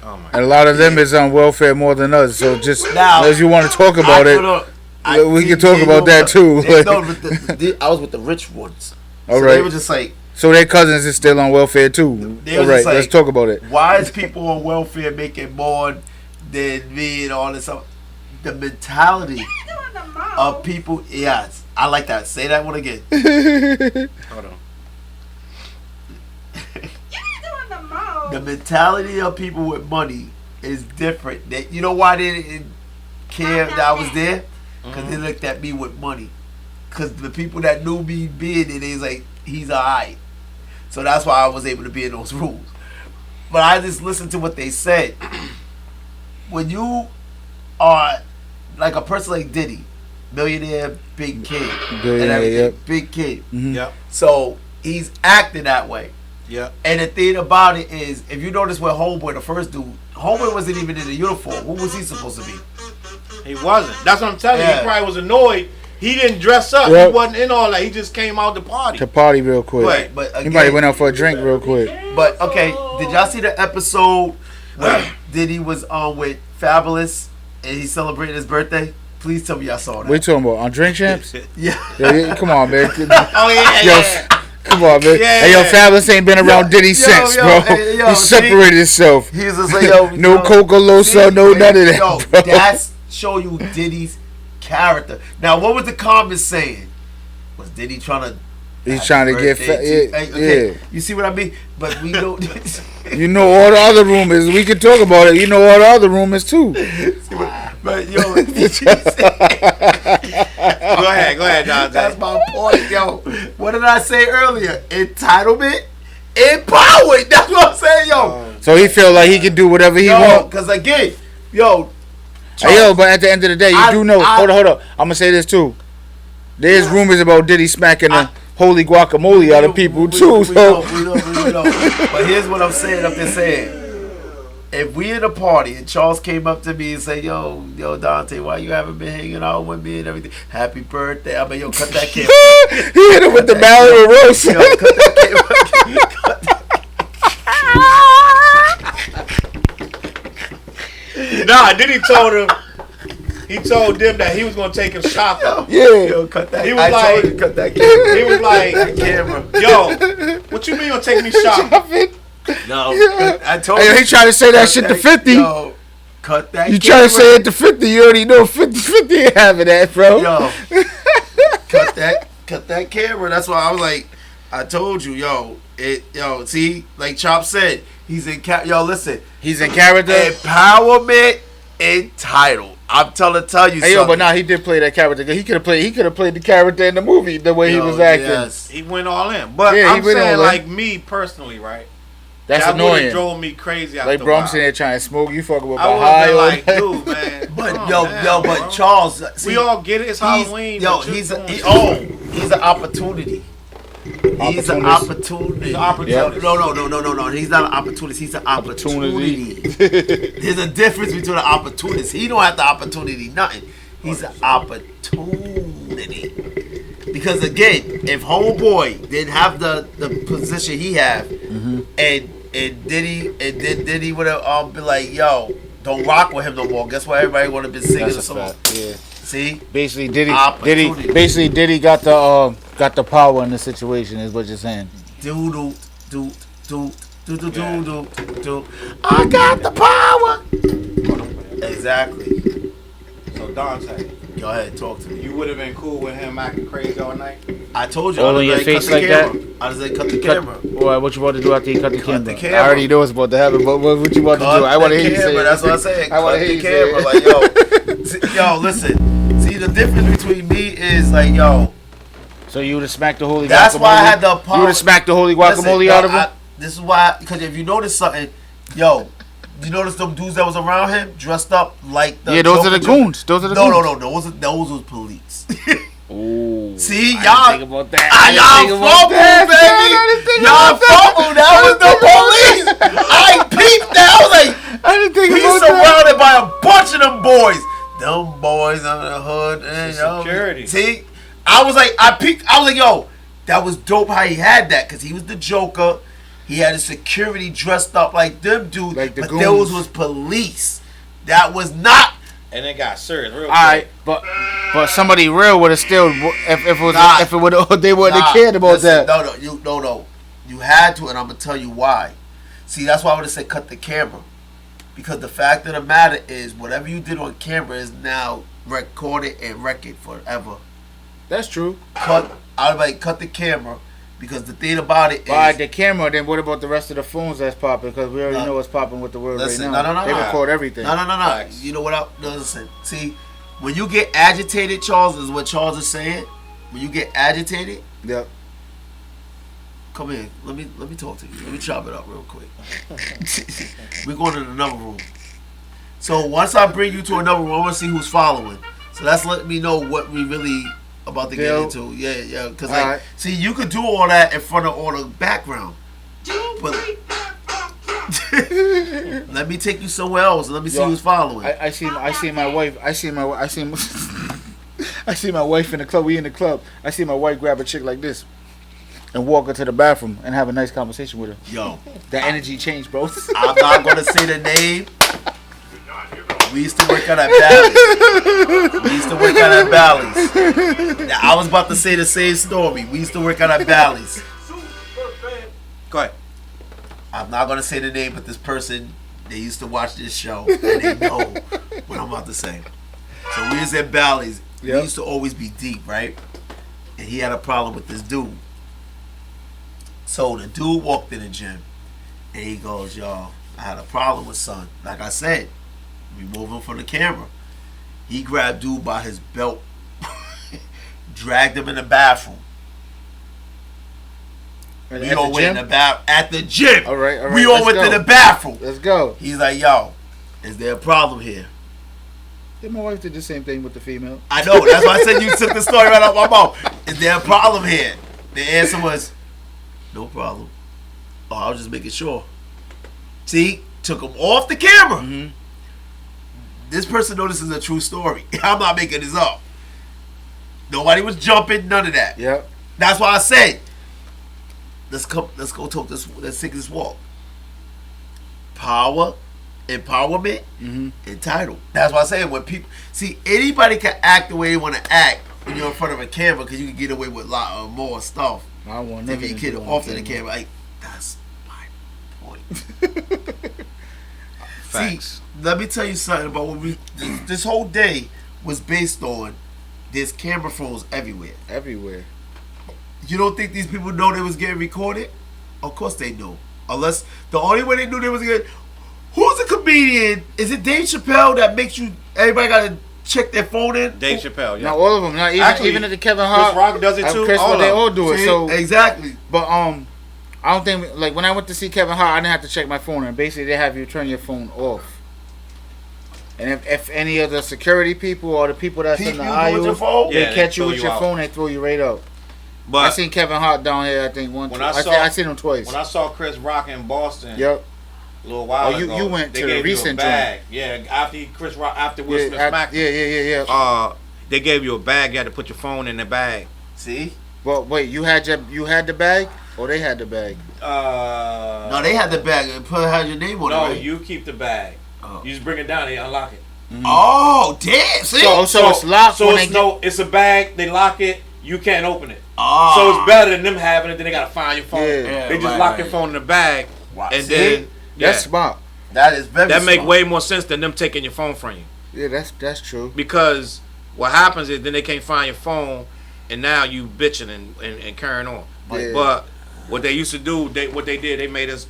Oh my. And a lot of them is on welfare more than us. So just Now, as you want to talk about we can talk about that too. I was with the rich ones. All So right. They were just like, So their cousins is still on welfare too. They All was right, just like- let's talk about it. why is people on welfare making more than me and all this stuff? The mentality of people. Yes, I like that. Say that one again. Hold on. The mentality of people with money is different. You know why they didn't care that I was there? Because they looked at me with money. Because the people that knew me being there, they was like, he's alright. So that's why I was able to be in those rooms. But I just listened to what they said. When you are like a person like Diddy, millionaire, big kid, Billionaire, and everything, yep. big kid. Mhm. Yep. So he's acting that way. Yep. And the thing about it is, if you notice with Homeboy, the first dude, Homeboy wasn't even in the uniform. What was he supposed to be? He wasn't. That's what I'm telling you. Yeah. He probably was annoyed. He didn't dress up. Yep. He wasn't in all that. He just came out to party. To party real quick. Right. But He again, might have went out for a drink real quick. But okay, did y'all see the episode where Diddy was on with Fabulous and he celebrated his birthday? Please tell me y'all saw that. What you talking about? On Drink Champs? Yeah. Yeah, come on, man. Oh yeah, Yo, yeah. come on, man. Yeah. Hey, yo, Fabulous ain't been around Diddy since, yo, bro. hey, yo, He separated himself. He was just like, yo, No yo, Coca Losa, no none of that, Yo, bro. that's show you Diddy's character. Now, what was the comments saying? Was Diddy trying to? He's trying to get birthday fat. to- okay, Yeah. You see what I mean? But we don't. You know all the other rumors. We can talk about it. You know all the other rumors too. But yo, Go ahead, Dante. that's my point, yo. What did I say earlier? Entitlement, empowered. That's what I'm saying, yo. So he feel like he can do whatever he Yo, want. because again, yo, Hey, yo, but at the end of the day, you do know. Hold on. I'm gonna say this too. There's rumors about Diddy smacking the holy guacamole out of people too. We So know. But here's what I'm saying. I'm just saying. If we in a party and Charles came up to me and say, yo, Dante, why you haven't been hanging out with me and everything? Happy birthday. I mean, yo, cut that camera. he hit him with the mallet and roast. Yo, cut that camera. Nah, then he told them that he was gonna take him shopping. Yeah. Yo, cut that. He was I told like- you, cut that camera. He was like, That camera. yo, what you mean gonna take me shopping? No, I told Hey, you. he tried to say that shit to 50. Yo, Cut that. You try to say it to 50, you already know 50 ain't having that, bro. Yo, cut that camera. That's why I was like, I told you, yo, see, like Chop said, he's in listen, He's in character. Empowerment entitled. I'm tell you something. Hey, yo, but nah, he did play that character. He could have played the character in the movie the way he was acting. Yes. He went all in. But Yeah, he I'm went all saying, in. like, me personally, right? That's that annoying. That drove me crazy Like, after bro, a I'm while. sitting there trying to smoke. You fucking with I my would high have on. been like, dude, man. But come yo, on down, but bro. Charles, see, we all get it. It's Halloween. Yo, but you're he's doing shit. an opportunity. He's an opportunity. He's an opportunity. No. He's not an opportunist. He's an opportunity. There's a difference between an opportunist. He don't have the opportunity, nothing. He's an opportunity. Because again, if Homeboy didn't have the position he have, and Diddy would have been like, yo, don't rock with him no more. Guess what? Everybody would have been singing the song. Yeah. See, Basically, Opportunity. Diddy got the power in the situation. Is what you're saying. do. I got the power. Exactly. So Dante, Go ahead, talk to me. you would have been cool with him acting crazy all night? I told you. All I in was your face like that? I was like, cut the camera. What you about to do after you cut the camera? the camera. I already know what's about to happen, but what you about to do? I want to hear you say it. That's what I'm saying. I want Cut to hear the you camera. say it. Like, yo, listen. See, the difference between me is like, yo. So you would have smacked the holy guacamole? That's why I had the You would have smacked the holy guacamole Listen, out of him? This is why, because if you notice something, yo, you notice them dudes that was around him dressed up like the. Yeah, those are the Joker? goons. Those are the No, goons. those was police. Ooh. See, I y'all. didn't think about that. Y'all fumbled, baby. Y'all fumbled. That was the police. I peeped that. I was like, I didn't think he's about that. surrounded by a bunch of them boys. Them boys on the hood. And, Security. See, I was like, I peeped. I was like, yo, that was dope how he had that because he was the Joker. He had his security dressed up like them dudes. Like the but goons. those was police. That was not. And it got serious real quick. Alright, but somebody real would have still if it was Nah. if it would they wouldn't Nah, have cared about listen, that. No. You had to, and I'm gonna tell you why. See, that's why I would have said cut the camera, because the fact of the matter is, whatever you did on camera is now recorded and record forever. That's true. I would like cut the camera, because the thing about it is, Alright, the camera. Then what about the rest of the phones that's popping? Because we already know what's popping with the world listen, right now. no. They record everything. No. Facts. You know what? Listen. See, when you get agitated, Charles, is what Charles is saying. When you get agitated, Yep. come in. Let me talk to you. Let me chop it up real quick. We're going to another room. So once I bring you to another room, I want to see who's following. So that's letting me know what we really about to get Deal. into. Yeah. Because All like, right. see, you could do all that in front of all the background. But let me take you somewhere else. And let me see Yo, who's following. I see my wife. I see my wife in the club. We in the club. I see my wife grab a chick like this and walk her to the bathroom and have a nice conversation with her. Yo, The energy changed, bro. I'm not gonna say the name. We used to work out at Bally's. Now, I was about to say the same story. We used to work out at Bally's. Go ahead. I'm not gonna say the name, but this person, they used to watch this show and they know what I'm about to say. So we was at Bally's. Yep. We used to always be deep, right? And he had a problem with this dude. So the dude walked in the gym and he goes, yo, I had a problem with son. Like I said, remove him from the camera. He grabbed dude by his belt, dragged him in the bathroom. We all went in the bath at the gym. All right. We all went to the bathroom. Let's go. He's like, yo, is there a problem here? Yeah, my wife did the same thing with the female. I know. That's why I said you took the story right out my mouth. Is there a problem here? The answer was, no problem. Oh, I was just making sure. See, took him off the camera. Mm-hmm. This person knows this is a true story. I'm not making this up. Nobody was jumping, none of that. Yep. That's why I said, let's go talk this. Let's take this walk. Power, empowerment, entitled. That's why I say when people see anybody can act the way they want to act when you're in front of a camera, because you can get away with a lot more stuff. I want If nothing you to get do on off to the camera. camera, like that's my point. Facts. Let me tell you something about what this whole day was based on. There's camera phones everywhere. Everywhere. You don't think these people know they was getting recorded? Of course they know. Unless the only way they knew they was getting. Who's a comedian? Is it Dave Chappelle that makes you? Everybody got to check their phone in. Dave Chappelle, yeah. Not all of them. Not even Actually, even at the Kevin Hart. Chris Rock does it too. Chris, All they of all them. do it. See? So Exactly. but I don't think like when I went to see Kevin Hart, I didn't have to check my phone, and basically they have you turn your phone off. And if any of the security people or the people that's in the aisle, phone? they Yeah, catch they you throw with you your out. phone, they throw you right out. But I seen Kevin Hart down here. I think once. When I seen him twice. When I saw Chris Rock in Boston, Yep. a little while Oh, you- ago, you went they to the gave recent you a bag. Yeah, after Will Smith smacked him, Yeah. they gave you a bag. You had to put your phone in the bag. See? But wait, you had the bag, or they had the bag? No, they had the bag and had your name on it. No, Right? you keep the bag. Oh. You just bring it down. They unlock it. Oh, damn! See? So it's locked So when it's they it's a bag. They lock it. You can't open it. Ah. So it's better than them having it. Then they gotta find your phone. Yeah. They just right, lock right. your phone in the bag, Wow. and See? then That's smart. That is very that make smart. way more sense than them taking your phone from you. Yeah, that's true. Because what happens is then they can't find your phone, and now you bitching and carrying on. Yeah. But what they used to do, they made us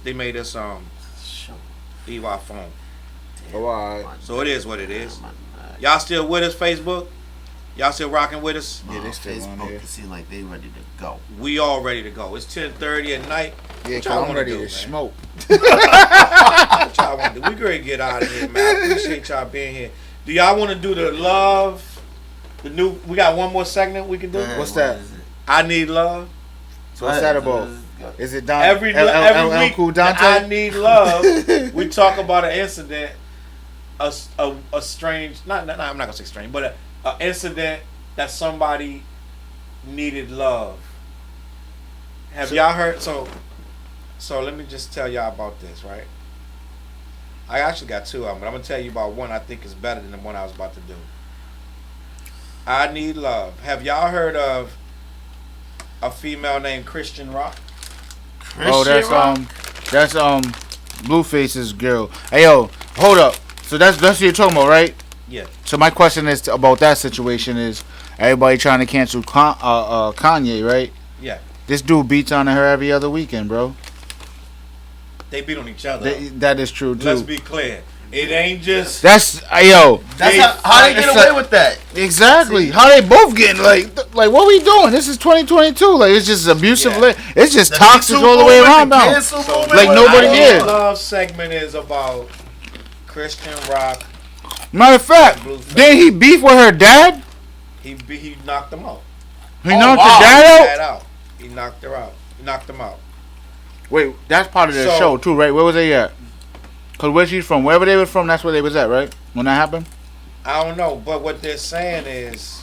leave our phone. Oh, all right. So it is what it is. Y'all still with us, Facebook? Y'all still rocking with us? Yeah, they still on Facebook here. can seem like they ready to go. We all ready to go. It's 10:30 at night. Yeah, What 'cause y'all I'm wanna ready do, to man? smoke. What y'all want to do? We ready to get out of here, man. I appreciate y'all being here. Do y'all want to do the love? We got one more segment we can do. What's that? I need love. So what's that about? Is it Don? Every week, Cool the Dante? I need love. We talk about an incident, a strange. Not I'm not gonna say strange, but a incident that somebody needed love. Have y'all heard? So let me just tell y'all about this, right? I actually got two of them, but I'm gonna tell you about one I think is better than the one I was about to do. I need love. Have y'all heard of a female named Christian Rock? Oh, that's Blueface's girl. Hey yo, hold up. So that's what you're talking about, right? Yeah. So my question is about that situation is everybody trying to cancel Kanye, right? Yeah. This dude beats on her every other weekend, bro. They beat on each other. That is true too. Let's be clear. It ain't just. That's yo. That's They how they get it's away like- with that. Exactly. How they both getting like what we doing? This is 2022. Like it's just abusive. Yeah. It's just The toxic Me Too all the way movement, around the now. cancel So, movement, like what- nobody I is. Need Love segment is about Christian Rock. Matter of fact, Blueface. did he beef with her dad? He knocked them out. He knocked wow. her dad out. He knocked her out. He knocked them out. Wait, that's part of the So- show too, right? Where was they at? Cause where she's from, wherever they were from, that's where they was at, right? When that happened. I don't know, but what they're saying is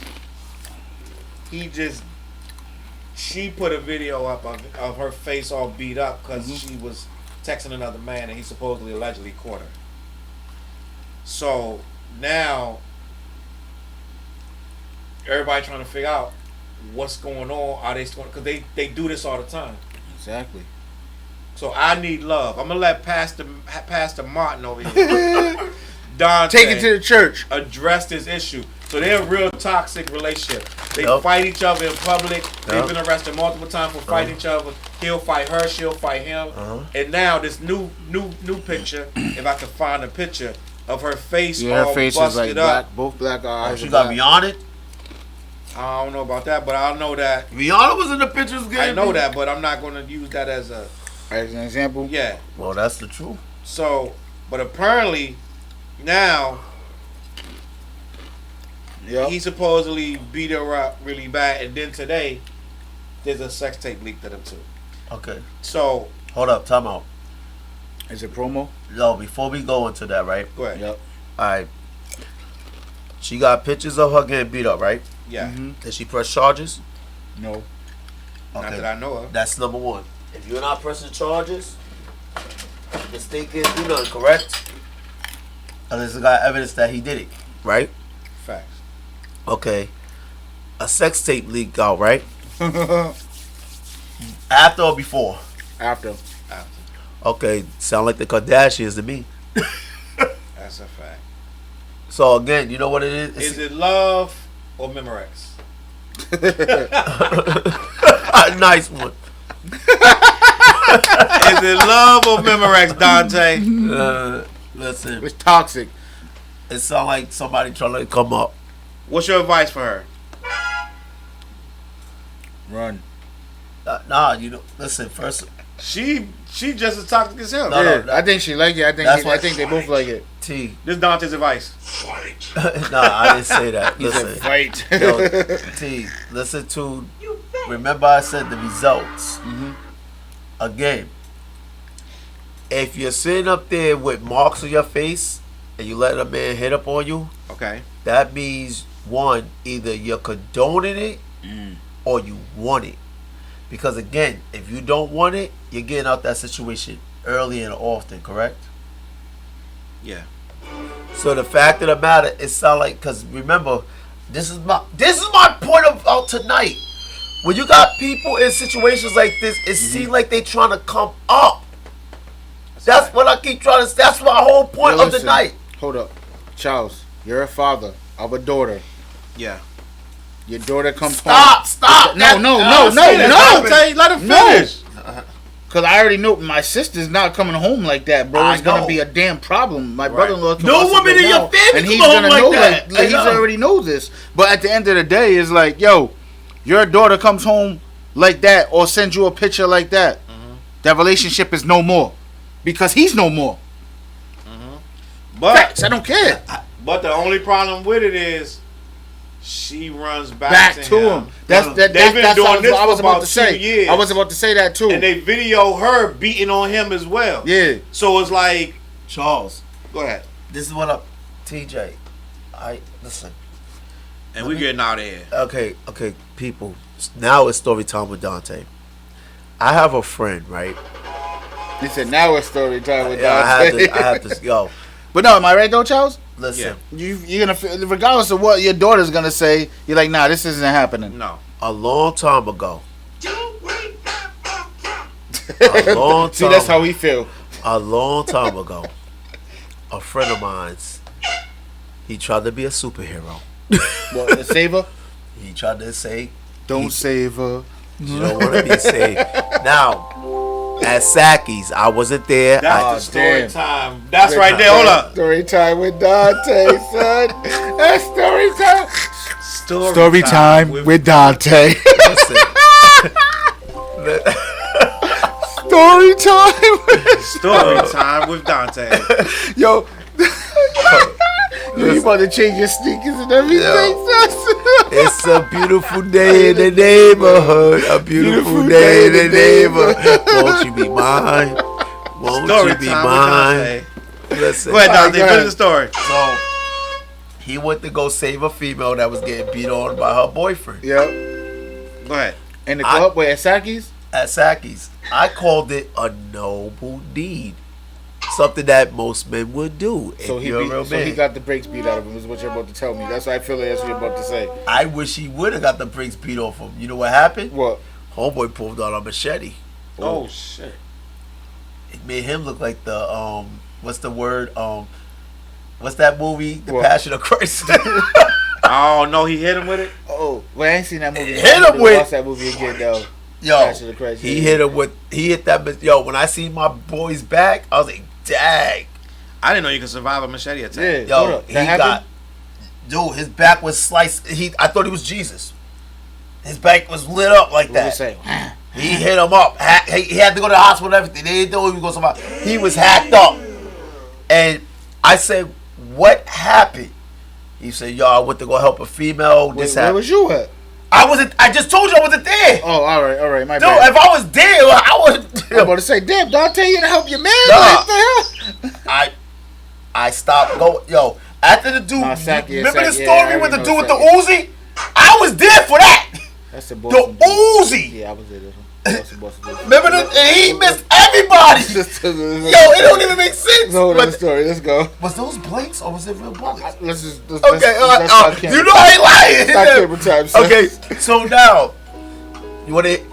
she put a video up of her face all beat up because she was texting another man and he supposedly allegedly caught her. So now everybody trying to figure out what's going on. Are they because they do this all the time. Exactly. So I need love. I'm gonna let Pastor Martin over here, Dante, Take it to the church. address this issue. So they're a real toxic relationship. They Yup. fight each other in public. They've Yup. been arrested multiple times for fighting each other. He'll fight her, she'll fight him. And now this new picture, if I can find a picture of her face Yeah, all her face is busted like up. black, both black eyes. She are got black. beyond it. I don't know about that, but I know that. Rihanna was in the pictures. I know that, but I'm not gonna use that as a As an example. yeah. Well, that's the truth. So, but apparently now Yep. he supposedly beat her up really bad, and then today there's a sex tape leaked of them too. Okay. So Hold up. Time out. Is it promo? Yo, before we go into that, right? go ahead. Yep. All right. She got pictures of her getting beat up, right? Yeah, Did she press charges? No. not that I know of. That's number one. If you're not pressing charges, the state can't do nothing, correct? Unless it got evidence that he did it, right? Facts. Okay. A sex tape leaked out, right? After or before? After. After. Okay, sound like the Kardashians to me. That's a fact. So again, you know what it is? Is it love or Memorex? Nice one. Is it love or Memorex, Dante? Listen, It's toxic. it sounds like somebody trying to come up. What's your advice for her? Run. Nah, you know. Listen, first. She just as toxic as him. No, Yeah, no, I think she like it. I That's think why- I think they both like it. T. This is Dante's advice. Nah, I didn't say that. He said Listen, fight. yo, T. Listen to. Remember, I said the results. Again, if you're sitting up there with marks on your face and you let a man hit up on you, Okay. that means one, either you're condoning it or you want it. Because again, if you don't want it, you're getting out that situation early and often, correct? Yeah. So the fact of the matter, it sounds like, because remember, this is my point of tonight. When you got people in situations like this, it seems like they trying to come up. That's right. what I keep trying to. That's my whole point Yo, of the listen, night. Hold up, Charles. You're a father of a daughter. Yeah. Your daughter comes Stop! home. Stop! No, no, Dante, let him No. finish. Cause I already know my sister's not coming home like that, bro. I It's gonna know. be a damn problem. My brother-in-law can No watch it woman right in your now, family and come he's home gonna like know that. like I he's know. already know this. But at the end of the day, it's like, yo, your daughter comes home like that, or sends you a picture like that. That relationship is no more, because he's no more. But Facts. I don't care. but the only problem with it is she runs Back to him. That's No, no. that. They've been That's doing what this I was for about about to say. 2 years. I was about to say that too. And they video her beating on him as well. Yeah. So it's like, Charles, go ahead. this is what up, TJ. Listen. And we getting out of here. Okay, people. Now it's story time with Dante. I have a friend, right? He said, "Now it's story time with Yeah, Dante." I have to go. But no, am I right though, Charles? Listen, You're gonna feel, regardless of what your daughter's gonna say, you're like, nah, this isn't happening. No. a long time ago. Don't wait that up. A long See, time. that's how we feel. A long time ago, a friend of mine's, he tried to be a superhero. What, the saver? He tried to say, Don't save her. you don't want to be saved. Now, at Saki's, I wasn't there. That's I, the story damn. time. That's right there. Hold up. Story time with Dante, son. That's story time. Story with Dante. listen, Story time. Story time with Dante. Yo. You about to change your sneakers and everything, son. it's a beautiful day in the neighborhood. A beautiful day in the neighborhood. Won't you be mine? Won't Story you be time mine? with Dante. Listen. Go ahead, Dante. Go ahead. Finish the story. So he went to go save a female that was getting beat on by her boyfriend Yep. Go ahead. And the club where at Saki's? at Saki's. I called it a noble deed. Something that most men would do if So he you're a real man. he got the brakes beat out of him, is what you're about to tell me. That's what I feel like that's what you're about to say. I wish he would have got the brakes beat off him. You know what happened? What? Homeboy pulled out a machete. Oh, shit. It made him look like the what's the word? What's that movie? The What? Passion of Christ. Oh, no, he hit him with it? Oh, well, I ain't seen that movie. Hit him I need to with- watch that movie again, though. Yo, Passion of Christ, he yeah. hit him with Yo, when I see my boy's back, I was like, dang. I didn't know you could survive a machete attack. Yeah. Yo, hold up. he That happened? dude, his back was sliced. I thought he was Jesus. His back was lit up like What was that. say? He hit him up. He had to go to the hospital and everything. They didn't know he was going to survive. He was hacked up. And I said, what happened? He said, yo, I went to go help a female. This Where happened. was you at? I just told you I wasn't there. Oh, all right, my Dude, bad. if I was there, I would. I'm about to say, damn, Dante, you didn't help your man? Nah. What the hell? I stopped going. Yo, after the dude, Nah, Saki, remember the Saki, story yeah, I with the already dude know with the Uzi? I was there for that. That's the The Boston. Uzi. Yeah, I was there. Boston. Remember the? And he missed everybody. Yo, it don't even make sense. Hold on the But story. Let's go. was those blanks or was it real bullets? Let's just. Okay, you know I ain't lying. Stop camera time, son. Okay, so now you want to?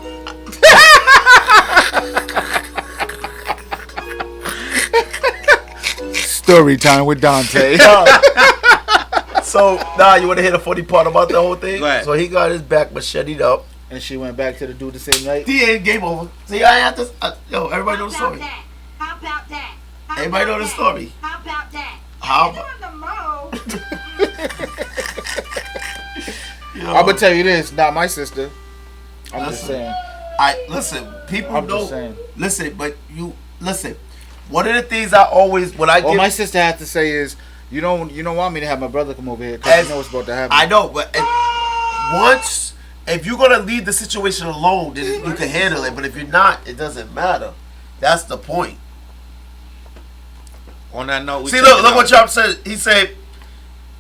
Story time with Dante. So now you want to hear the funny part about the whole thing? Go ahead. So he got his back macheted up. And she went back to the dude the same night. The end, game over. See, I have to. Yo, everybody know the story. How about that? Everybody know the story. How about that? How You're about? the mo. I'm gonna tell you this, not my sister. I'm just saying. Listen. People I'm know. just saying. Listen, but you listen. One of the things I always when I All get. my sister had to say is, you don't want me to have my brother come over here because you know what's about to happen. I know, but once if you're gonna leave the situation alone, then you can handle it. But if you're not, it doesn't matter. That's the point. On that note, See, look what Trump said. He said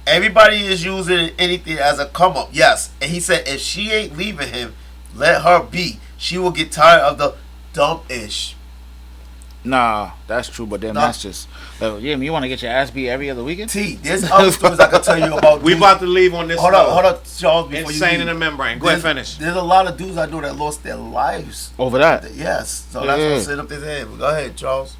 everybody is using anything as a come up. Yes, and he said if she ain't leaving him, let her be. She will get tired of the dumb ish. Nah, that's true, but then that's just yeah. You want to get your ass beat every other weekend? T, there's other stories I can tell you about. We about to leave on this. Hold up, Charles. Before Insane you in the membrane. Go ahead, finish. There's a lot of dudes I know that lost their lives Over that. Yes, so that's what I'm saying up his head. Go ahead, Charles.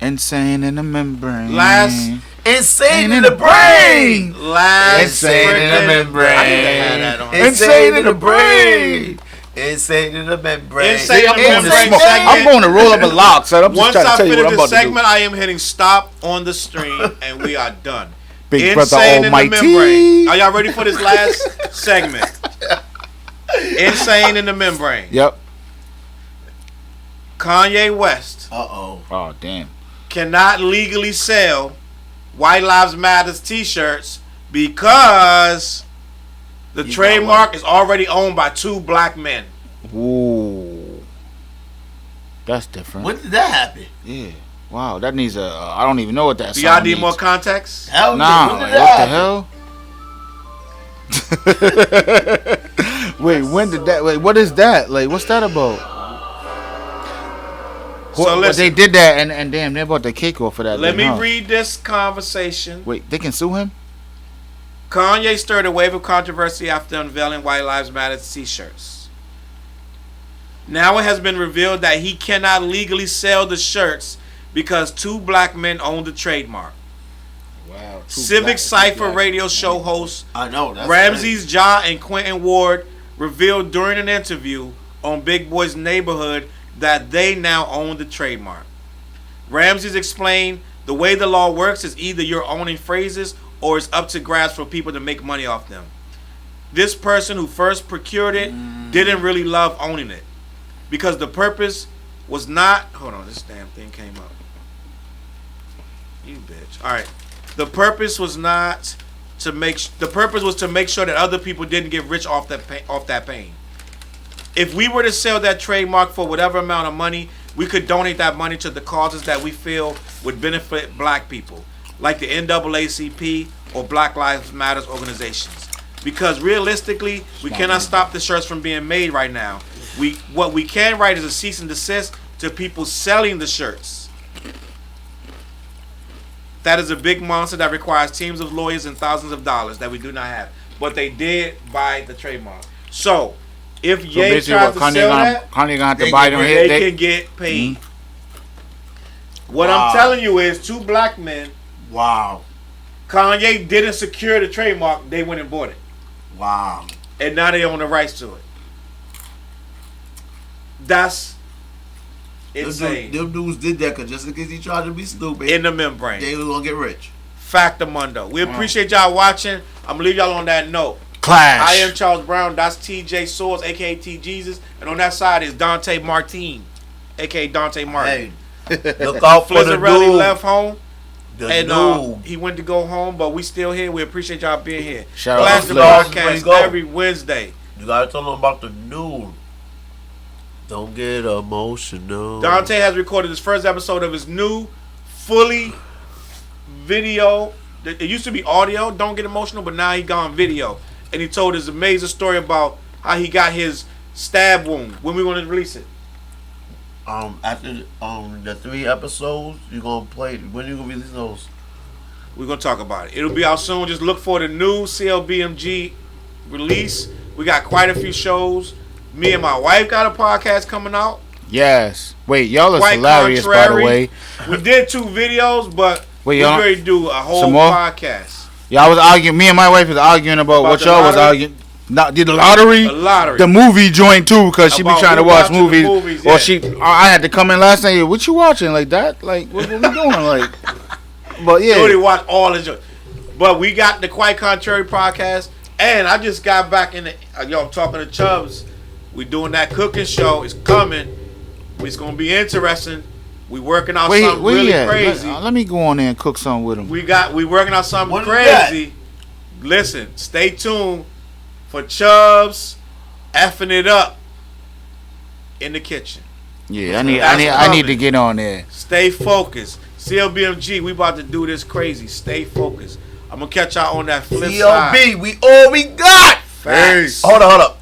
Insane in the membrane. Last Insane in the brain. Last Insane in the membrane. I need to have that on. Insane in the brain. Insane in the membrane. Insane in the I'm membrane going segment. to roll up a lock, son. I'm just Once trying to I tell you finish what I'm this about to do. segment, I am hitting stop on the stream, and we are done. Big brother Insane in the almighty. membrane. Are y'all ready for this last segment? Insane in the membrane. Yep. Kanye West Uh-oh. Oh, damn. cannot legally sell White Lives Matters t-shirts because the You got trademark one. is already owned by 2 black men. Ooh. That's different. When did that happen? Yeah. Wow, that needs I don't even know what that Do song y'all need needs. more context? Hell Nah, when like, did what that the happen? hell? Wait, when did that? Wait, what is that? Like, what's that about? So But listen, they did that, and damn, they're about to kick off for that. let me then, huh? read this conversation. Wait, they can sue him? Kanye stirred a wave of controversy after unveiling White Lives Matter t-shirts. Now it has been revealed that he cannot legally sell the shirts because 2 black men own the trademark. Wow. Civic Cypher radio show hosts I know. That's Ramses Ja and Quentin Ward revealed during an interview on Big Boy's Neighborhood that they now own the trademark. Ramses explained the way the law works is either you're owning phrases or it's up to grabs for people to make money off them. This person who first procured it didn't really love owning it because the purpose was not. Hold on, this damn thing came up. You bitch. All right. The purpose was not to make. The purpose was to make sure that other people didn't get rich off that pain. If we were to sell that trademark for whatever amount of money, we could donate that money to the causes that we feel would benefit black people, like the NAACP or Black Lives Matters organizations. Because realistically, we cannot stop the shirts from being made right now. What we can write is a cease and desist to people selling the shirts. That is a big monster that requires teams of lawyers and thousands of dollars that we do not have. But they did buy the trademark. So, if Ye basically, tries to sell that, Kanye gonna have to they buy get them rid- here. they can get paid. What Wow. I'm telling you is 2 black men, Wow. Kanye didn't secure the trademark, they went and bought it. Wow. And now they own the rights to it. That's insane. Them dudes did that because just in case he tried to be stupid, In the membrane. they was gonna get rich. Factamundo. We appreciate y'all watching. I'm gonna leave y'all on that note. Clash. I am Charles Brown. That's TJ Swords, aka T Jesus, and on that side is Dante Martin, aka Dante Martin. Hey, look out for the Flizzarelli dude. left home, The and dude. he went to go home, but we still here. We appreciate y'all being here. Shout out Clash to the Fliz. Where you podcast go? every Wednesday. You gotta tell them about the dude. Don't get emotional. Dante has recorded his first episode of his new fully video. It used to be audio, don't get emotional, but now he gone video. And he told his amazing story about how he got his stab wound. When we want to release it? After the 3 episodes, you gonna play. When you gonna release those? We're going to talk about it. It'll be out soon. Just look for the new CLBMG release. We got quite a few shows. Me and my wife got a podcast coming out. Yes. Wait, y'all is Quite hilarious, by the contrary. way. We did 2 videos, but Wait, We're y'all. going to do a whole Some more? podcast. Y'all was arguing. Me and my wife was arguing about what the y'all was lottery? arguing. Not did the lottery, The lottery. the movie joint too, cause she be About trying to we watch watching the movies. movies, yeah. Or I had to come in last night. What you watching like that? Like what we doing? Like, but yeah. So they watch all the joints. But we got the Quite Contrary podcast, and I just got back in the. I'm talking to Chubbs. We doing that cooking show. It's coming. It's gonna be interesting. We working out something really crazy. Let me go on there and cook something with them. We working out something What is crazy. Listen, stay tuned for Chubbs effing it up in the kitchen. Yeah, That's I need to coming. get on there. Stay focused. CLBMG, we about to do this crazy. Stay focused. I'm gonna catch y'all on that flip side. CLB, we all we got. Facts. Hold up.